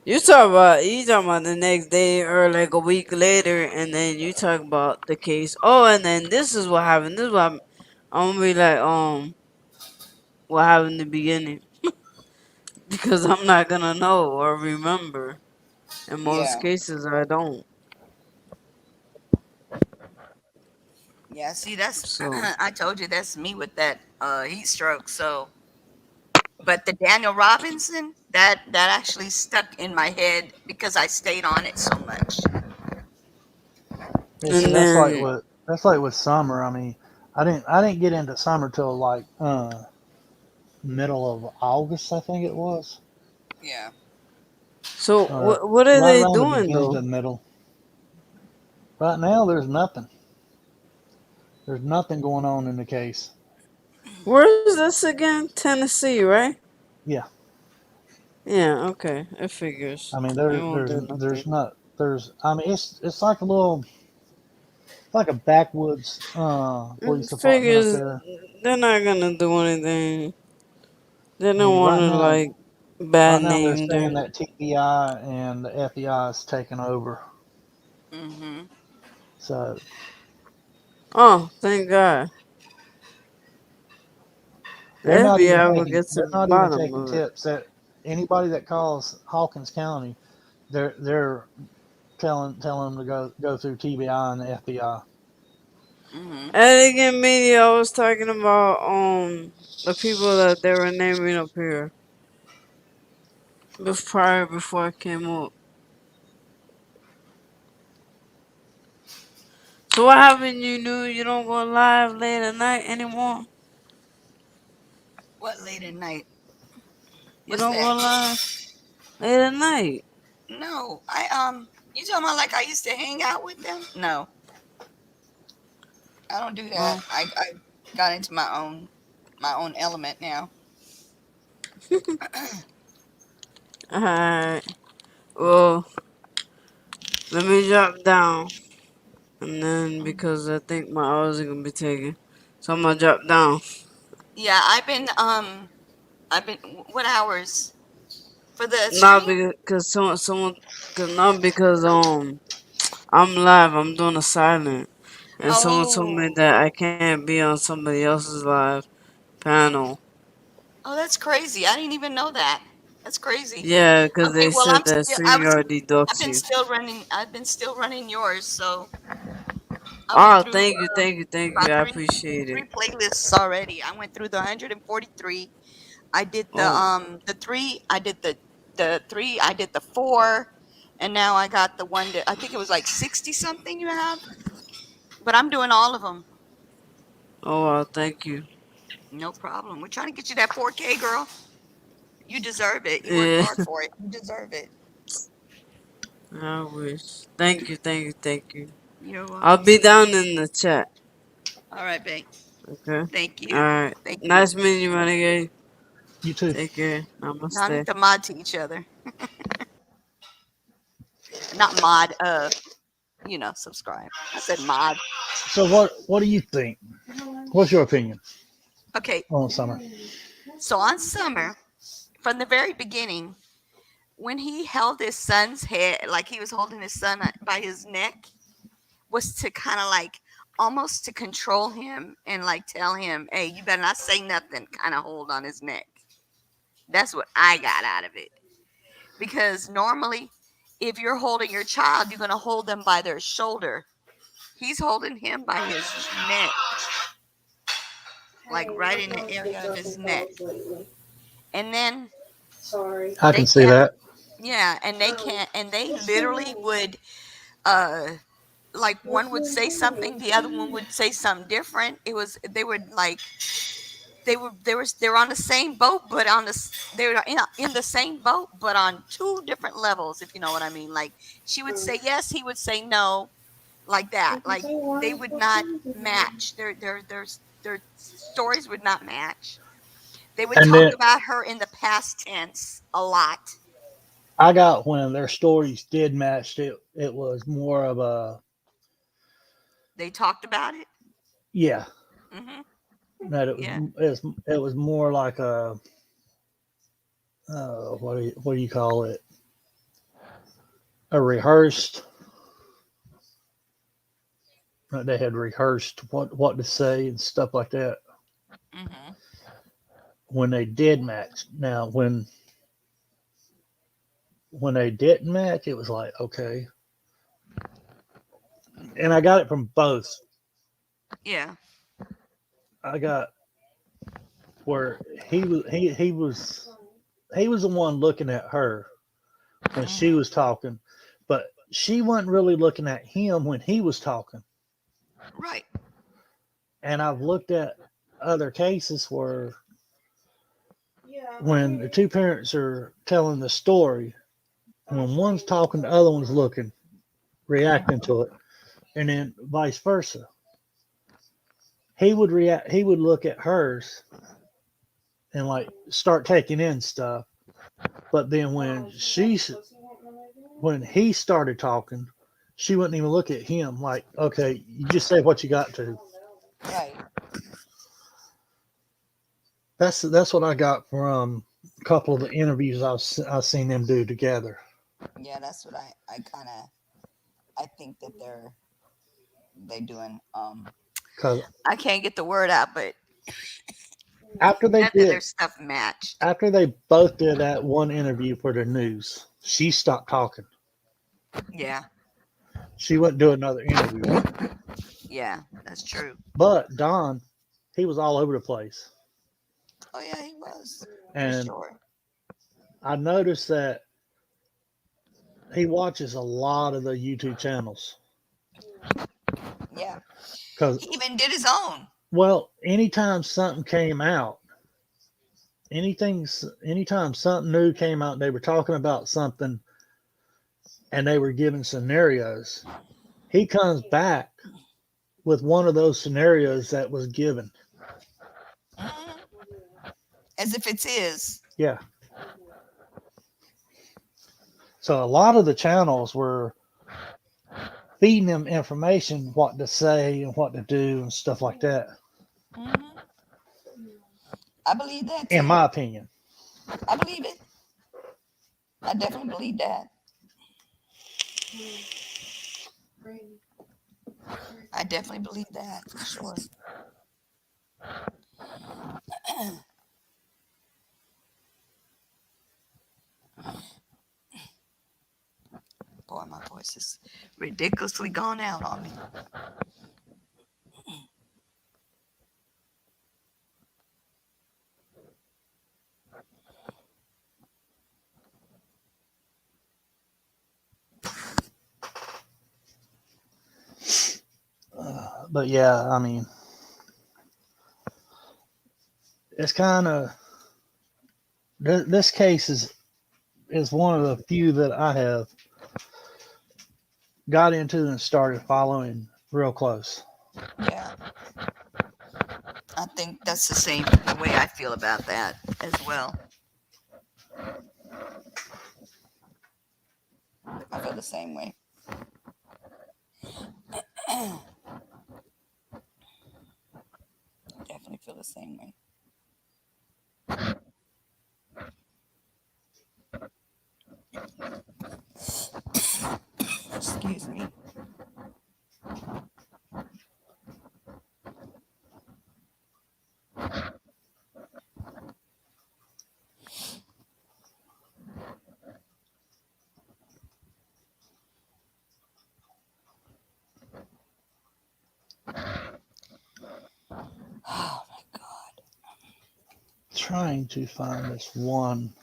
you talk about the next day or like a week later, and then you talk about the case. Oh, and then this is what happened. This is what happened. I'm gonna be like, what happened in the beginning? Because I'm not gonna know or remember. In most Yeah. cases, I don't. Yeah. See, that's So, I told you that's me with that heat stroke. So, but the Daniel Robinson that actually stuck in my head because I stayed on it so much. Yeah, see, and then that's like with summer. I mean, I didn't get into summer till like middle of August, I think it was, Yeah. so or what are right they around the doing beginning to though? the middle. Right now, there's nothing. There's nothing going on in the case. Where is this again? Tennessee, right? Yeah, Yeah, okay. It figures. I mean, It won't do there's nothing. not I mean, it's like a little, it's like a backwoods police It department up figures there. they're not gonna do anything. They I don't mean, want to like bad right now they're name saying there. that TBI and the FBI is taking over. Mm-hmm. So Oh, thank God. The FBI will get to they're the not even bottom taking of it. tips. That anybody that calls Hawkins County, they're telling them to go through TBI and the FBI. Mm-hmm. And again, media, I was talking about the people that they were naming up here before I came up. So what happened? You knew you don't go live late at night anymore. What late at night? You What's don't that? go live late at night. No, you talking about like I used to hang out with them? No, I don't do that. Oh, I got into my own element now. alright. Well, let me drop down, and then because I think my hours are gonna be taken, so I'm gonna drop down. Yeah, I've been what hours for the Not stream? because not because I'm live. I'm doing a silent, and someone told me Oh, that I can't be on somebody else's live panel. oh, that's crazy. I didn't even know that. That's crazy. Yeah, because Okay, they well, said that StreamYard I've deducts been you. still running. I've been still running yours, so I went Oh, through thank you, thank you, thank you. about I appreciate three it. playlists already. I went through the 143. I did Oh, the three. I did the three. I did the four, and now I got the one that I think it was like 60 something you have. But I'm doing all of them. oh, well, thank you. No problem. We're trying to get you that 4K, girl. You deserve it. You worked Yeah, hard for it. You deserve it. I wish. Thank you, thank you, thank you. You're I'll welcome, be sweetie. down in the chat. All right, babe. Okay. Thank All you. right. Thank you. Nice meeting you, Renegade. You too. Take care. Now I need Namaste. to mod to each other. Not mod, subscribe. I said mod. So what do you think? What's your opinion Okay, on Summer? so on Summer, from the very beginning, when he held his son's head, like he was holding his son by his neck, was to kind of like almost to control him and like tell him, hey, you better not say nothing, kind of hold on his neck. That's what I got out of it. Because normally, if you're holding your child, you're going to hold them by their shoulder. He's holding him by his neck, like right in the area of his neck. And then I they can see kept, that. yeah, and they can't, and they literally would, uh, like one would say something, the other one would say something different. They would like, they were on the same boat, but they were in the same boat, but on two different levels, if you know what I mean. Like she would say yes, he would say no, like that. Like they would not match. Their stories would not match. They would And talk then about her in the past tense a lot. I got when their stories did match. It was more of a They talked about it. yeah. Hmm. That Yeah. it was more like a what do you call it? A rehearsed. They had rehearsed what to say and stuff like that Hmm. when they did match. Now when they didn't match, it was like okay. And I got it from both. Yeah. I got where he was the one looking at her when she Hmm. was talking, but she wasn't really looking at him when he was talking. Right. And I've looked at other cases where when the two parents are telling the story, when one's talking, the other one's looking, reacting to it, and then vice versa. He would react. He would look at hers and like start taking in stuff, But then when he started talking, she wouldn't even look at him like, okay, you just say what you got to. Right. That's what I got from a couple of the interviews I've seen them do together. Yeah, that's what I kind of I think that they doing. Because I can't get the word out, but after they not that their did, stuff matched. after they both did that one interview for the news, she stopped talking. Yeah, She wouldn't do another interview. yeah, that's true. But Don, he was all over the place. Oh yeah, he was for And sure. I noticed that he watches a lot of the YouTube channels. Yeah, Because, he even did his own. well, anytime something came out, anytime something new came out, they were talking about something and they were giving scenarios, he comes back with one of those scenarios that was given. Mhm. As if it's his. Yeah. So a lot of the channels were feeding them information, what to say and what to do and stuff like that, Hmm. I believe that in too. my opinion. I believe it. I definitely believe that. I definitely believe that for sure. Boy, my voice is ridiculously gone out on me. But yeah, I mean, it's kind of this case is one of the few that I have got into and started following real close. Yeah, I think that's the way I feel about that as well. I feel the same way. Definitely feel the same way. Excuse me. Oh my God. Trying to find this one.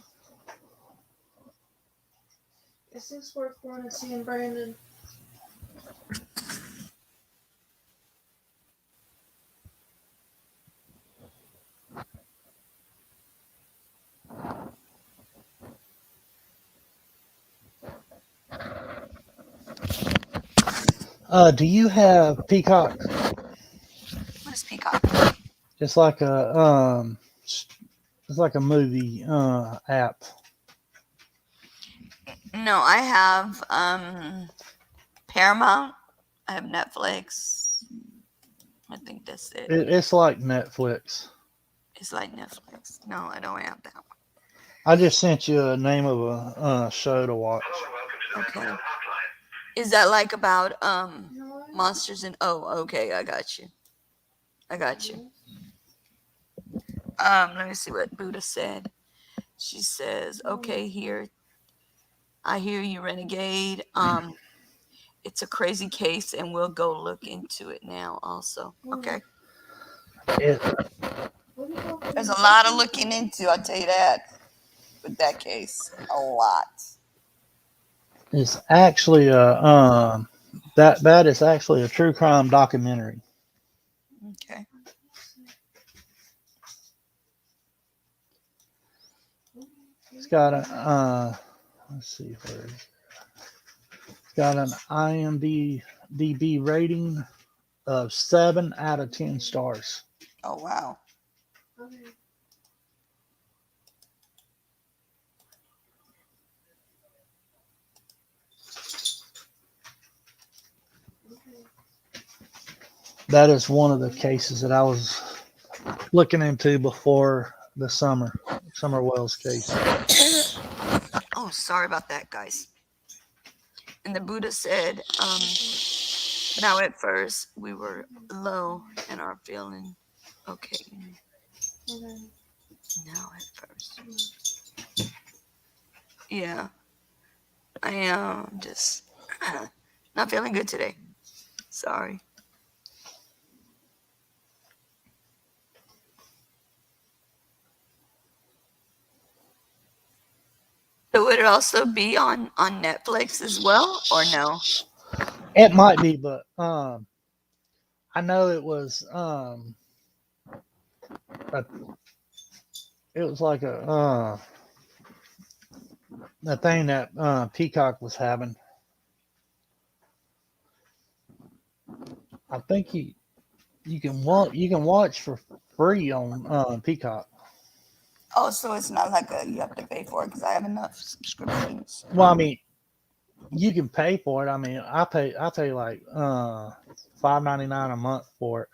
Is this worth going and seeing Brandon? Do you have Peacock? What is Peacock? It's like a movie app. No, I have Paramount. I have Netflix. I think that's it. It's like Netflix. It's like Netflix. No, I don't have that one. I just sent you a name of a show to watch. Okay. Is that like about monsters and okay, I got you. I got you. Let me see what Buddha said. She says, okay, here. I hear you, Renegade. It's a crazy case and we'll go look into it now also. Okay. It, There's a lot of looking into, I'll tell you that, with that case. A lot. it's actually that is actually a true crime documentary. Okay. It's got a let's see where it's got an IMDb rating of 7 out of 10 stars. Oh wow. Okay. that is one of the cases that I was looking into before the Summer Wells case. Oh, sorry about that, guys. And the Buddha said, now at first we were low in our feeling. Okay. Now at first. Yeah. I am just not feeling good today. Sorry. So would it also be on Netflix as well, or no? It might be, but I know it was it was like a thing that Peacock was having. I think you can watch for free on Peacock. Oh, so it's not like you have to pay for it because I have enough subscriptions. Well, I mean, you can pay for it. I mean, I pay like $5.99 a month for it.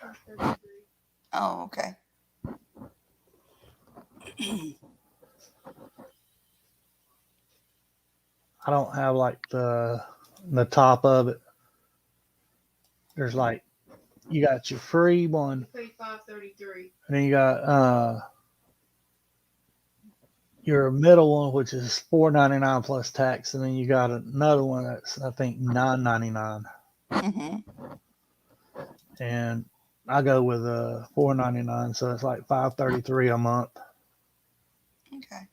Oh, okay. I don't have like the top of it. There's like you got your free one, Pay $5.33. and then you got your middle one, which is $4.99 plus tax, and then you got another one that's I think $9.99. Mm-hmm. And I go with $4.99, so it's like $5.33 a month. Okay.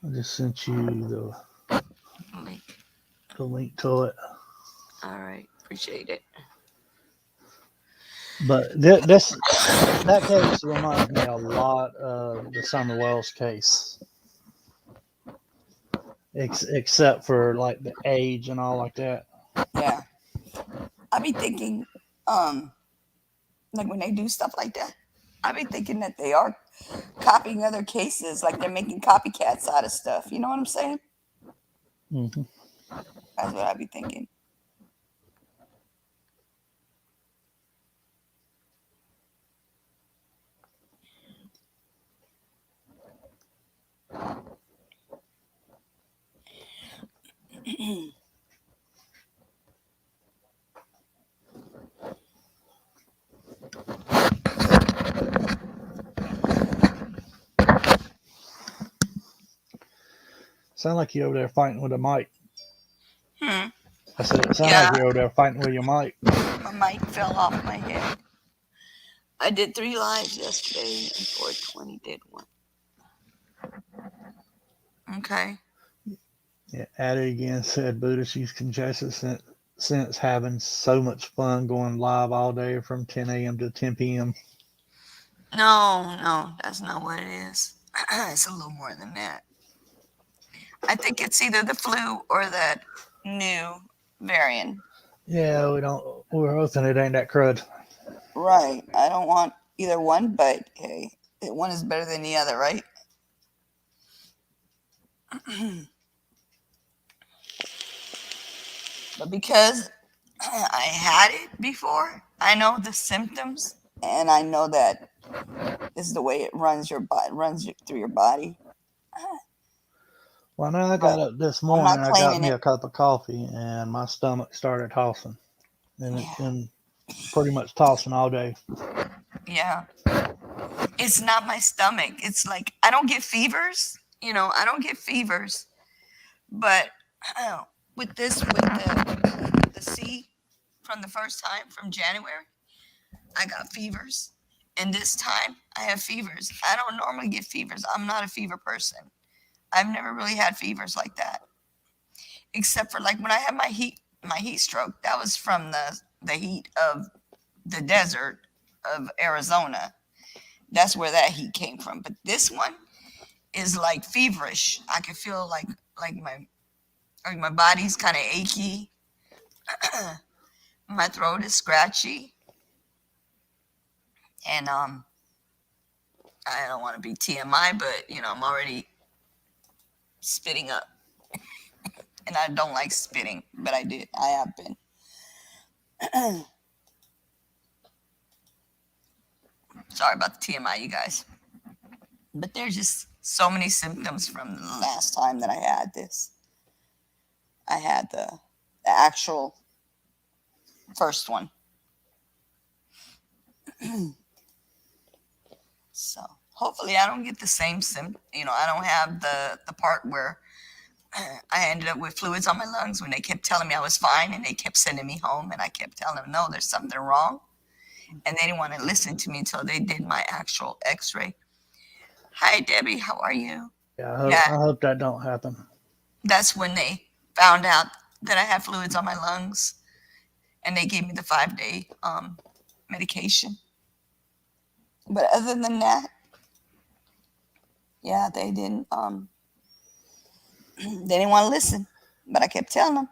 I just sent you Link. the link to it. All right. Appreciate it. But that case reminds me a lot of the Summer Wells case, except for like the age and all like that. Yeah. I be thinking, like when they do stuff like that, I be thinking that they are copying other cases, like they're making copycats out of stuff. You know what I'm saying? Mm-hmm. That's what I be thinking. Sound like you over there fighting with a mic. Hmm. I said it sound Yeah. like you're over there fighting with your mic. My mic fell off my head. I did 3 lives yesterday, and 420 did 1. Okay. Yeah, Addie again said Buddha, she's congested since having so much fun going live all day from 10 a.m. to 10 p.m. No, that's not what it is. It's a little more than that. I think it's either the flu or that new variant. Yeah, we're hoping it ain't that crud. Right. I don't want either one, but hey, one is better than the other, right? But because I had it before, I know the symptoms, and I know that this is the way it runs your body, through your body. Well, now I got up this I'm morning, not I got claiming me it. a cup of coffee, and my stomach started tossing. And it's been pretty much tossing all day. Yeah. It's not my stomach. It's like I don't get fevers. I don't get fevers. But with the C from the first time from January, I got fevers. And this time I have fevers. I don't normally get fevers. I'm not a fever person. I've never really had fevers like that. Except for like when I had my heat stroke, that was from the heat of the desert of Arizona. That's where that heat came from. But this one is like feverish. I can feel like my body's kind of achy. My throat is scratchy. And I don't want to be TMI, but I'm already spitting up. And I don't like spitting, but I have been. Sorry about the TMI, you guys. But there's just so many symptoms from the last time that I had this. I had the actual first one. So hopefully I don't get the same I don't have the part where I ended up with fluids on my lungs when they kept telling me I was fine and they kept sending me home and I kept telling them, no, there's something wrong. And they didn't want to listen to me until they did my actual x-ray. Hi, Debbie. How are you? Yeah, I hope that don't happen. That's when they found out that I had fluids on my lungs and they gave me the 5-day medication. But other than that, yeah, they didn't they didn't want to listen. But I kept telling them,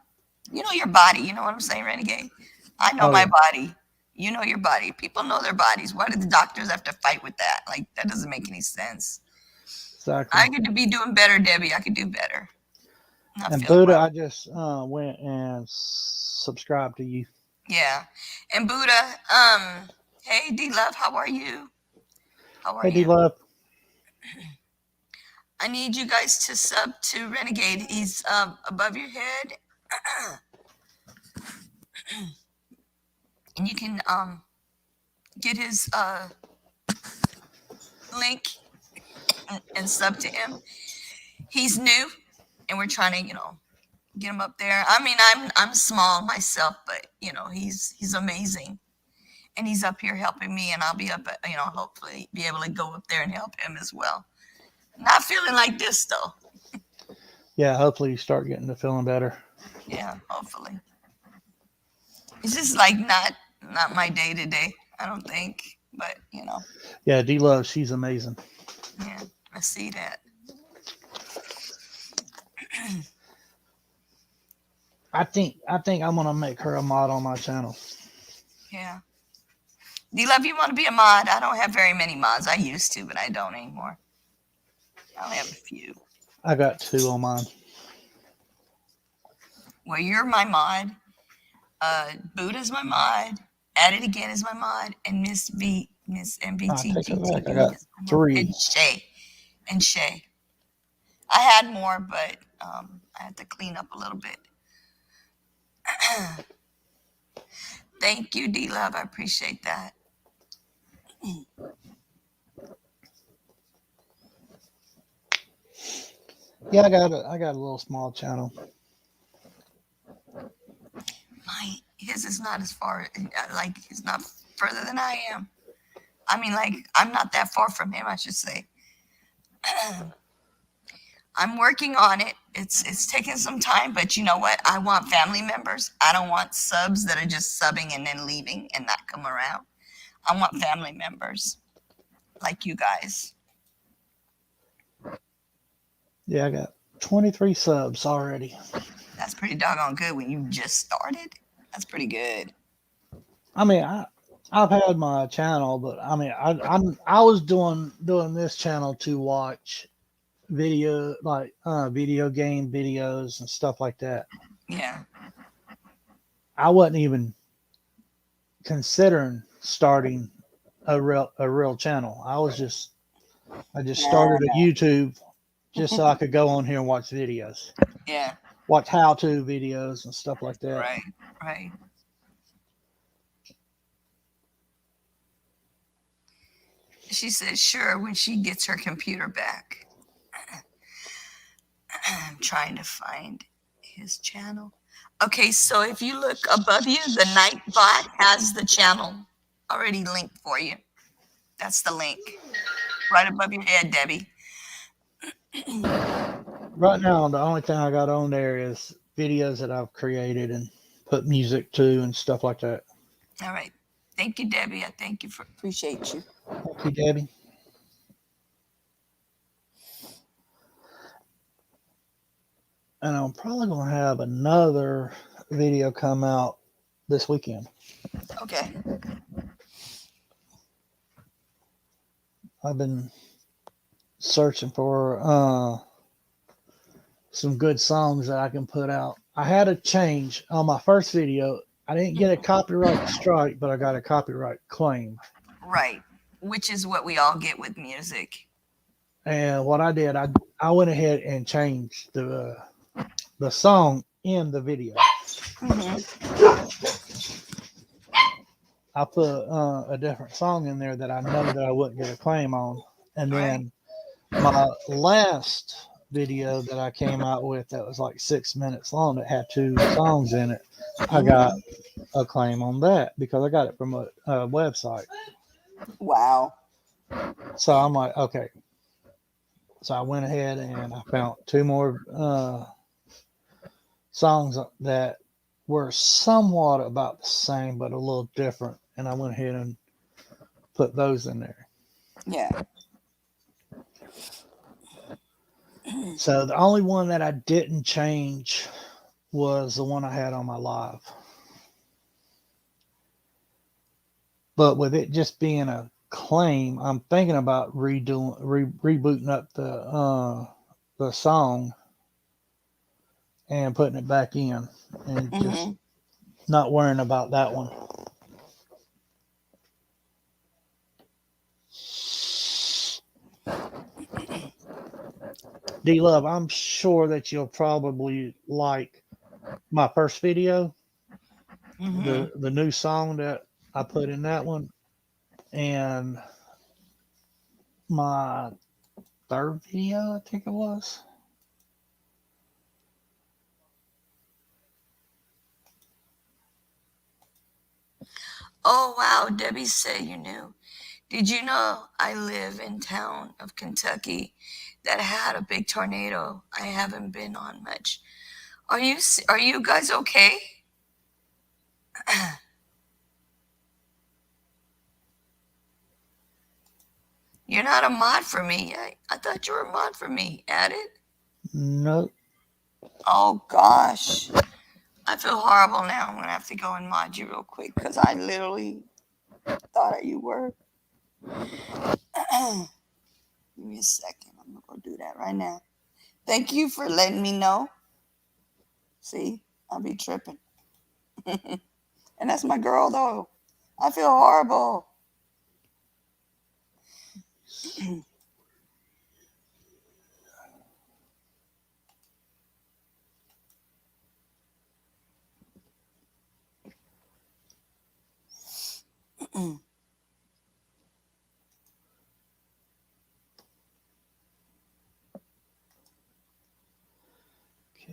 you know your body, you know what I'm saying, Renegade? I know my body. You know your body. People know their bodies. Why do the doctors have to fight with that? Like, that doesn't make any sense. Exactly. I could be doing better, Debbie. I could do better. And Buddha, I just went and subscribed to you. Yeah. And Buddha, hey, D-Love, how are you? How are Hey, you? D-Love. I need you guys to sub to Renegade. He's above your head. And you can get his link and sub to him. He's new, and we're trying to, get him up there. I mean, I'm small myself, but he's amazing, and he's up here helping me, and I'll be up, hopefully be able to go up there and help him as well. Not feeling like this though. Yeah, hopefully you start getting to feeling better. Yeah, hopefully. It's just like not my day to day, I don't think, but Yeah, D-Love, she's amazing. yeah, I see that. I think I'm gonna make her a mod on my channel. Yeah. D-Love, you want to be a mod? I don't have very many mods. I used to, but I don't anymore. I only have a few. I got 2 on mine. Well, you're my mod. Buddha's my mod. At It Again is my mod. And Miss MVTGT. I got 3. And Shay. I had more, but I had to clean up a little bit. Thank you, D-Love. I appreciate that. Yeah, I got a little small channel. His is not as far, like he's not further than I am. I mean, like, I'm not that far from him, I should say. I'm working on it. It's taking some time, but you know what? I want family members. I don't want subs that are just subbing and then leaving and not come around. I want family members like you guys. Yeah, I got 23 subs already. That's pretty doggone good when you just started. That's pretty good. I mean, I've had my channel, but I mean, I was doing this channel to watch video game videos and stuff like that. Yeah. I wasn't even considering starting a real channel. I just started a YouTube just so I could go on here and watch videos. Yeah. Watch how-to videos and stuff like that. Right. She says, sure, when she gets her computer back. I'm trying to find his channel. Okay, so if you look above you, the Nightbot has the channel already linked for you. That's the link. Right above your head, Debbie. Right now, the only thing I got on there is videos that I've created and put music to and stuff like that. All right. Thank you, Debbie. I appreciate you. Thank you, Debbie. And I'm probably going to have another video come out this weekend. Okay. I've been searching for some good songs that I can put out. I had a change on my first video. I didn't get a copyright strike, but I got a copyright claim. Right. Which is what we all get with music. And what I did, I went ahead and changed the song in the video. I put a different song in there that I know that I wouldn't get a claim on. And then my last video that I came out with that was like 6 minutes long, that had 2 songs in it, I got a claim on that because I got it from a website. Wow. So I'm like, okay. So I went ahead and I found 2 more songs that were somewhat about the same, but a little different. And I went ahead and put those in there. Yeah. So the only one that I didn't change was the one I had on my live. But with it just being a claim, I'm thinking about rebooting up the song and putting it back in and just not worrying about that one. D-Love, I'm sure that you'll probably like my first video, the new song that I put in that one, and my third video, I think it was. Oh, wow. Debbie said you knew. Did you know I live in town of Kentucky that had a big tornado? I haven't been on much. Are you guys okay? You're not a mod for me. I thought you were a mod for me. Added? Nope. Oh, gosh. I feel horrible now. I'm going to have to go and mod you real quick because I literally thought you were. Give me a second. I'm going to go do that right now. Thank you for letting me know. See, I'll be tripping. And that's my girl, though. I feel horrible. Okay,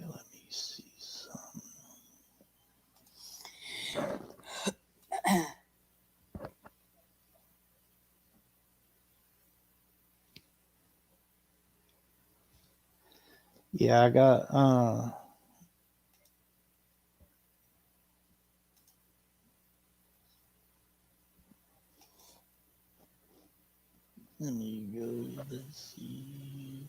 let me see some. Yeah, I got let me go to see.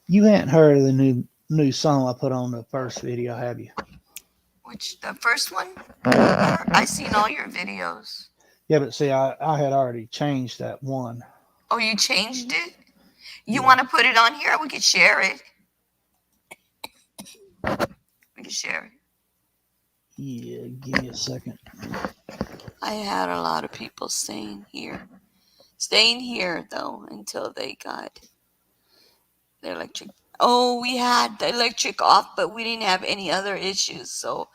You hadn't heard of the new song I put on the first video, have you? Which, the first one? I seen all your videos. Yeah, but see, I had already changed that one. Oh, you changed it? You want to put it on here? We could share it. We could share it. Yeah, give me a second. I had a lot of people staying here, though, until they got the electric. Oh, we had the electric off, but we didn't have any other issues. So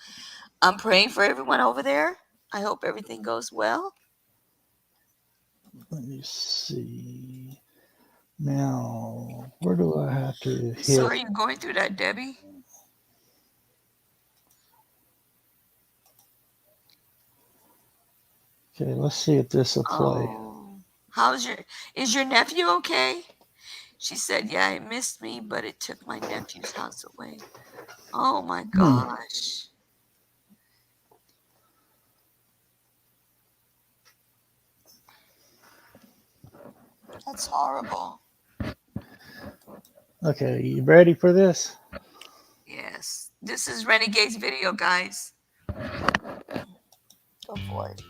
I'm praying for everyone over there. I hope everything goes well. Let me see. Now, where do I have to hit? So are you going through that, Debbie? Okay, let's see if this will play. Oh. Is your nephew okay? She said, yeah, it missed me, but it took my nephew's house away. Oh my gosh. That's horrible. Okay, you ready for this? Yes. This is Renegade's video, guys. Go for it.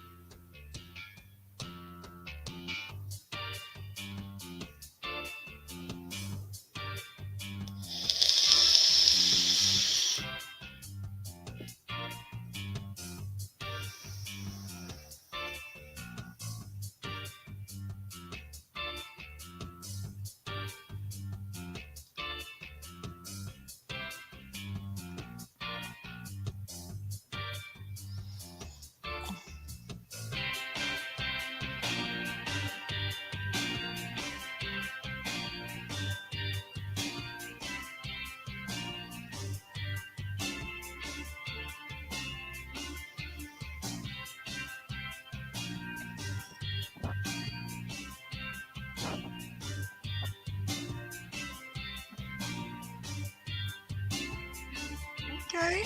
Okay.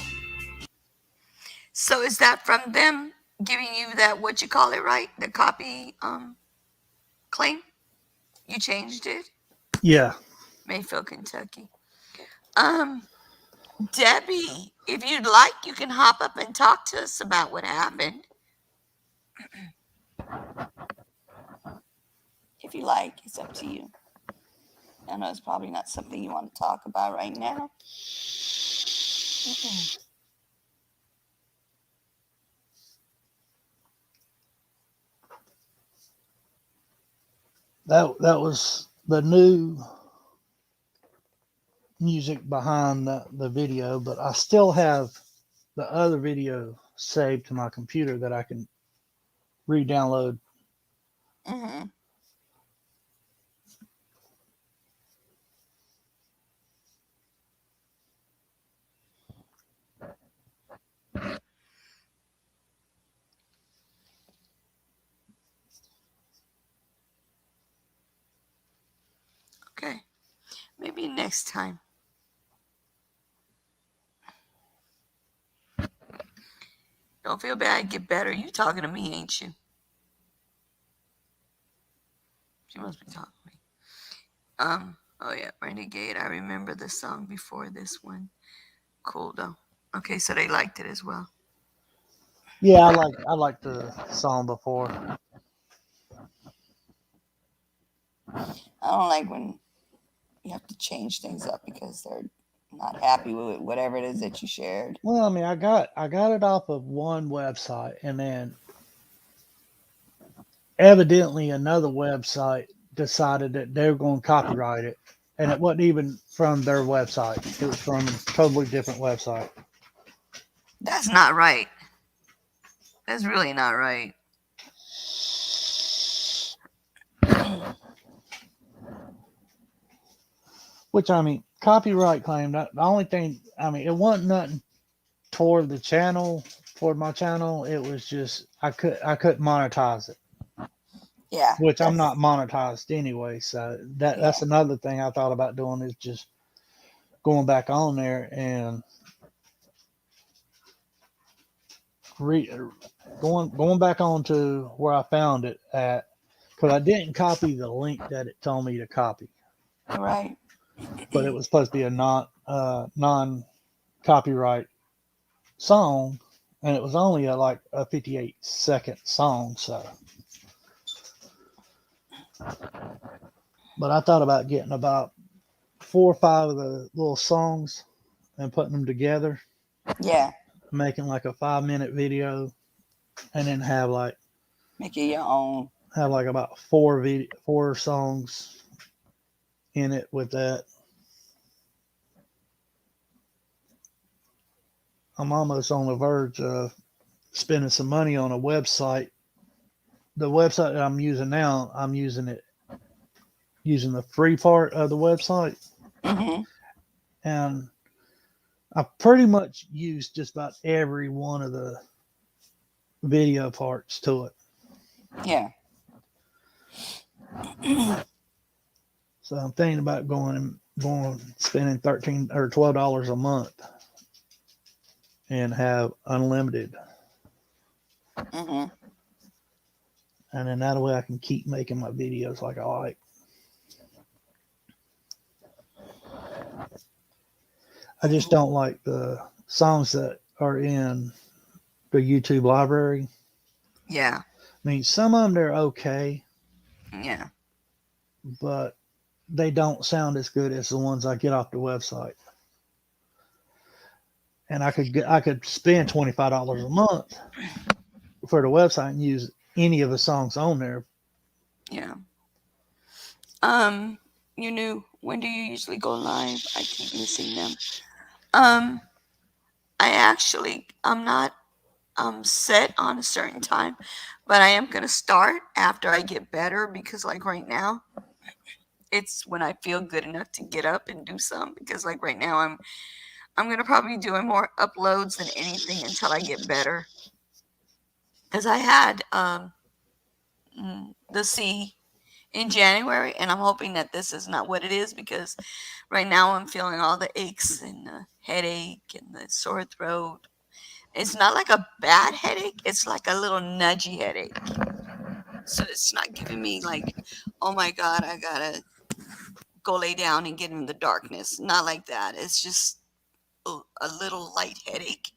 So is that from them giving you that, what you call it, right? The copy claim? You changed it? Yeah. Mayfield, Kentucky. Debbie, if you'd like, you can hop up and talk to us about what happened. If you like, it's up to you. I know it's probably not something you want to talk about right now. That was the new music behind the video, but I still have the other video saved to my computer that I can re-download. Mm-hmm. Okay. Maybe next time. Don't feel bad. Get better. You talking to me, ain't you? She must be talking to me. Oh yeah, Renegade. I remember the song before this one. Cool though. Okay, so they liked it as well. Yeah, I like the song before. I don't like when you have to change things up because they're not happy with whatever it is that you shared. Well, I mean, I got it off of one website, and then evidently another website decided that they were going to copyright it, and it wasn't even from their website. It was from a totally different website. That's not right. That's really not right. Which, I mean, copyright claim. The only thing, I mean, it wasn't nothing toward the channel, toward my channel. It was just I couldn't monetize it. Yeah. Which I'm not monetized anyway. So that's another thing I thought about doing, is just going back on there and going back on to where I found it at, because I didn't copy the link that it told me to copy. Right. But it was supposed to be a non copyright song, and it was only like a 58-second song. So, but I thought about getting about 4 or 5 of the little songs and putting them together. Yeah. Making like a 5-minute video, and then have like make it your own. Have like about 4 songs in it with that. I'm almost on the verge of spending some money on a website. The website that I'm using now, I'm using the free part of the website. Mm-hmm. And I pretty much used just about every one of the video parts to it. Yeah. So I'm thinking about spending $13 or $12 a month and have unlimited. Mm-hmm. And then that way I can keep making my videos like I like. I just don't like the songs that are in the YouTube library. Yeah. I mean, some of them, they're okay. Yeah. But they don't sound as good as the ones I get off the website. And I could spend $25 a month for the website and use any of the songs on there. Yeah. You knew, when do you usually go live? I keep missing them. I'm not set on a certain time, but I am gonna start after I get better, because like right now, it's when I feel good enough to get up and do some, because like right now I'm gonna probably be doing more uploads than anything until I get better. Because I had the C in January, and I'm hoping that this is not what it is, because right now I'm feeling all the aches and the headache and the sore throat. It's not like a bad headache, it's like a little nudgy headache. So it's not giving me like, oh my God, I gotta go lay down and get in the darkness. Not like that. It's just a little light headache,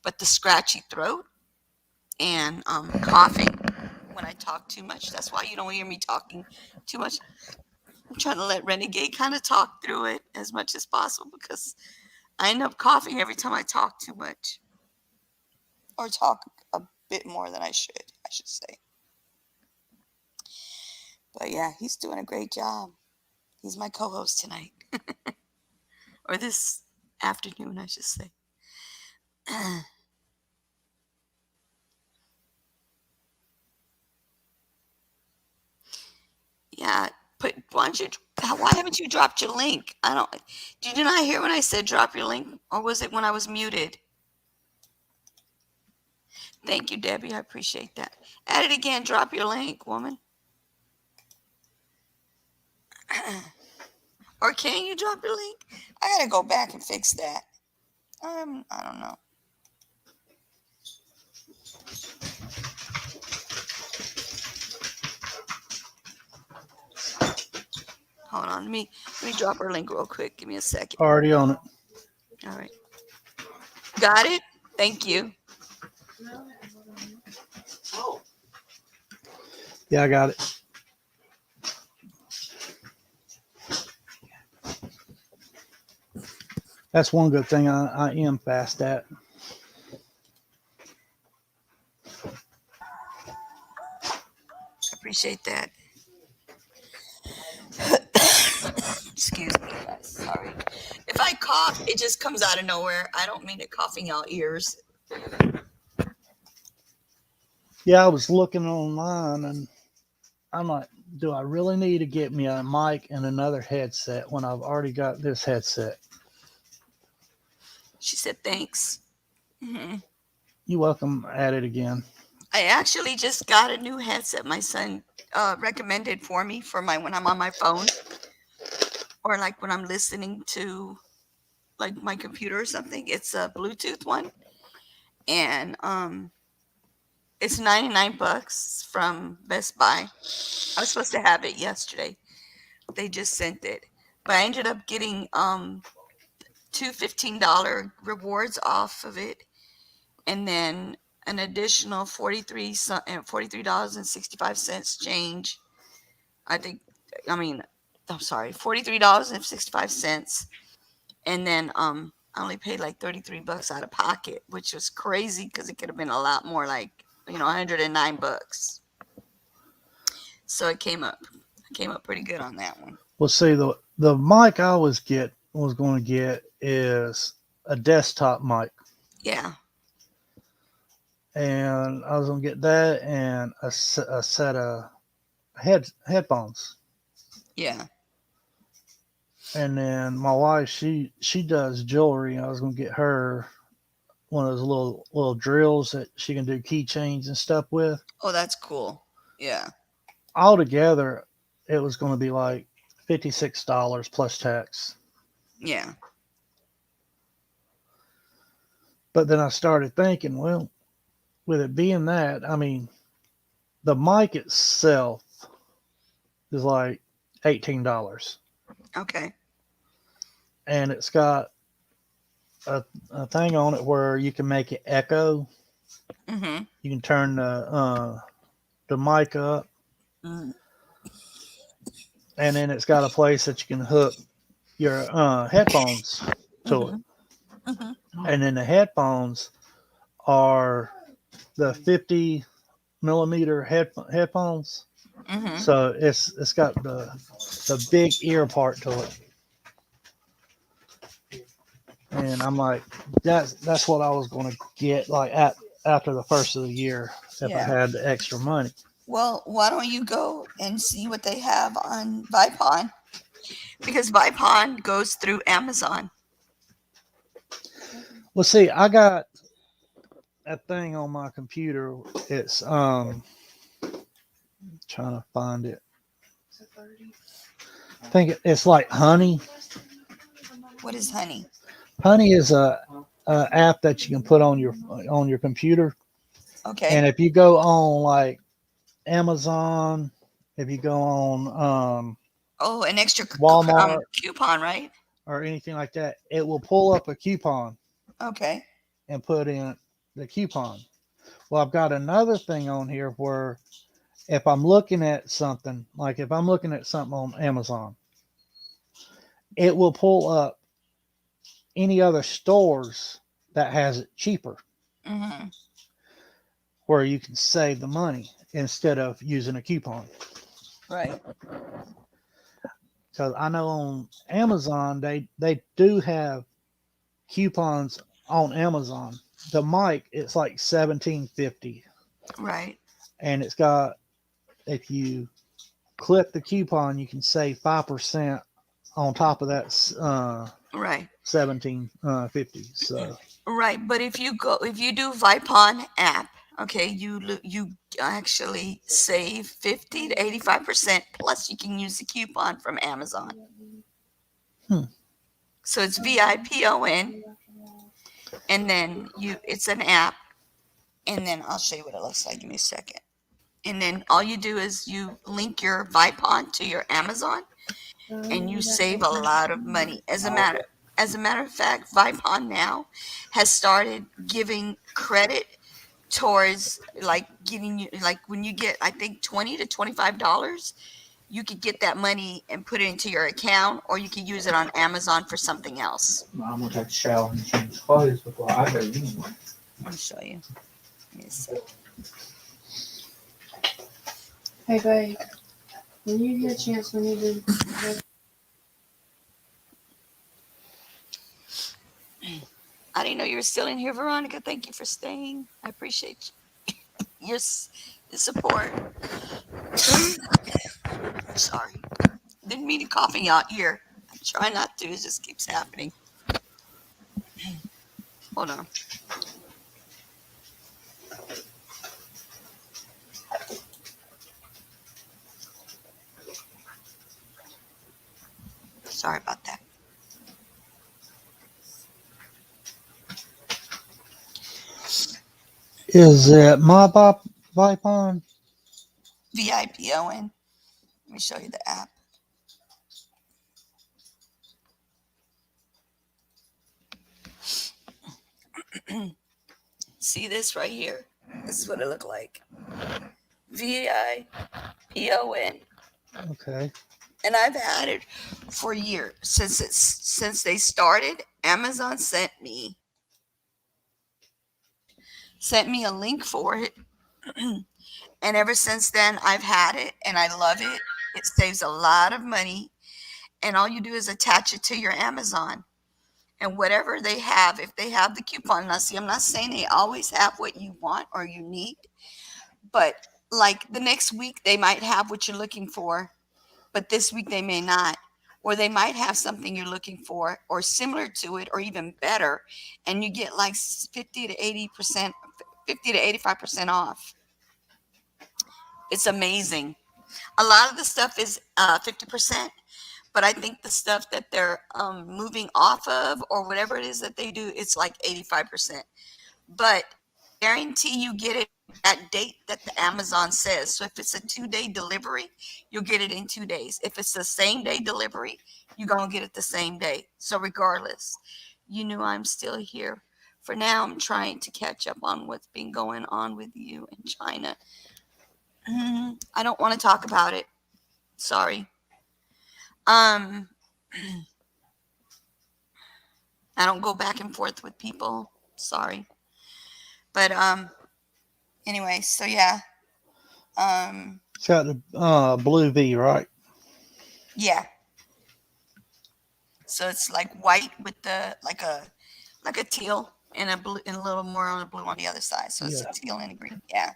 but the scratchy throat and coughing when I talk too much. That's why you don't hear me talking too much. I'm trying to let Renegade kind of talk through it as much as possible, because I end up coughing every time I talk too much, or talk a bit more than I should say. But yeah, he's doing a great job. He's my co-host tonight, or this afternoon, I should say. Yeah, why haven't you dropped your link? Did you not hear when I said drop your link, or was it when I was muted? Thank you, Debbie. I appreciate that. Add it again. Drop your link, woman. Or can you drop your link? I gotta go back and fix that. I don't know. Hold on. Let me drop her link real quick. Give me a second. Already on it. All right. Got it? Thank you. Yeah, I got it. That's one good thing I am fast at. Appreciate that. Excuse me, guys. Sorry. If I cough, it just comes out of nowhere. I don't mean to cough in y'all ears. Yeah, I was looking online and I'm like, do I really need to get me a mic and another headset when I've already got this headset? She said thanks. Mm-hmm. You're welcome. At it again. I actually just got a new headset my son recommended for me for when I'm on my phone, or like when I'm listening to like my computer or something. It's a Bluetooth one, and it's $99 from Best Buy. I was supposed to have it yesterday. They just sent it, but I ended up getting two $15 rewards off of it, and then an additional $43.65 change. $43.65, and then I only paid like $33 out of pocket, which was crazy because it could have been a lot more, like $109. So it came up pretty good on that one. Well, see, the mic I was going to get is a desktop mic. Yeah. And I was going to get that and a set of headphones. Yeah. And then my wife, she does jewelry. I was going to get her one of those little drills that she can do keychains and stuff with. Oh, that's cool. Yeah. Altogether, it was going to be like $56 plus tax. Yeah. But then I started thinking, well, with it being that, I mean, the mic itself is like $18. Okay. And it's got a thing on it where you can make it echo. Mm-hmm. You can turn the mic up. Mm. And then it's got a place that you can hook your headphones to Mm-hmm. it. Mm-hmm. And then the headphones are the 50 millimeter headphones. Mm-hmm. So it's got the big ear part to it. And I'm like, that's what I was going to get like after the first of the year if I had the extra money. Well, why don't you go and see what they have on Vipon? Because Vipon goes through Amazon. Well, see, I got that thing on my computer. It's trying to find it. I think it's like Honey. What is Honey? Honey is a app that you can put on your computer, Okay. and if you go on like Amazon, if you go on Oh, an extra Walmart coupon, right? or anything like that, it will pull up a coupon Okay. and put in the coupon. Well, I've got another thing on here where if I'm looking at something, like if I'm looking at something on Amazon, it will pull up any other stores that has it cheaper, Mm-hmm. where you can save the money instead of using a coupon. Right. Because I know on Amazon they do have coupons on Amazon. The mic, it's like $17.50, Right. and it's got, if you click the coupon, you can save 5% on top of that Right. $17.50. So Right. But if you do Vipon app, okay, you actually save 50 to 85%. Plus, you can use the coupon from Amazon. Hmm. So it's VIPON, and then it's an app, and then I'll show you what it looks like. Give me a second. And then all you do is you link your Vipon to your Amazon, and you save a lot of money. As a matter of fact, Vipon now has started giving credit towards like giving you, like when you get, I think, $20 to $25, you could get that money and put it into your account, or you could use it on Amazon for something else. I'm gonna take a shower and change clothes before I go anyway. I'll show you. Give me a sec. Hey, babe. When you get a chance, we need to. I didn't know you were still in here, Veronica. Thank you for staying. I appreciate your support. Sorry. Didn't mean to cough in your ear. I try not to. It just keeps happening. Hold on. Sorry about that. is it my Vipon? VIPON. Let me show you the app. See this right here? This is what it looked like. VIPON. Okay. And I've had it for years. Since they started, Amazon sent me a link for it. And ever since then, I've had it and I love it. It saves a lot of money. And all you do is attach it to your Amazon. And whatever they have, if they have the coupon, now see, I'm not saying they always have what you want or you need, but like the next week, they might have what you're looking for, but this week they may not. Or they might have something you're looking for or similar to it or even better. And you get like 50 to 80%, 50 to 85% off. It's amazing. A lot of the stuff is 50%, but I think the stuff that they're moving off of or whatever it is that they do, it's like 85%. But guarantee you get it that date that the Amazon says. So if it's a 2-day delivery, you'll get it in 2 days. If it's the same day delivery, you're going to get it the same day. So regardless, you knew I'm still here. For now, I'm trying to catch up on what's been going on with you in China. I don't want to talk about it. Sorry. I don't go back and forth with people. Sorry. But anyway, so yeah. It's got the blue V, right? Yeah. So it's like white with the like a teal and a blue and a little more on the blue on the other side. So it's a teal and a green. Yeah.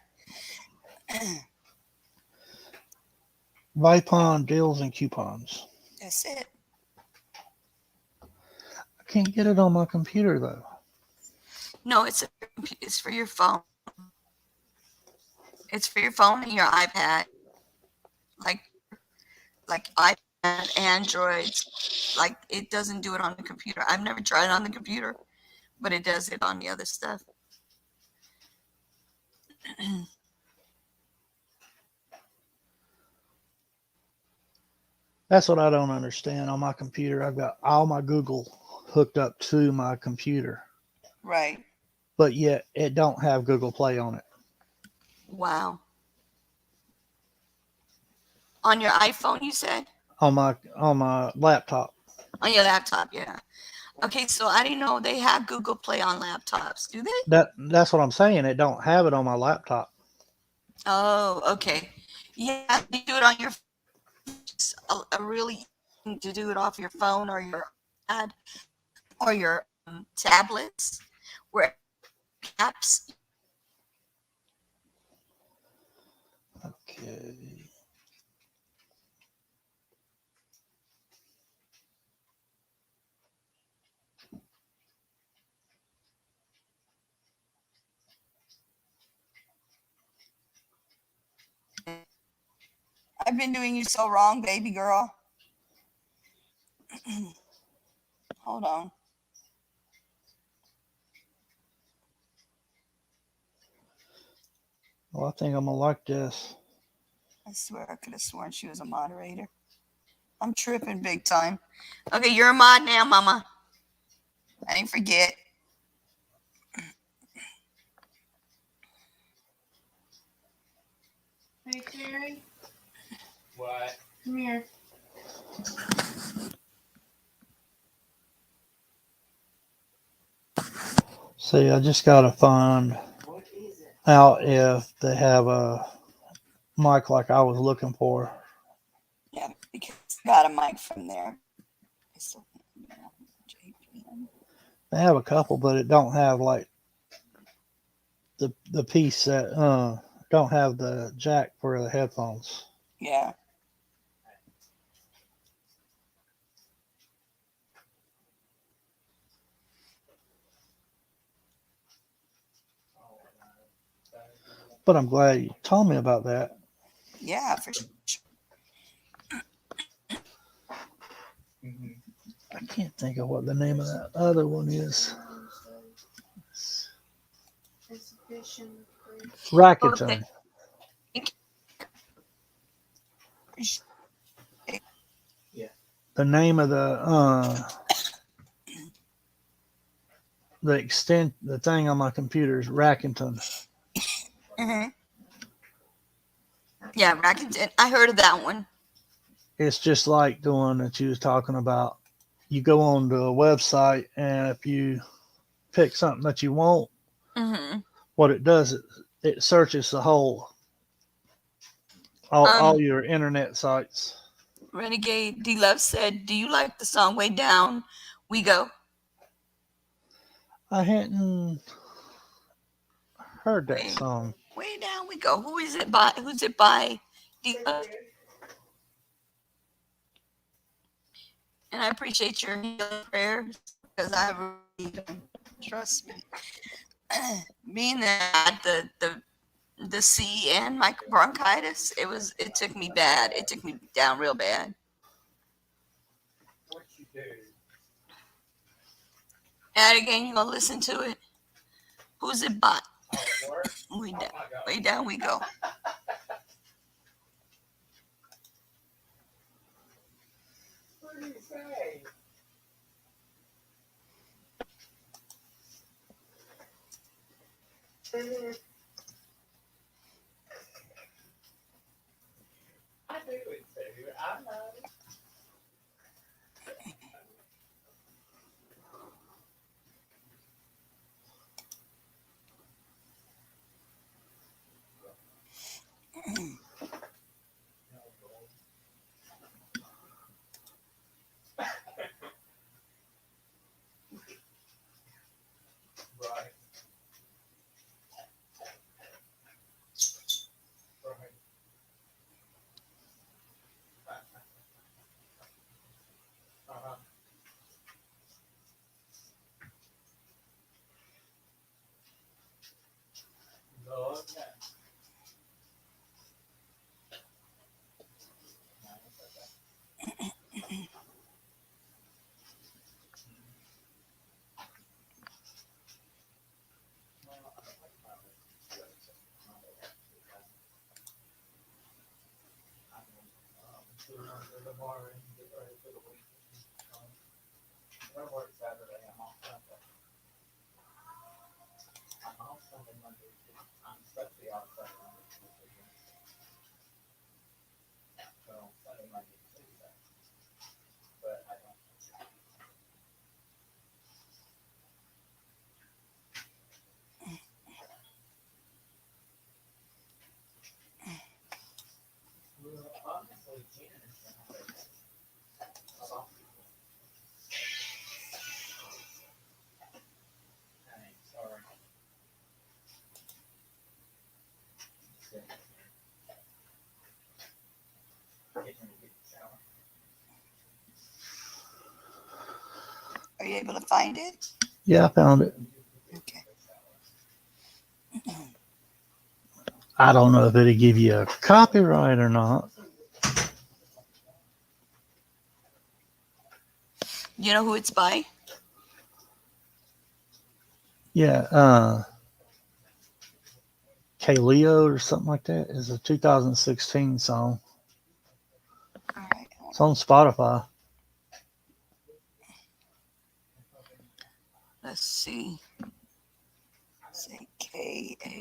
Vipon deals and coupons. That's it. I can't get it on my computer though. No, it's for your phone. It's for your phone and your iPad. Like like iPad, Androids. Like it doesn't do it on the computer. I've never tried it on the computer, but it does it on the other stuff. That's what I don't understand. On my computer, I've got all my Google hooked up to my computer, Right. but yet it don't have Google Play on it. Wow. On your iPhone, you said? On my laptop. On your laptop, yeah. Okay, so I didn't know they have Google Play on laptops. Do they? That's what I'm saying. It don't have it on my laptop. Oh, okay. Yeah, you do it on your a really to do it off your phone or your iPad or your tablets, where apps. Okay. I've been doing you so wrong, baby girl. Hold on. Well, I think I'm gonna like this. I swear I could have sworn she was a moderator. I'm tripping big time. Okay, you're a mod now, mama. I didn't forget. Hey, Terry, What? come here. See, I just gotta find out if they have a mic like I was looking for. Yeah, because I got a mic from there. They have a couple, but it don't have like the piece that don't have the jack for the headphones. Yeah. But I'm glad you told me about that. Yeah, for sure. I can't think of what the name of that other one is. Rakuten. The name of the thing on my computer is Rakuten. Mm-hmm. Yeah, Rakuten. I heard of that one. It's just like the one that you was talking about. You go on to a website, and if you pick something that you want, what it does is it searches the whole all your internet sites. Renegade D Love said, "Do you like the song Way Down We Go?" I hadn't heard that song. Way Down We Go. Who is it by? Who's it by? D Love. And I appreciate your healing prayers because I really don't trust me. Being that the C and my bronchitis, it took me bad. It took me down real bad. And again, you gonna listen to it. Who's it by? Way down we go. What did he say? I do it too. I know. Right. tomorrow and get ready for the weekend. I work Saturday. I'm off Sunday. I'm off Sunday, Monday. I'm supposed to be off Sunday, Monday, Tuesday. So Sunday, Monday, Tuesday. But I don't. Well, honestly, Jen is gonna take it. A lot of people. Hey, sorry. Getting ready to get in the shower. Are you able to find it? Yeah, I found it. Okay. I don't know if it'll give you a copyright or not. You know who it's by? Yeah, Kaleo or something like that is a 2016 song. All right. It's on Spotify. Let's see. Say Kaleo.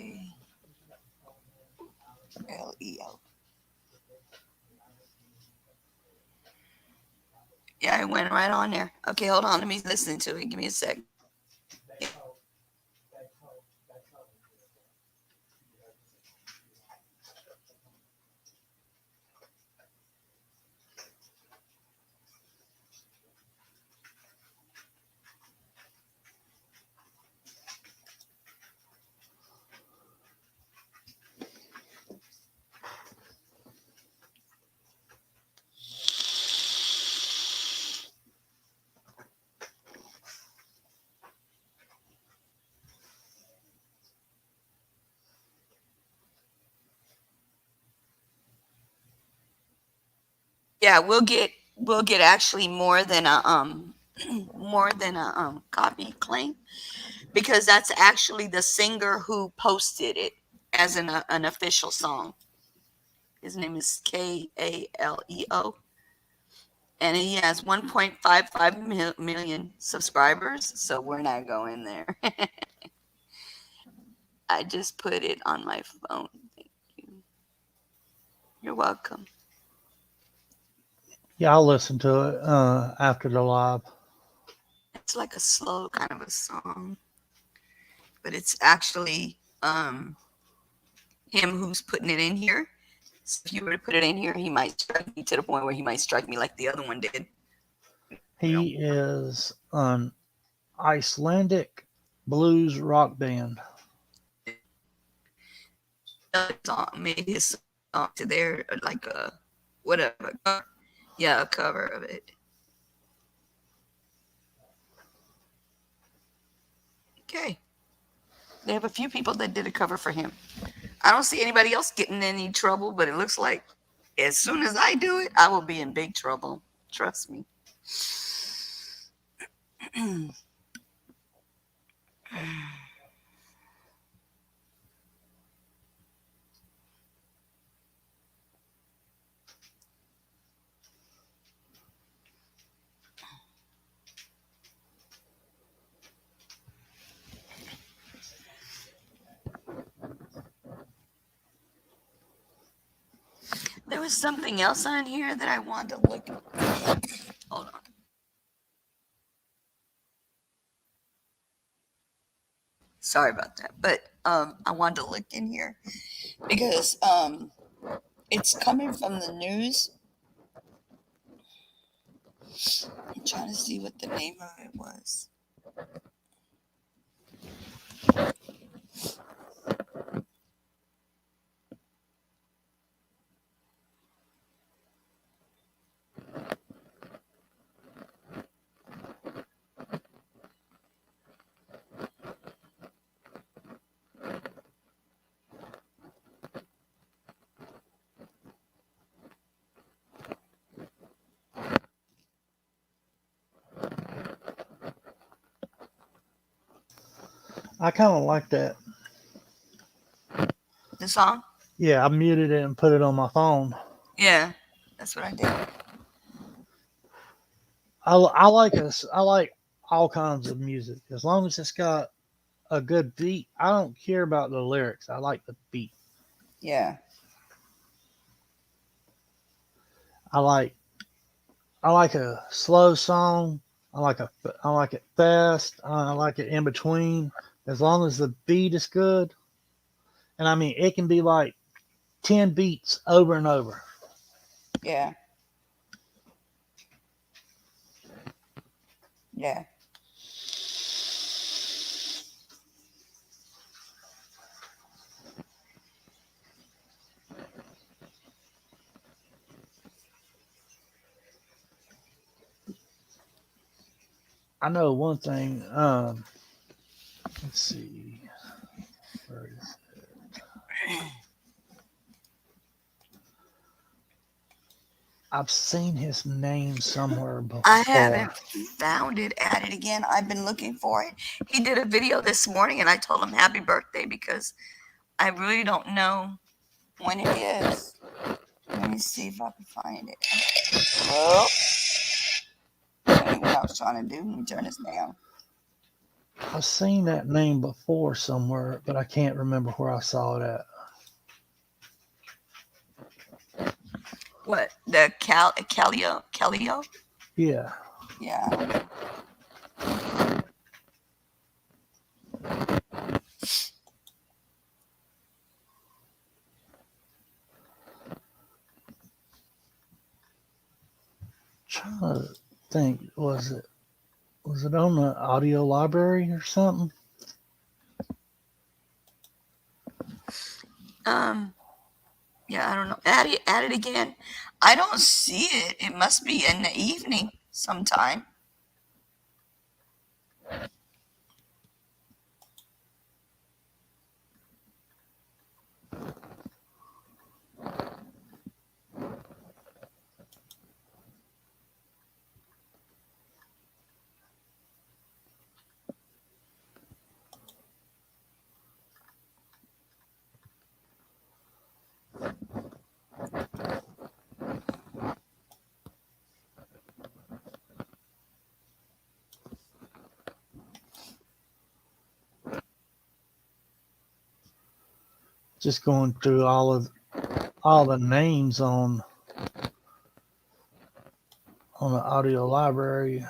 Yeah, I went right on there. Okay, hold on. Let me listen to it. Give me a sec. Yeah, we'll get actually more than a copy claim, because that's actually the singer who posted it as an official song. His name is Kaleo, and he has 1.55 million subscribers. So we're not going there. I just put it on my phone. Thank you. You're welcome. Yeah, I'll listen to it after the live. It's like a slow kind of a song, but it's actually him who's putting it in here. So if you were to put it in here, he might strike me to the point where he might strike me like the other one did. He is an Icelandic blues rock band. Made his song to their like a whatever. Yeah, a cover of it. Okay. They have a few people that did a cover for him. I don't see anybody else getting in any trouble, but it looks like as soon as I do it, I will be in big trouble. Trust me. There was something else on here that I wanted to look at. Hold on. Sorry about that, but I wanted to look in here because it's coming from the news. I'm trying to see what the name of it was. I kind of like that. The song? Yeah, I muted it and put it on my phone. Yeah, that's what I did. I like us. I like all kinds of music as long as it's got a good beat. I don't care about the lyrics. I like the beat. Yeah. I like I like a slow song. I like it fast. I like it in between. As long as the beat is good, and I mean it can be like 10 beats over and over. Yeah. Yeah. I know one thing. Let's see. Where is I've seen his name somewhere I before. haven't found it, added again. I've been looking for it. He did a video this morning and I told him happy birthday because I really don't know when it is. Let me see if I can find it. Oh, I knew what I was trying to do. Let me turn this down. I've seen that name before somewhere, but I can't remember where I saw it at. What? The Calio? Yeah. Yeah, I don't know. Trying to think, was it on the audio library or something? Yeah, I don't know. Add it again. I don't see it. It must be in the evening sometime. Just going through all the names on the audio library.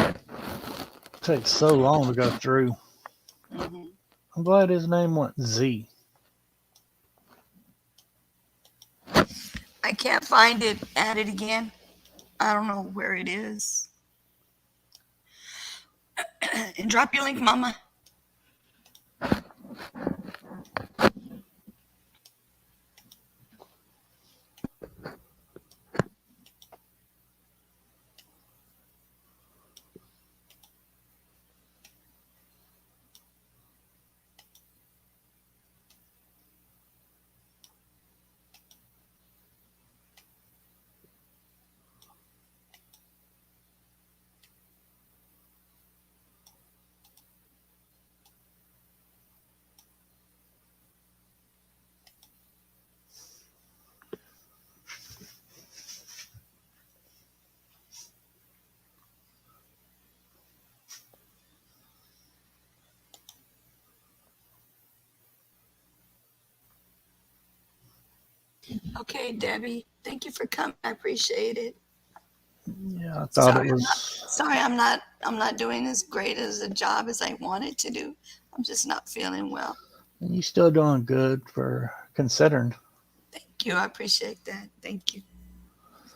It takes so long to go through. Hmm. I'm glad his name went Z. I can't find it. Add it again. I don't know where it is. And drop your link, Mama. Okay, Debbie. Thank you for coming. I appreciate it. Yeah, I thought it was. Sorry, I'm not doing as great as a job as I wanted to do. I'm just not feeling well. You still doing good for considering. Thank you. I appreciate that. Thank you.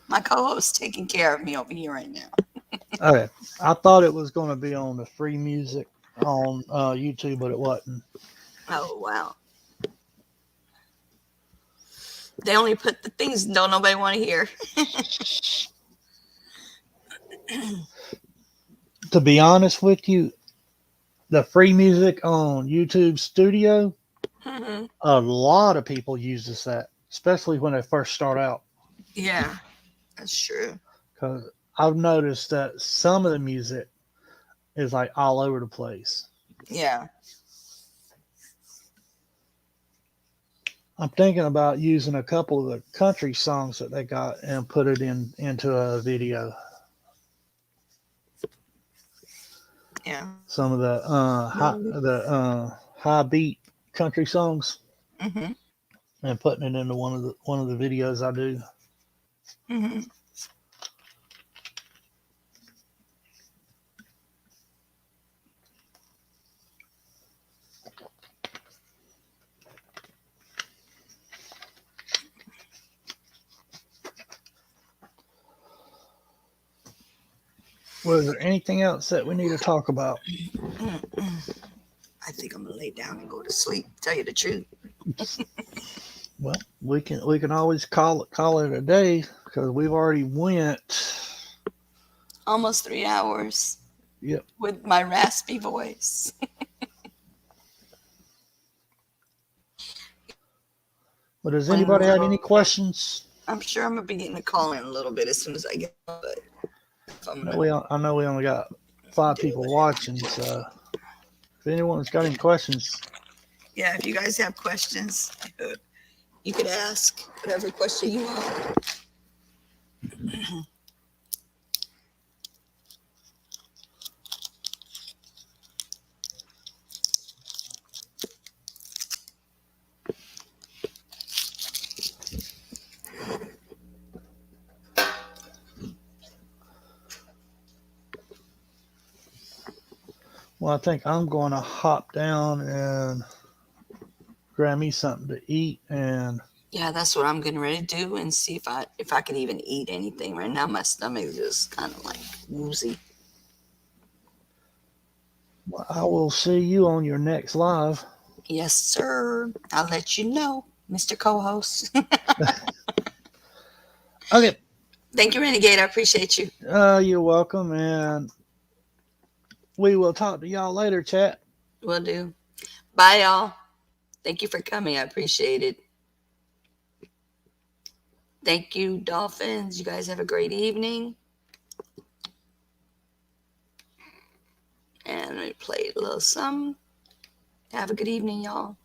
My co-host taking care of me over here right now. Okay, I thought it was going to be on the free music on YouTube, but it wasn't. Oh wow. They only put the things don't nobody want to hear. To be honest with you, the free music on YouTube Studio, Mhm. a lot of people uses that, especially when they first start out. Yeah, that's true. Because I've noticed that some of the music is like all over the place. Yeah. I'm thinking about using a couple of the country songs that they got and put it into a video. Yeah. Some of the high beat country songs Mhm. and putting it into one of the videos I do. Mhm. Was there anything else that we need to talk about? I think I'm gonna lay down and go to sleep. Tell you the truth. Well, we can always call it a day because we've already went. Almost 3 hours. Yep. With my raspy voice. But does anybody have any questions? I'm sure I'm gonna be getting a call in a little bit as soon as I get. But I know we only got 5 people watching, so if anyone's got any questions, yeah, if you guys have questions, you could ask whatever question you want. well, I think I'm going to hop down and grab me something to eat. And yeah, that's what I'm getting ready to do and see if I can even eat anything. Right now, my stomach is just kind of like woozy. I will see you on your next live. Yes, sir. I'll let you know, Mr. Co-host. Okay. Thank you, Renegade. I appreciate you. You're welcome, and we will talk to y'all later, chat. Will do. Bye, y'all. Thank you for coming. I appreciate it. Thank you, Dolphins. You guys have a great evening. And we played a little something. Have a good evening, y'all.